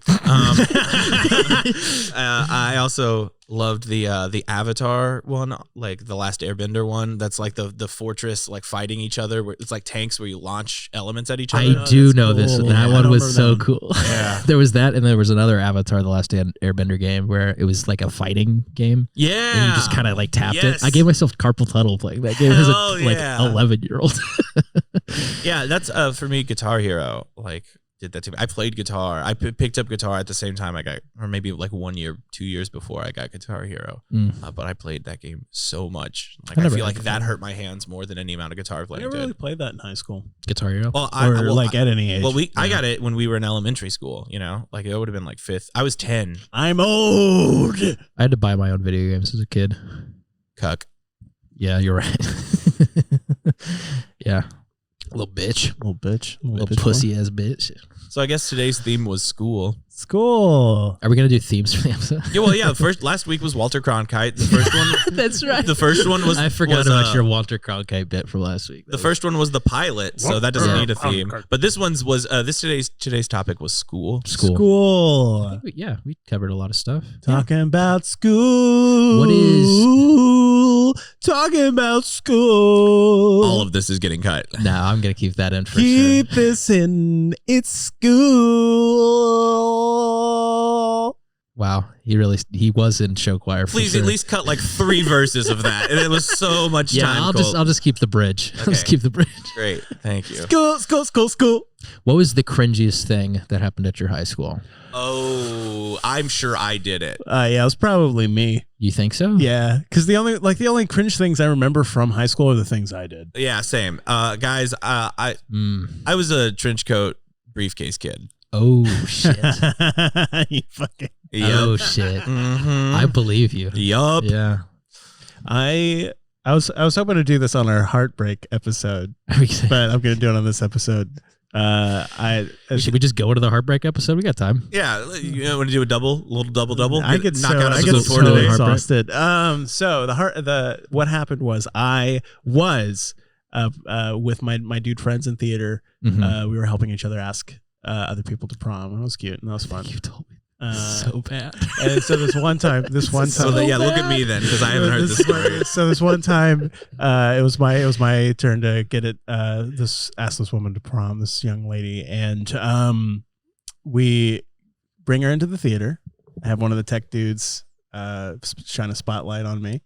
[SPEAKER 2] I also loved the Avatar one, like the Last Airbender one. That's like the fortress, like fighting each other. Where it's like tanks where you launch elements at each other.
[SPEAKER 5] I do know this.
[SPEAKER 3] cool.
[SPEAKER 5] That
[SPEAKER 3] Yeah, I
[SPEAKER 5] one
[SPEAKER 3] don't
[SPEAKER 5] was so
[SPEAKER 3] remember that
[SPEAKER 5] cool.
[SPEAKER 2] Yeah.
[SPEAKER 5] There was that, and there was another Avatar: The Last Airbender game where it was like a fighting game,
[SPEAKER 2] Yeah,
[SPEAKER 5] and you just kind of like tapped
[SPEAKER 2] Yes.
[SPEAKER 5] it. I gave myself carpal tunnel playing that game as a
[SPEAKER 2] Hell yeah.
[SPEAKER 5] 11-year-old.
[SPEAKER 2] yeah. That's for me, Guitar Hero. Like did that to me. I played guitar. I picked up guitar at the same time I got, or maybe like 1 year, 2 years before I got Guitar Hero. But I played that game so much. Like
[SPEAKER 5] I
[SPEAKER 2] I
[SPEAKER 5] never
[SPEAKER 2] feel
[SPEAKER 5] had
[SPEAKER 2] like that hurt my hands more than any amount of guitar
[SPEAKER 3] I
[SPEAKER 2] playing
[SPEAKER 3] never
[SPEAKER 2] did.
[SPEAKER 3] really played that in high school.
[SPEAKER 5] Guitar Hero.
[SPEAKER 2] Well,
[SPEAKER 3] Or like at any age.
[SPEAKER 2] Well, I
[SPEAKER 3] Yeah.
[SPEAKER 2] got it when we were in elementary school. You know, like it would have been like 5th. I was 10.
[SPEAKER 3] I'm old.
[SPEAKER 5] I had to buy my own video games as a kid.
[SPEAKER 2] Cuck.
[SPEAKER 5] Yeah, you're right. Yeah, little bitch,
[SPEAKER 3] Little bitch.
[SPEAKER 5] little
[SPEAKER 3] bitch
[SPEAKER 5] pussy ass bitch.
[SPEAKER 2] So I guess today's theme was school.
[SPEAKER 3] boy. School.
[SPEAKER 5] Are we gonna do themes for the episode?
[SPEAKER 2] Yeah, well, yeah. Last week was Walter Cronkite. The first one.
[SPEAKER 5] That's right.
[SPEAKER 2] The first one was.
[SPEAKER 5] I forgot
[SPEAKER 2] was,
[SPEAKER 5] about your Walter Cronkite bit from last week.
[SPEAKER 2] The first one was the pilot, so that doesn't
[SPEAKER 5] Yeah.
[SPEAKER 2] need a theme. But this one's was today's topic was school.
[SPEAKER 3] School.
[SPEAKER 5] Yeah, we covered a lot of stuff.
[SPEAKER 3] Talking about school.
[SPEAKER 5] What is-
[SPEAKER 3] Talking about school.
[SPEAKER 2] All of this is getting cut.
[SPEAKER 5] No, I'm gonna keep that in for
[SPEAKER 3] Keep
[SPEAKER 5] sure.
[SPEAKER 3] this in. It's school.
[SPEAKER 5] Wow, he was in show choir. For
[SPEAKER 2] Please
[SPEAKER 5] sure.
[SPEAKER 2] at least cut like 3 verses of that. And it was so much time.
[SPEAKER 5] I'll just keep the bridge. I'll just keep the bridge.
[SPEAKER 2] Great, thank you.
[SPEAKER 3] School.
[SPEAKER 5] What was the cringiest thing that happened at your high school?
[SPEAKER 2] Oh, I'm sure I did it.
[SPEAKER 3] Yeah, it was probably me.
[SPEAKER 5] You think so?
[SPEAKER 3] Yeah, because the only cringe things I remember from high school are the things I did.
[SPEAKER 2] Yeah, same. Guys, I was a trench coat briefcase kid.
[SPEAKER 5] Oh shit.
[SPEAKER 3] You fucking.
[SPEAKER 2] Yep.
[SPEAKER 5] Oh shit.
[SPEAKER 2] Mm-hmm.
[SPEAKER 5] I believe you.
[SPEAKER 2] Yup.
[SPEAKER 5] Yeah.
[SPEAKER 3] I was hoping to do this on our heartbreak episode, but I'm gonna do it on this episode.
[SPEAKER 5] Should we just go into the heartbreak episode? We got time.
[SPEAKER 2] Yeah, you want to do a little double?
[SPEAKER 3] I get
[SPEAKER 2] knock
[SPEAKER 3] so,
[SPEAKER 2] out
[SPEAKER 3] I get
[SPEAKER 2] episode 4
[SPEAKER 3] so
[SPEAKER 2] today.
[SPEAKER 3] exhausted. So what happened was I was with my dude friends in theater.
[SPEAKER 5] Mhm.
[SPEAKER 3] We were helping each other ask other people to prom, and it was cute and that was fun.
[SPEAKER 5] You told me. So bad.
[SPEAKER 3] And so this one time,
[SPEAKER 2] So look at me then, because I haven't heard this story.
[SPEAKER 3] So this one time, it was my turn to get it. Ask this woman to prom, this young lady, and we bring her into the theater. I have one of the tech dudes shine a spotlight on me,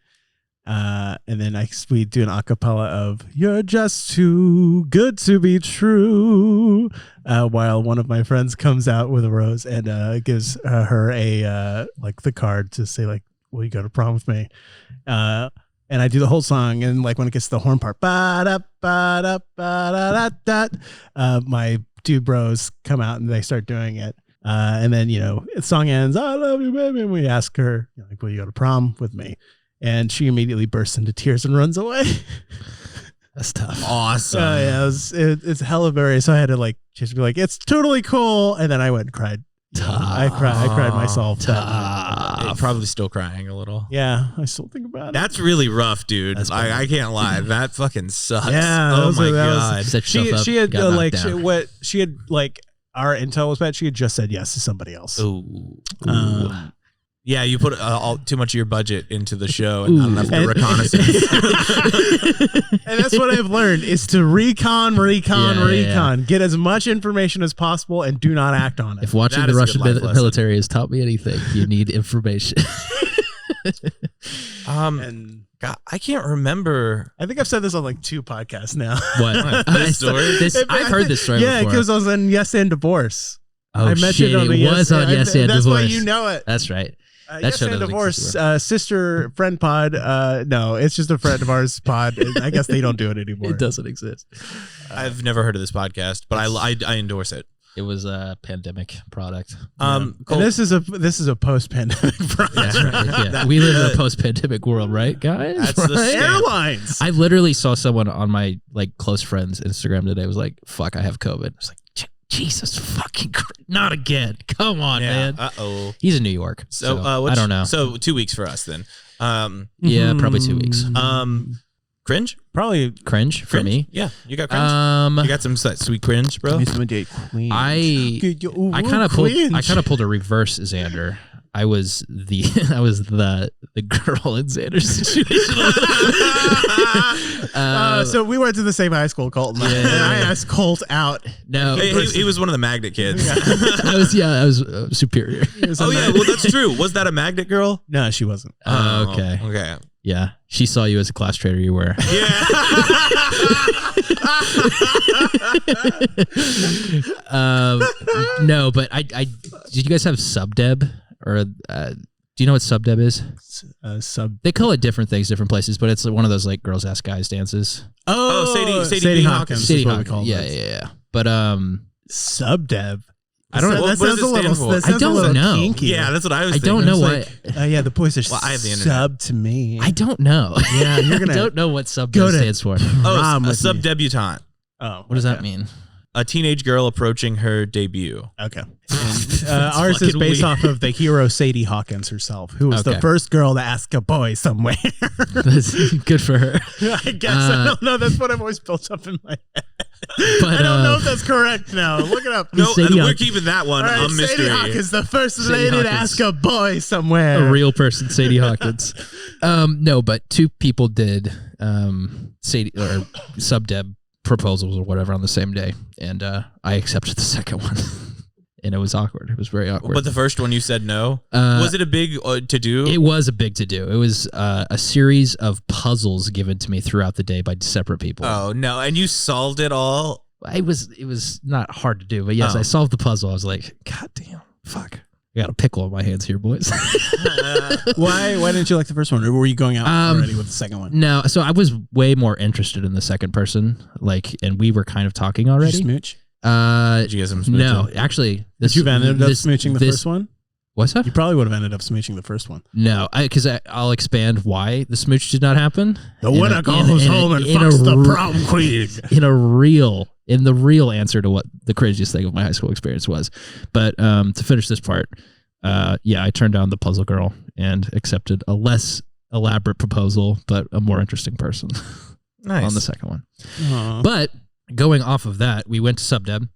[SPEAKER 3] and then we do an acapella of "You're just too good to be true," while one of my friends comes out with a rose and gives her a the card to say "Will you go to prom with me?" And I do the whole song, and when it gets to the horn part, ba-da, ba-da, ba-da, da, da, my two bros come out and they start doing it. And then, the song ends, "I love you, baby." And we ask her, "Will you go to prom with me?" And she immediately bursts into tears and runs away.
[SPEAKER 5] That's tough.
[SPEAKER 2] Awesome.
[SPEAKER 3] Yeah, it's hella embarrassing. So I had to just be like, "It's totally cool." And then I went and cried. I cried myself.
[SPEAKER 2] Probably still crying a little.
[SPEAKER 3] Yeah, I still think about it.
[SPEAKER 2] That's really rough, dude.
[SPEAKER 5] That's
[SPEAKER 2] I can't lie. That fucking sucks.
[SPEAKER 3] Yeah.
[SPEAKER 2] Oh my god.
[SPEAKER 5] Set
[SPEAKER 3] She
[SPEAKER 5] yourself up,
[SPEAKER 3] had
[SPEAKER 5] got knocked down.
[SPEAKER 3] our intel was bad. She had just said yes to somebody else.
[SPEAKER 2] Ooh. Yeah, you put too much of your budget into the show and not enough for reconnaissance.
[SPEAKER 3] And that's what I've learned is to recon.
[SPEAKER 5] Yeah.
[SPEAKER 3] Get as much information as possible and do not act on it.
[SPEAKER 5] If watching
[SPEAKER 2] That
[SPEAKER 5] the
[SPEAKER 2] is a
[SPEAKER 5] Russian
[SPEAKER 2] good life lesson.
[SPEAKER 5] military has taught me anything, you need information.
[SPEAKER 3] And
[SPEAKER 2] God, I can't remember.
[SPEAKER 3] I think I've said this on 2 podcasts now.
[SPEAKER 5] What?
[SPEAKER 2] This story?
[SPEAKER 5] I've heard this story
[SPEAKER 3] Yeah,
[SPEAKER 5] before.
[SPEAKER 3] because I was on Yes and Divorce.
[SPEAKER 5] Oh,
[SPEAKER 3] I mentioned
[SPEAKER 5] shit,
[SPEAKER 3] on the
[SPEAKER 5] it was on Yes and
[SPEAKER 3] That's
[SPEAKER 5] Divorce.
[SPEAKER 3] why you know it.
[SPEAKER 5] That's right. That
[SPEAKER 3] Yes
[SPEAKER 5] show
[SPEAKER 3] and
[SPEAKER 5] doesn't
[SPEAKER 3] Divorce,
[SPEAKER 5] exist
[SPEAKER 3] sister friend pod. No, it's just a friend of ours pod. I guess they don't do it anymore.
[SPEAKER 5] It doesn't exist.
[SPEAKER 2] I've never heard of this podcast, but I endorse it.
[SPEAKER 5] It was a pandemic product.
[SPEAKER 3] And
[SPEAKER 2] Colt,
[SPEAKER 3] this is a post-pandemic project.
[SPEAKER 5] That's right. Yeah. We live in a post-pandemic world, right, guys?
[SPEAKER 2] That's the
[SPEAKER 5] Right?
[SPEAKER 2] standard.
[SPEAKER 3] Airlines.
[SPEAKER 5] I literally saw someone on my close friends Instagram today was like, "Fuck, I have COVID." I was like, Jesus fucking Christ, not again. Come on, man.
[SPEAKER 2] Uh-oh.
[SPEAKER 5] He's in New York. So, I don't know.
[SPEAKER 2] So 2 weeks for us then.
[SPEAKER 5] Yeah, probably 2 weeks.
[SPEAKER 2] Cringe?
[SPEAKER 3] Probably
[SPEAKER 5] Cringe for
[SPEAKER 2] Cringe?
[SPEAKER 5] me.
[SPEAKER 2] Yeah, you got cringe? You got some sweet cringe, bro?
[SPEAKER 5] I kind of pulled a reverse Xander. I was the girl in Xander's situation.
[SPEAKER 3] So we went to the same high school, Colt. And I asked Colt out.
[SPEAKER 5] No,
[SPEAKER 2] He was one of the magnet kids.
[SPEAKER 5] I was superior.
[SPEAKER 2] Oh yeah, well that's true. Was that a magnet girl?
[SPEAKER 3] No, she wasn't.
[SPEAKER 5] Okay.
[SPEAKER 2] Okay.
[SPEAKER 5] Yeah, she saw you as a class traitor. You were.
[SPEAKER 2] Yeah.
[SPEAKER 5] No, but I did you guys have subdeb or do you know what subdeb is? They call it different things, different places, but it's one of those girls ask guys dances.
[SPEAKER 2] Sadie Hawkins.
[SPEAKER 5] Sadie
[SPEAKER 3] is what we
[SPEAKER 5] Hawkins.
[SPEAKER 3] call
[SPEAKER 5] Yeah,
[SPEAKER 3] it.
[SPEAKER 5] yeah. But
[SPEAKER 3] Subdev.
[SPEAKER 5] I don't know.
[SPEAKER 2] What does it stand for?
[SPEAKER 5] I don't know.
[SPEAKER 3] Kinky.
[SPEAKER 2] Yeah, that's what I was
[SPEAKER 5] I
[SPEAKER 2] thinking.
[SPEAKER 5] don't know
[SPEAKER 2] It's
[SPEAKER 5] what.
[SPEAKER 3] Yeah, the boys are
[SPEAKER 2] I have the internet.
[SPEAKER 3] sub to me.
[SPEAKER 5] I don't know.
[SPEAKER 3] Yeah, you're gonna
[SPEAKER 5] I don't know what subdeb
[SPEAKER 3] go to-
[SPEAKER 5] stands for.
[SPEAKER 3] prom
[SPEAKER 2] a
[SPEAKER 3] with me.
[SPEAKER 2] sub-debutante.
[SPEAKER 3] Oh,
[SPEAKER 5] What does that mean?
[SPEAKER 2] A teenage girl approaching her debut.
[SPEAKER 3] Okay. And, ours is
[SPEAKER 2] fucking
[SPEAKER 3] based
[SPEAKER 2] weird.
[SPEAKER 3] off of the hero Sadie Hawkins herself, who was the
[SPEAKER 5] Okay.
[SPEAKER 3] first girl to ask a boy somewhere.
[SPEAKER 5] That's good for her.
[SPEAKER 3] I guess I don't know. That's what I've always built up in my head.
[SPEAKER 5] But,
[SPEAKER 3] I don't know if that's correct now. Look it up.
[SPEAKER 2] No,
[SPEAKER 5] Sadie
[SPEAKER 2] we're
[SPEAKER 5] Hawkins.
[SPEAKER 2] keeping that one
[SPEAKER 3] All right,
[SPEAKER 2] a mystery.
[SPEAKER 3] Sadie Hawkins, the first
[SPEAKER 5] Sadie
[SPEAKER 3] lady to
[SPEAKER 5] Hawkins.
[SPEAKER 3] ask a boy somewhere.
[SPEAKER 5] A real person, Sadie Hawkins. No, but 2 people did Sadie or subdeb proposals or whatever on the same day, and I accepted the second one. and it was awkward. It was very awkward.
[SPEAKER 2] But the first one you said no. Was it a big to do?
[SPEAKER 5] It was a big to do. It was a series of puzzles given to me throughout the day by separate people.
[SPEAKER 2] Oh no! And you solved it all.
[SPEAKER 5] It was not hard to do, but yes, I solved the puzzle. I was like, God damn, fuck. I got a pickle on my hands here, boys.
[SPEAKER 3] Why didn't you like the first one, or were you going out already with the second one?
[SPEAKER 5] No, so I was way more interested in the second person, and we were kind of talking already.
[SPEAKER 3] Did you smooch?
[SPEAKER 2] Did you get some smooching?
[SPEAKER 5] No, actually,
[SPEAKER 3] Did you have ended up smooching the first one?
[SPEAKER 5] What's that?
[SPEAKER 3] You probably would have ended up smooching the first one.
[SPEAKER 5] No, because I'll expand why the smooch did not happen.
[SPEAKER 3] The winner goes home and fucks the prom queen.
[SPEAKER 5] In the real answer to what the craziest thing of my high school experience was. But to finish this part, I turned down the puzzle girl and accepted a less elaborate proposal, but a more interesting person.
[SPEAKER 2] Nice.
[SPEAKER 5] On the second one.
[SPEAKER 3] Aww.
[SPEAKER 5] But going off of that, we went to Subdeb,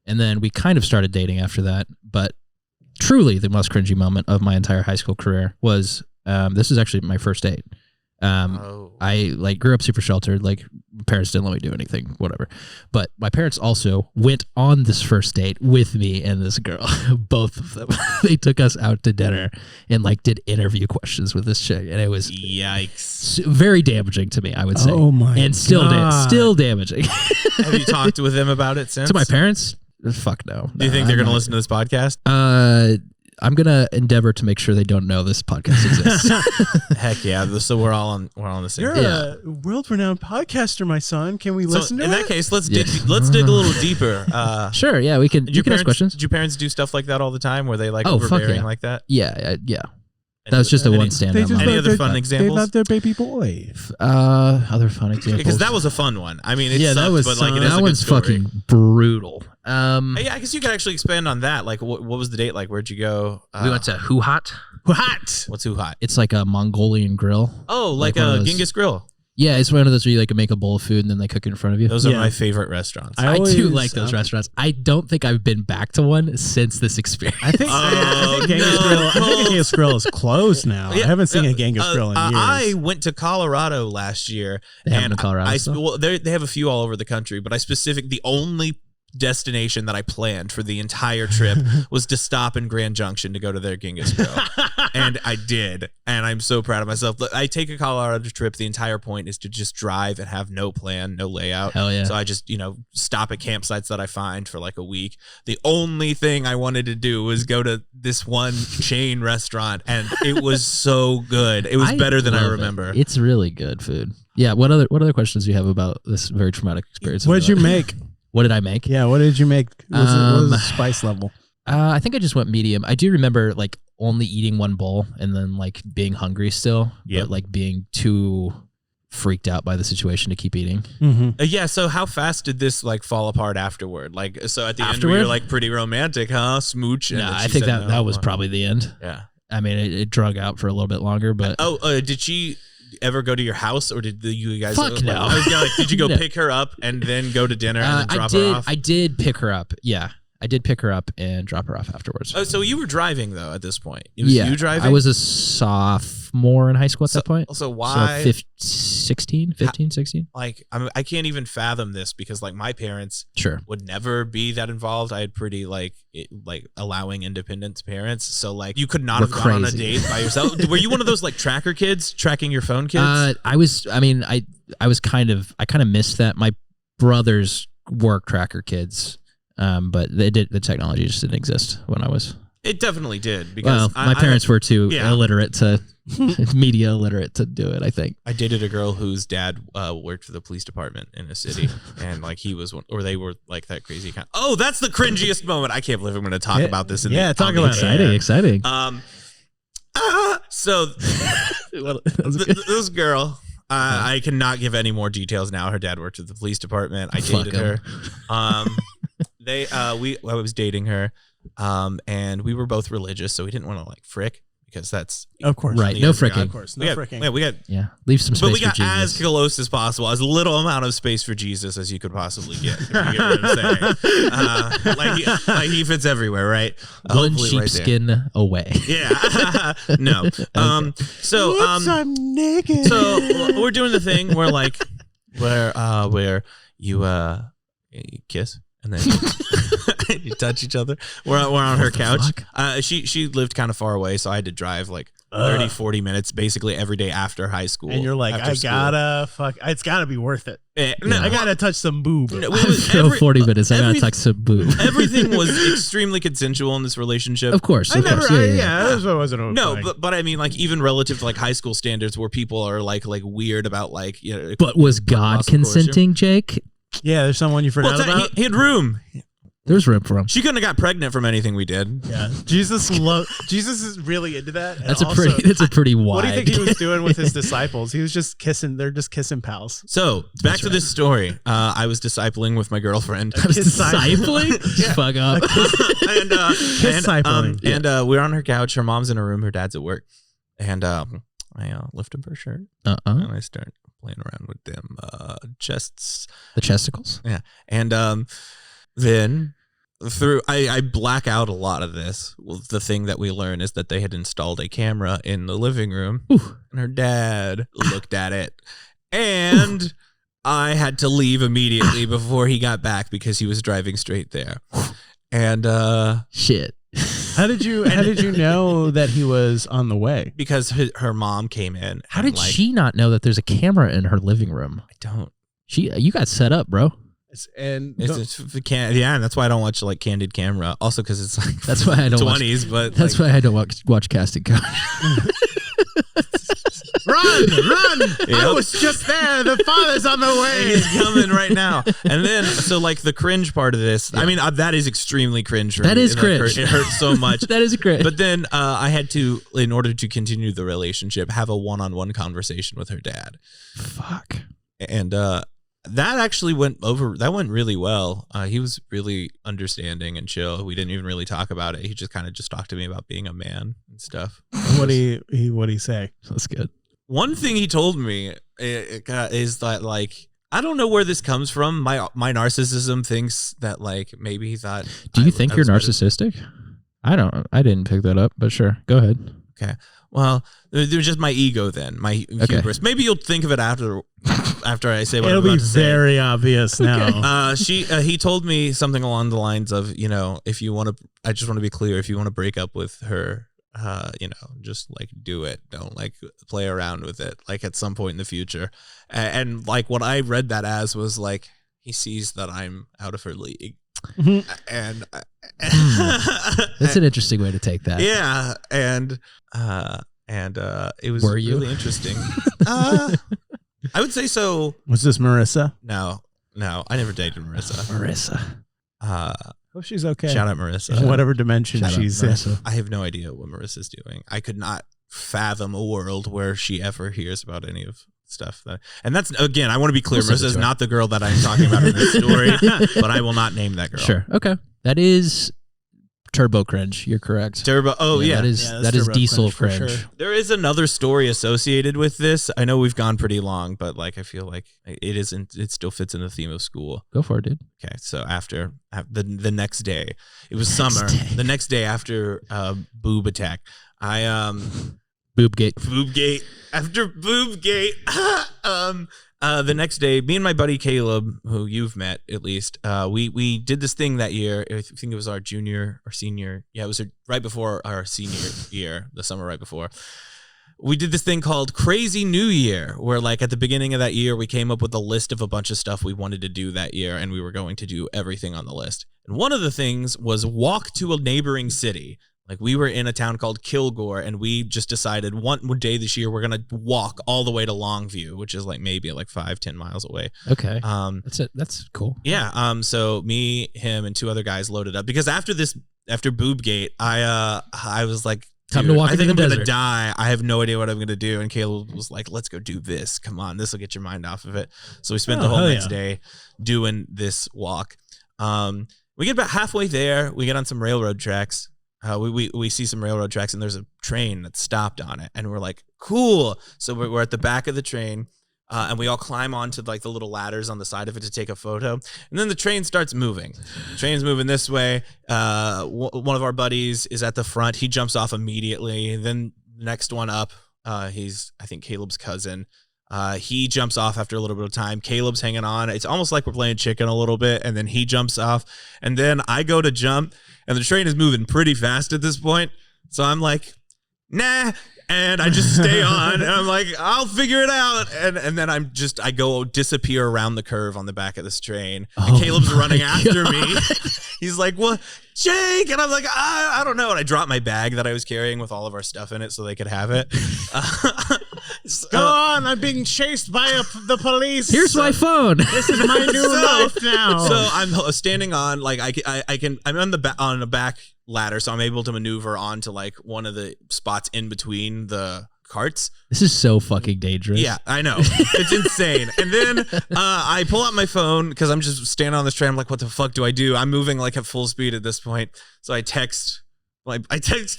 [SPEAKER 5] and then we kind of started dating after that. But truly, the most cringy moment of my entire high school career was this is actually my first date. I grew up super sheltered. Like, parents didn't let me do anything, whatever. But my parents also went on this first date with me and this girl, both of them. They took us out to dinner and did interview questions with this chick, and it was very damaging to me, I would say.
[SPEAKER 3] Oh my!
[SPEAKER 5] And still damaging.
[SPEAKER 2] Have you talked with them about it since?
[SPEAKER 5] To my parents? Fuck no.
[SPEAKER 2] Do you think they're going to listen to this podcast?
[SPEAKER 5] I'm gonna endeavor to make sure they don't know this podcast exists.
[SPEAKER 2] Heck yeah! So we're all on the same.
[SPEAKER 3] You're a world-renowned podcaster, my son. Can we listen to it?
[SPEAKER 2] In that case, let's dig a little deeper.
[SPEAKER 5] Sure, yeah, we can. You can ask questions.
[SPEAKER 2] Did your parents do stuff like that all the time? Were they overbearing like that?
[SPEAKER 5] Yeah. That was just a one stand.
[SPEAKER 2] Any other fun examples?
[SPEAKER 3] They love their baby boy.
[SPEAKER 5] Other fun examples.
[SPEAKER 2] Because that was a fun one. I mean, it sucked,
[SPEAKER 3] that was
[SPEAKER 2] but it is
[SPEAKER 5] that
[SPEAKER 2] a
[SPEAKER 5] one's
[SPEAKER 2] good story.
[SPEAKER 5] fucking brutal.
[SPEAKER 2] I guess you could actually expand on that. Like, what was the date like? Where'd you go?
[SPEAKER 5] We went to Who Hot.
[SPEAKER 2] What's Who Hot?
[SPEAKER 5] It's like a Mongolian grill.
[SPEAKER 2] Oh, like a Genghis grill.
[SPEAKER 5] Yeah, it's one of those where you can make a bowl of food and then they cook it in front of you.
[SPEAKER 2] Those are my favorite restaurants.
[SPEAKER 5] I do like those restaurants. I don't think I've been back to one since this experience.
[SPEAKER 3] I think Genghis Grill is closed now. I haven't seen a Genghis Grill in years.
[SPEAKER 2] I went to Colorado last year.
[SPEAKER 5] They have them in Colorado.
[SPEAKER 2] They have a few all over the country, but the only destination that I planned for the entire trip was to stop in Grand Junction to go to their Genghis Grill. And I did. And I'm so proud of myself. I take a Colorado trip. The entire point is to just drive and have no plan, no layout.
[SPEAKER 5] Hell yeah.
[SPEAKER 2] So I just, stop at campsites that I find for like a week. The only thing I wanted to do was go to this one chain restaurant, and it was so good. It was better than I remember.
[SPEAKER 5] It's really good food. Yeah. What other questions do you have about this very traumatic experience?
[SPEAKER 3] What did you make?
[SPEAKER 5] What did I make?
[SPEAKER 3] Yeah, what did you make? What was the spice level?
[SPEAKER 5] I think I just went medium. I do remember only eating one bowl and then being hungry still, but being too freaked out by the situation to keep eating.
[SPEAKER 3] Mm-hmm.
[SPEAKER 2] So how fast did this fall apart afterward? So at the end we were pretty romantic, huh? Smooch.
[SPEAKER 5] No, I think that was probably the end.
[SPEAKER 2] Yeah.
[SPEAKER 5] I mean, it drug out for a little bit longer, but
[SPEAKER 2] did she ever go to your house, or did you guys?
[SPEAKER 5] Fuck no.
[SPEAKER 2] I was did you go pick her up and then go to dinner and then drop her off?
[SPEAKER 5] I did pick her up. Yeah, I did pick her up and drop her off afterwards.
[SPEAKER 2] Oh, so you were driving though at this point? You driving?
[SPEAKER 5] I was a sophomore in high school at that point.
[SPEAKER 2] So why?
[SPEAKER 5] 15, 16.
[SPEAKER 2] I can't even fathom this because my parents would never be that involved. I had pretty allowing independent parents. So you could not have gone on a date by yourself. Were you one of those tracker kids, tracking your phone kids?
[SPEAKER 5] I kind of missed that. My brothers were tracker kids. But the technology just didn't exist when I was.
[SPEAKER 2] It definitely did because
[SPEAKER 5] my parents were too illiterate to media illiterate to do it. I think
[SPEAKER 2] I dated a girl whose dad worked for the police department in a city, and he was one, or they were that crazy kind. Oh, that's the cringiest moment! I can't believe I'm going to talk about this.
[SPEAKER 3] Talk about it.
[SPEAKER 5] Exciting.
[SPEAKER 2] So this girl. I cannot give any more details now. Her dad worked at the police department. I dated her. I was dating her, and we were both religious, so we didn't want to frick because that's
[SPEAKER 3] of course
[SPEAKER 5] right. No fricking.
[SPEAKER 3] Of course, no fricking.
[SPEAKER 2] Yeah, we got
[SPEAKER 5] leave some space.
[SPEAKER 2] But we got
[SPEAKER 5] for Jesus.
[SPEAKER 2] as close as possible, as little amount of space for Jesus as you could possibly get. If you get what I'm saying. He fits everywhere, right?
[SPEAKER 5] One sheepskin away.
[SPEAKER 2] Yeah. No. So
[SPEAKER 3] Whoops, I'm naked.
[SPEAKER 2] So we're doing the thing where where you kiss and then You touch each other. We're on her couch.
[SPEAKER 5] fuck?
[SPEAKER 2] She lived kind of far away, so I had to drive like 30, 40 minutes basically every day after high school.
[SPEAKER 3] And you're like,
[SPEAKER 2] after
[SPEAKER 3] I
[SPEAKER 2] school.
[SPEAKER 3] gotta fuck. It's gotta be worth it.
[SPEAKER 2] No,
[SPEAKER 3] I gotta touch some boob.
[SPEAKER 2] No,
[SPEAKER 5] Go 40 minutes. I gotta talk some boob.
[SPEAKER 2] Everything was extremely consensual in this relationship.
[SPEAKER 5] Of course.
[SPEAKER 3] I
[SPEAKER 5] Of
[SPEAKER 3] never.
[SPEAKER 5] course.
[SPEAKER 3] That's what wasn't.
[SPEAKER 2] No, but I mean, like even relative to like high school standards, where people are like weird about like
[SPEAKER 5] But was God
[SPEAKER 2] muscle coercion.
[SPEAKER 5] consenting, Jake?
[SPEAKER 3] yeah, there's someone you forgot
[SPEAKER 2] Well,
[SPEAKER 3] about.
[SPEAKER 2] he had room.
[SPEAKER 5] There's room for him.
[SPEAKER 2] She couldn't have got pregnant from anything we did.
[SPEAKER 3] Yeah, Jesus is really into that. And
[SPEAKER 5] That's
[SPEAKER 3] also,
[SPEAKER 5] a pretty wide.
[SPEAKER 3] What do you think he was doing with his disciples? He was just kissing. They're just kissing pals.
[SPEAKER 2] So back to this story. I was discipling with my girlfriend.
[SPEAKER 5] I was discipling? Fuck up.
[SPEAKER 2] and we're on her couch. Her mom's in her room. Her dad's at work. And I lift up her shirt. And I start playing around with them chests.
[SPEAKER 5] The chesticles?
[SPEAKER 2] Yeah. And then I black out a lot of this. Well, the thing that we learn is that they had installed a camera in the living room.
[SPEAKER 5] Ooh.
[SPEAKER 2] And her dad looked at it. And I had to leave immediately before he got back because he was driving straight there. And
[SPEAKER 5] Shit.
[SPEAKER 3] How did you know that he was on the way?
[SPEAKER 2] because her mom came in.
[SPEAKER 5] How
[SPEAKER 2] and,
[SPEAKER 5] did she not know that there's a camera in her living room?
[SPEAKER 2] I don't.
[SPEAKER 5] You got set up, bro.
[SPEAKER 3] And
[SPEAKER 2] It's and that's why I don't watch like Candid Camera. Also, because it's like
[SPEAKER 5] That's why I don't watch-
[SPEAKER 2] 20s, but
[SPEAKER 5] That's why I don't watch Casting Couch.
[SPEAKER 3] run!
[SPEAKER 2] Yep.
[SPEAKER 3] I was just there. The father's on the way.
[SPEAKER 2] He's coming right now. And then, so like the cringe part of this, I mean, that is extremely cringe. For
[SPEAKER 5] That
[SPEAKER 2] me.
[SPEAKER 5] is
[SPEAKER 2] It,
[SPEAKER 5] cringe.
[SPEAKER 2] It hurts so much.
[SPEAKER 5] That is great.
[SPEAKER 2] But then I had to, in order to continue the relationship, have a one-on-one conversation with her dad.
[SPEAKER 5] Fuck.
[SPEAKER 2] And that actually went really well. He was really understanding and chill. We didn't even really talk about it. He just kind of talked to me about being a man and stuff.
[SPEAKER 3] What do he say?
[SPEAKER 5] That's good.
[SPEAKER 2] One thing he told me is that like, I don't know where this comes from. My narcissism thinks that like maybe he thought.
[SPEAKER 5] Do you think
[SPEAKER 2] I
[SPEAKER 5] you're
[SPEAKER 2] was better.
[SPEAKER 5] narcissistic? I didn't pick that up, but sure. Go ahead.
[SPEAKER 2] Okay. Well, it was just my ego then, my hubris. Maybe you'll think of it after I say what
[SPEAKER 3] It'll
[SPEAKER 2] I'm
[SPEAKER 3] be
[SPEAKER 2] about to say.
[SPEAKER 3] very obvious now.
[SPEAKER 2] He told me something along the lines of, if you want to, I just want to be clear, if you want to break up with her, just like do it. Don't like play around with it. Like at some point in the future. And like what I read that as was like, he sees that I'm out of her league. And
[SPEAKER 5] That's an interesting way to take that.
[SPEAKER 2] yeah. And it was
[SPEAKER 5] Were you?
[SPEAKER 2] really interesting. I would say so.
[SPEAKER 3] Was this Marissa?
[SPEAKER 2] No, I never dated Marissa.
[SPEAKER 3] Hope she's okay.
[SPEAKER 2] Shout out Marissa.
[SPEAKER 3] Whatever dimension
[SPEAKER 5] Shout out,
[SPEAKER 3] she's in.
[SPEAKER 5] Marissa.
[SPEAKER 2] I have no idea what Marissa's doing. I could not fathom a world where she ever hears about any of stuff and that's, again, I want to be clear.
[SPEAKER 5] We'll send it
[SPEAKER 2] Marissa is
[SPEAKER 5] to her.
[SPEAKER 2] not the girl that I'm talking about in this story, but I will not name that girl.
[SPEAKER 5] Sure. Okay. That is turbo cringe. You're correct.
[SPEAKER 2] Turbo. Oh yeah.
[SPEAKER 5] That is
[SPEAKER 3] Yeah, that's
[SPEAKER 5] that is
[SPEAKER 3] turbo
[SPEAKER 5] diesel
[SPEAKER 3] cringe for
[SPEAKER 5] cringe.
[SPEAKER 3] sure.
[SPEAKER 2] There is another story associated with this. I know we've gone pretty long, but like I feel like it still fits in the theme of school.
[SPEAKER 5] Go for it, dude.
[SPEAKER 2] Okay, so after the next day, it was summer. The next day after boob attack,
[SPEAKER 5] Boobgate.
[SPEAKER 2] After Boobgate, the next day, me and my buddy Caleb, who you've met at least, we did this thing that year. I think it was our junior or senior. Yeah, it was right before our senior year, the summer right before. We did this thing called Crazy New Year, where like at the beginning of that year, we came up with a list of a bunch of stuff we wanted to do that year, and we were going to do everything on the list. And one of the things was walk to a neighboring city. Like we were in a town called Kilgore, and we just decided one day this year we're gonna walk all the way to Longview, which is like maybe like 5-10 miles away.
[SPEAKER 5] Okay. That's it. That's cool.
[SPEAKER 2] Yeah. So me, him, and two other guys loaded up because after Boobgate, I was like,
[SPEAKER 5] Time to walk
[SPEAKER 2] I
[SPEAKER 5] into
[SPEAKER 2] think
[SPEAKER 5] the
[SPEAKER 2] I'm gonna
[SPEAKER 5] desert.
[SPEAKER 2] die. I have no idea what I'm gonna do. And Caleb was like, "Let's go do this. Come on, this will get your mind off of it." So we spent the whole
[SPEAKER 3] hell
[SPEAKER 2] next
[SPEAKER 3] yeah.
[SPEAKER 2] day doing this walk. We get about halfway there. We get on some railroad tracks. We see some railroad tracks, and there's a train that's stopped on it, and we're like, "Cool!" So we're at the back of the train, and we all climb onto like the little ladders on the side of it to take a photo. And then the train starts moving. The train's moving this way. One of our buddies is at the front. He jumps off immediately. Then the next one up, he's I think Caleb's cousin. He jumps off after a little bit of time. Caleb's hanging on. It's almost like we're playing chicken a little bit, and then he jumps off. And then I go to jump, and the train is moving pretty fast at this point. So I'm like, nah. And I just stay on, and I'm like, I'll figure it out. And then I go disappear around the curve on the back of this train. And Caleb's running after me. He's like, what? Jake! And I'm like, I don't know. And I dropped my bag that I was carrying with all of our stuff in it so they could have it.
[SPEAKER 3] Go on, I'm being chased by the police.
[SPEAKER 5] Here's my phone.
[SPEAKER 3] This is my new life now.
[SPEAKER 2] So I'm standing on, like, I'm on a back ladder, so I'm able to maneuver onto like one of the spots in between the carts.
[SPEAKER 5] This is so fucking dangerous.
[SPEAKER 2] Yeah, I know. It's insane. And then I pull out my phone because I'm just standing on this train. I'm like, what the fuck do I do? I'm moving like at full speed at this point. So I text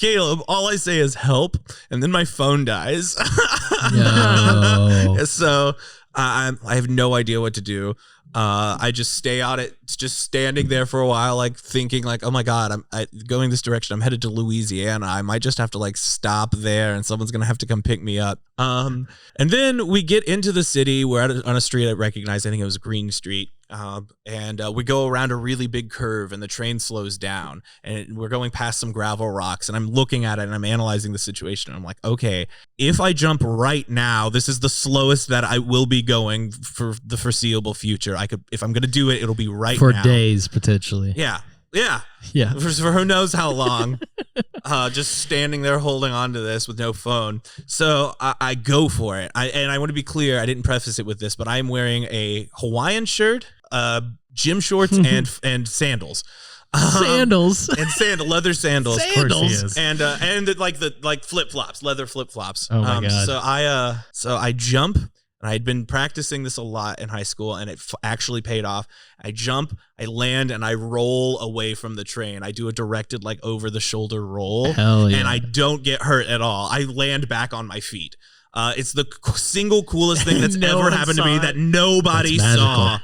[SPEAKER 2] Caleb. All I say is help, and then my phone dies.
[SPEAKER 5] No.
[SPEAKER 2] So I have no idea what to do. I just stay on it, just standing there for a while, like thinking like, oh my God, I'm going this direction. I'm headed to Louisiana. I might just have to like stop there and someone's going to have to come pick me up. And then we get into the city. We're on a street I recognize. I think it was Green Street. And we go around a really big curve and the train slows down and we're going past some gravel rocks and I'm looking at it and I'm analyzing the situation. And I'm like, okay, if I jump right now, this is the slowest that I will be going for the foreseeable future. If I'm going to do it, it'll be right
[SPEAKER 5] For
[SPEAKER 2] now.
[SPEAKER 5] days, potentially.
[SPEAKER 2] Yeah. For who knows how long. Just standing there holding on to this with no phone. So I go for it. I want to be clear, I didn't preface it with this, but I'm wearing a Hawaiian shirt, gym shorts, and sandals.
[SPEAKER 5] Sandals.
[SPEAKER 2] And leather sandals.
[SPEAKER 5] Sandals.
[SPEAKER 3] Of course he is.
[SPEAKER 2] And like flip flops, leather flip flops.
[SPEAKER 5] Oh my God.
[SPEAKER 2] So I jump. And I had been practicing this a lot in high school, and it actually paid off. I jump, I land, and I roll away from the train. I do a directed, like, over-the-shoulder roll.
[SPEAKER 5] Hell yeah.
[SPEAKER 2] And I don't get hurt at all. I land back on my feet. It's the single coolest thing that's
[SPEAKER 3] No
[SPEAKER 2] ever
[SPEAKER 3] one
[SPEAKER 2] happened to
[SPEAKER 3] saw
[SPEAKER 2] me
[SPEAKER 3] it.
[SPEAKER 2] that nobody
[SPEAKER 5] That's
[SPEAKER 2] saw.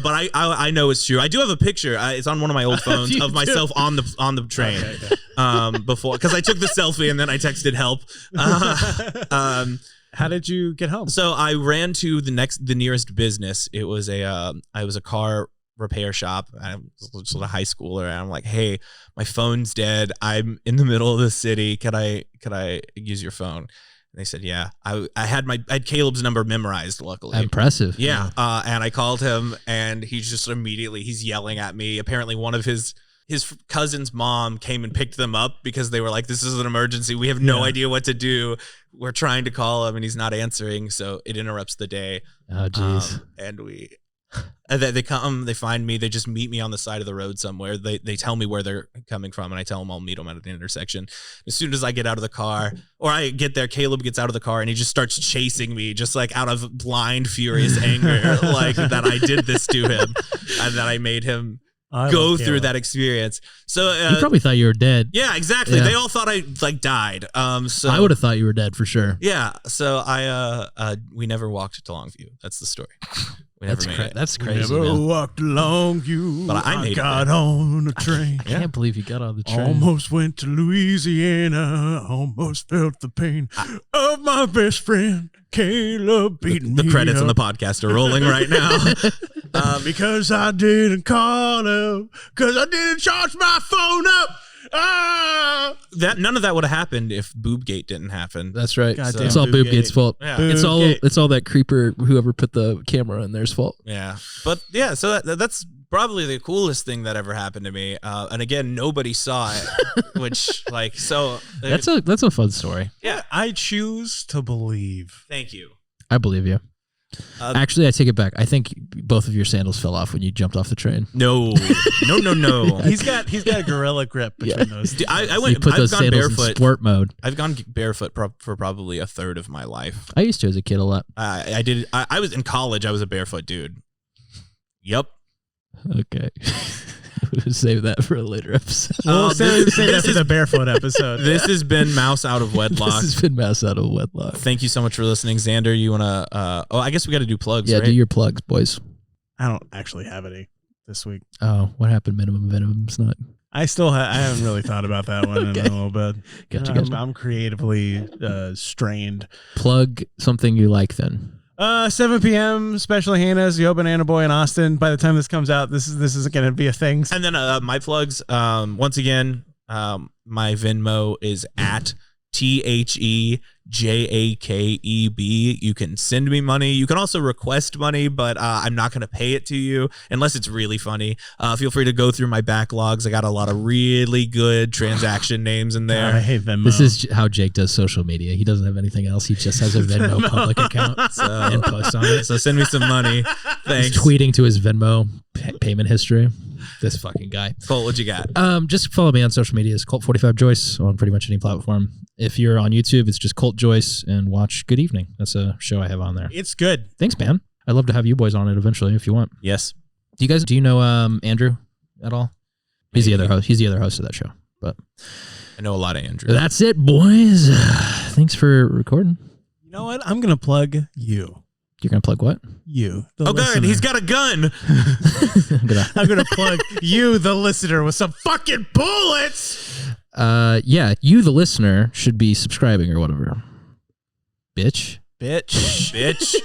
[SPEAKER 2] But I know it's true. I do have a picture. It's on one of my old phones of myself on the train. Before, because I took the selfie and then I texted help.
[SPEAKER 3] How did you get home?
[SPEAKER 2] So I ran to the nearest business. It was a car repair shop. I was just a high schooler, and I'm like, "Hey, my phone's dead. I'm in the middle of the city. Could I use your phone?" And they said, "Yeah." I had Caleb's number memorized, luckily.
[SPEAKER 5] Impressive.
[SPEAKER 2] Yeah. And I called him, and he's yelling at me. Apparently, one of his cousin's mom came and picked them up because they were like, this is an emergency. We have no idea what to do. We're trying to call him and he's not answering. So it interrupts the day.
[SPEAKER 5] Oh, jeez.
[SPEAKER 2] And they come, they find me. They just meet me on the side of the road somewhere. They tell me where they're coming from and I tell them I'll meet them at an intersection. As soon as I get out of the car or I get there, Caleb gets out of the car and he just starts chasing me just like out of blind, furious anger, like that I did this to him and that I made him go through that experience. So
[SPEAKER 5] You probably thought you were dead.
[SPEAKER 2] yeah, exactly.
[SPEAKER 5] Yeah.
[SPEAKER 2] They all thought I like died. So
[SPEAKER 5] I would have thought you were dead for sure.
[SPEAKER 2] Yeah. So we never walked to Longview. That's the story. We never made it.
[SPEAKER 5] That's crazy.
[SPEAKER 3] Never
[SPEAKER 5] Man.
[SPEAKER 3] walked along you.
[SPEAKER 2] But I made it.
[SPEAKER 3] got on a train.
[SPEAKER 5] I can't believe you got on the train.
[SPEAKER 3] Almost went to Louisiana. Almost felt the pain of my best friend Caleb beating me
[SPEAKER 2] The credits
[SPEAKER 3] up.
[SPEAKER 2] on the podcast are rolling right now.
[SPEAKER 3] Because I didn't call him. Because I didn't charge my phone up.
[SPEAKER 2] None of that would have happened if Boobgate didn't happen.
[SPEAKER 5] That's right.
[SPEAKER 3] Goddamn
[SPEAKER 5] It's all Boobgate's fault.
[SPEAKER 2] Yeah.
[SPEAKER 5] It's all that creeper whoever put the camera in there's fault.
[SPEAKER 2] Yeah. But yeah, so that's probably the coolest thing that ever happened to me. And again, nobody saw it, which like, so
[SPEAKER 5] That's a fun story.
[SPEAKER 2] yeah.
[SPEAKER 3] I choose to believe.
[SPEAKER 2] Thank you.
[SPEAKER 5] I believe you. Actually, I take it back. I think both of your sandals fell off when you jumped off the train.
[SPEAKER 2] No.
[SPEAKER 3] He's got a gorilla grip between those.
[SPEAKER 2] I've
[SPEAKER 5] Put those
[SPEAKER 2] gone
[SPEAKER 5] sandals in
[SPEAKER 2] barefoot.
[SPEAKER 5] sport mode.
[SPEAKER 2] I've gone barefoot for probably a third of my life.
[SPEAKER 5] I used to as a kid a lot.
[SPEAKER 2] I was in college. I was a barefoot dude. Yep.
[SPEAKER 5] Okay. We'll save that for a later episode.
[SPEAKER 3] We'll say
[SPEAKER 2] this
[SPEAKER 3] that for
[SPEAKER 2] is-
[SPEAKER 3] the barefoot episode.
[SPEAKER 2] This has been Mouse Out of Wedlock.
[SPEAKER 5] This has been Mouse Out of Wedlock.
[SPEAKER 2] Thank you so much for listening, Xander. You wanna? I guess we got to do plugs.
[SPEAKER 5] Yeah,
[SPEAKER 2] right?
[SPEAKER 5] do your plugs, boys.
[SPEAKER 3] I don't actually have any this week.
[SPEAKER 5] Oh, what happened? Minimum Venom's not.
[SPEAKER 3] I haven't really thought about that one in a little bit.
[SPEAKER 5] Gotcha.
[SPEAKER 3] I'm creatively strained.
[SPEAKER 5] Plug something you like then.
[SPEAKER 3] 7 p.m. Special Hannah's, the Banana Boy in Austin. By the time this comes out, this is going to be a thing.
[SPEAKER 2] And then my plugs. Once again, my Venmo is at TheJakeb. You can send me money. You can also request money, but I'm not going to pay it to you unless it's really funny. Feel free to go through my backlogs. I got a lot of really good transaction names in there.
[SPEAKER 3] I hate Venmo.
[SPEAKER 5] This is how Jake does social media. He doesn't have anything else. He just has a Venmo public account and posts on it.
[SPEAKER 2] So send me some money. Thanks.
[SPEAKER 5] He's tweeting to his Venmo payment history. This fucking guy.
[SPEAKER 2] Colt, what you got?
[SPEAKER 5] Just follow me on social media. It's Colt45Joyce on pretty much any platform. If you're on YouTube, it's just Colt Joyce, and watch Good Evening. That's a show I have on there.
[SPEAKER 3] It's good.
[SPEAKER 5] Thanks, man. I'd love to have you boys on it eventually if you want.
[SPEAKER 2] Yes.
[SPEAKER 5] Do you know Andrew at all? He's the other host. He's the other host of that show. But
[SPEAKER 2] I know a lot of Andrew.
[SPEAKER 5] that's it, boys. Thanks for recording.
[SPEAKER 3] You know what? I'm going to plug you.
[SPEAKER 5] You're gonna plug what?
[SPEAKER 3] You.
[SPEAKER 2] Oh, good. He's got a gun.
[SPEAKER 3] I'm going to plug you, the listener, with some fucking bullets.
[SPEAKER 5] Yeah, you, the listener, should be subscribing or whatever. Bitch.
[SPEAKER 3] Bitch.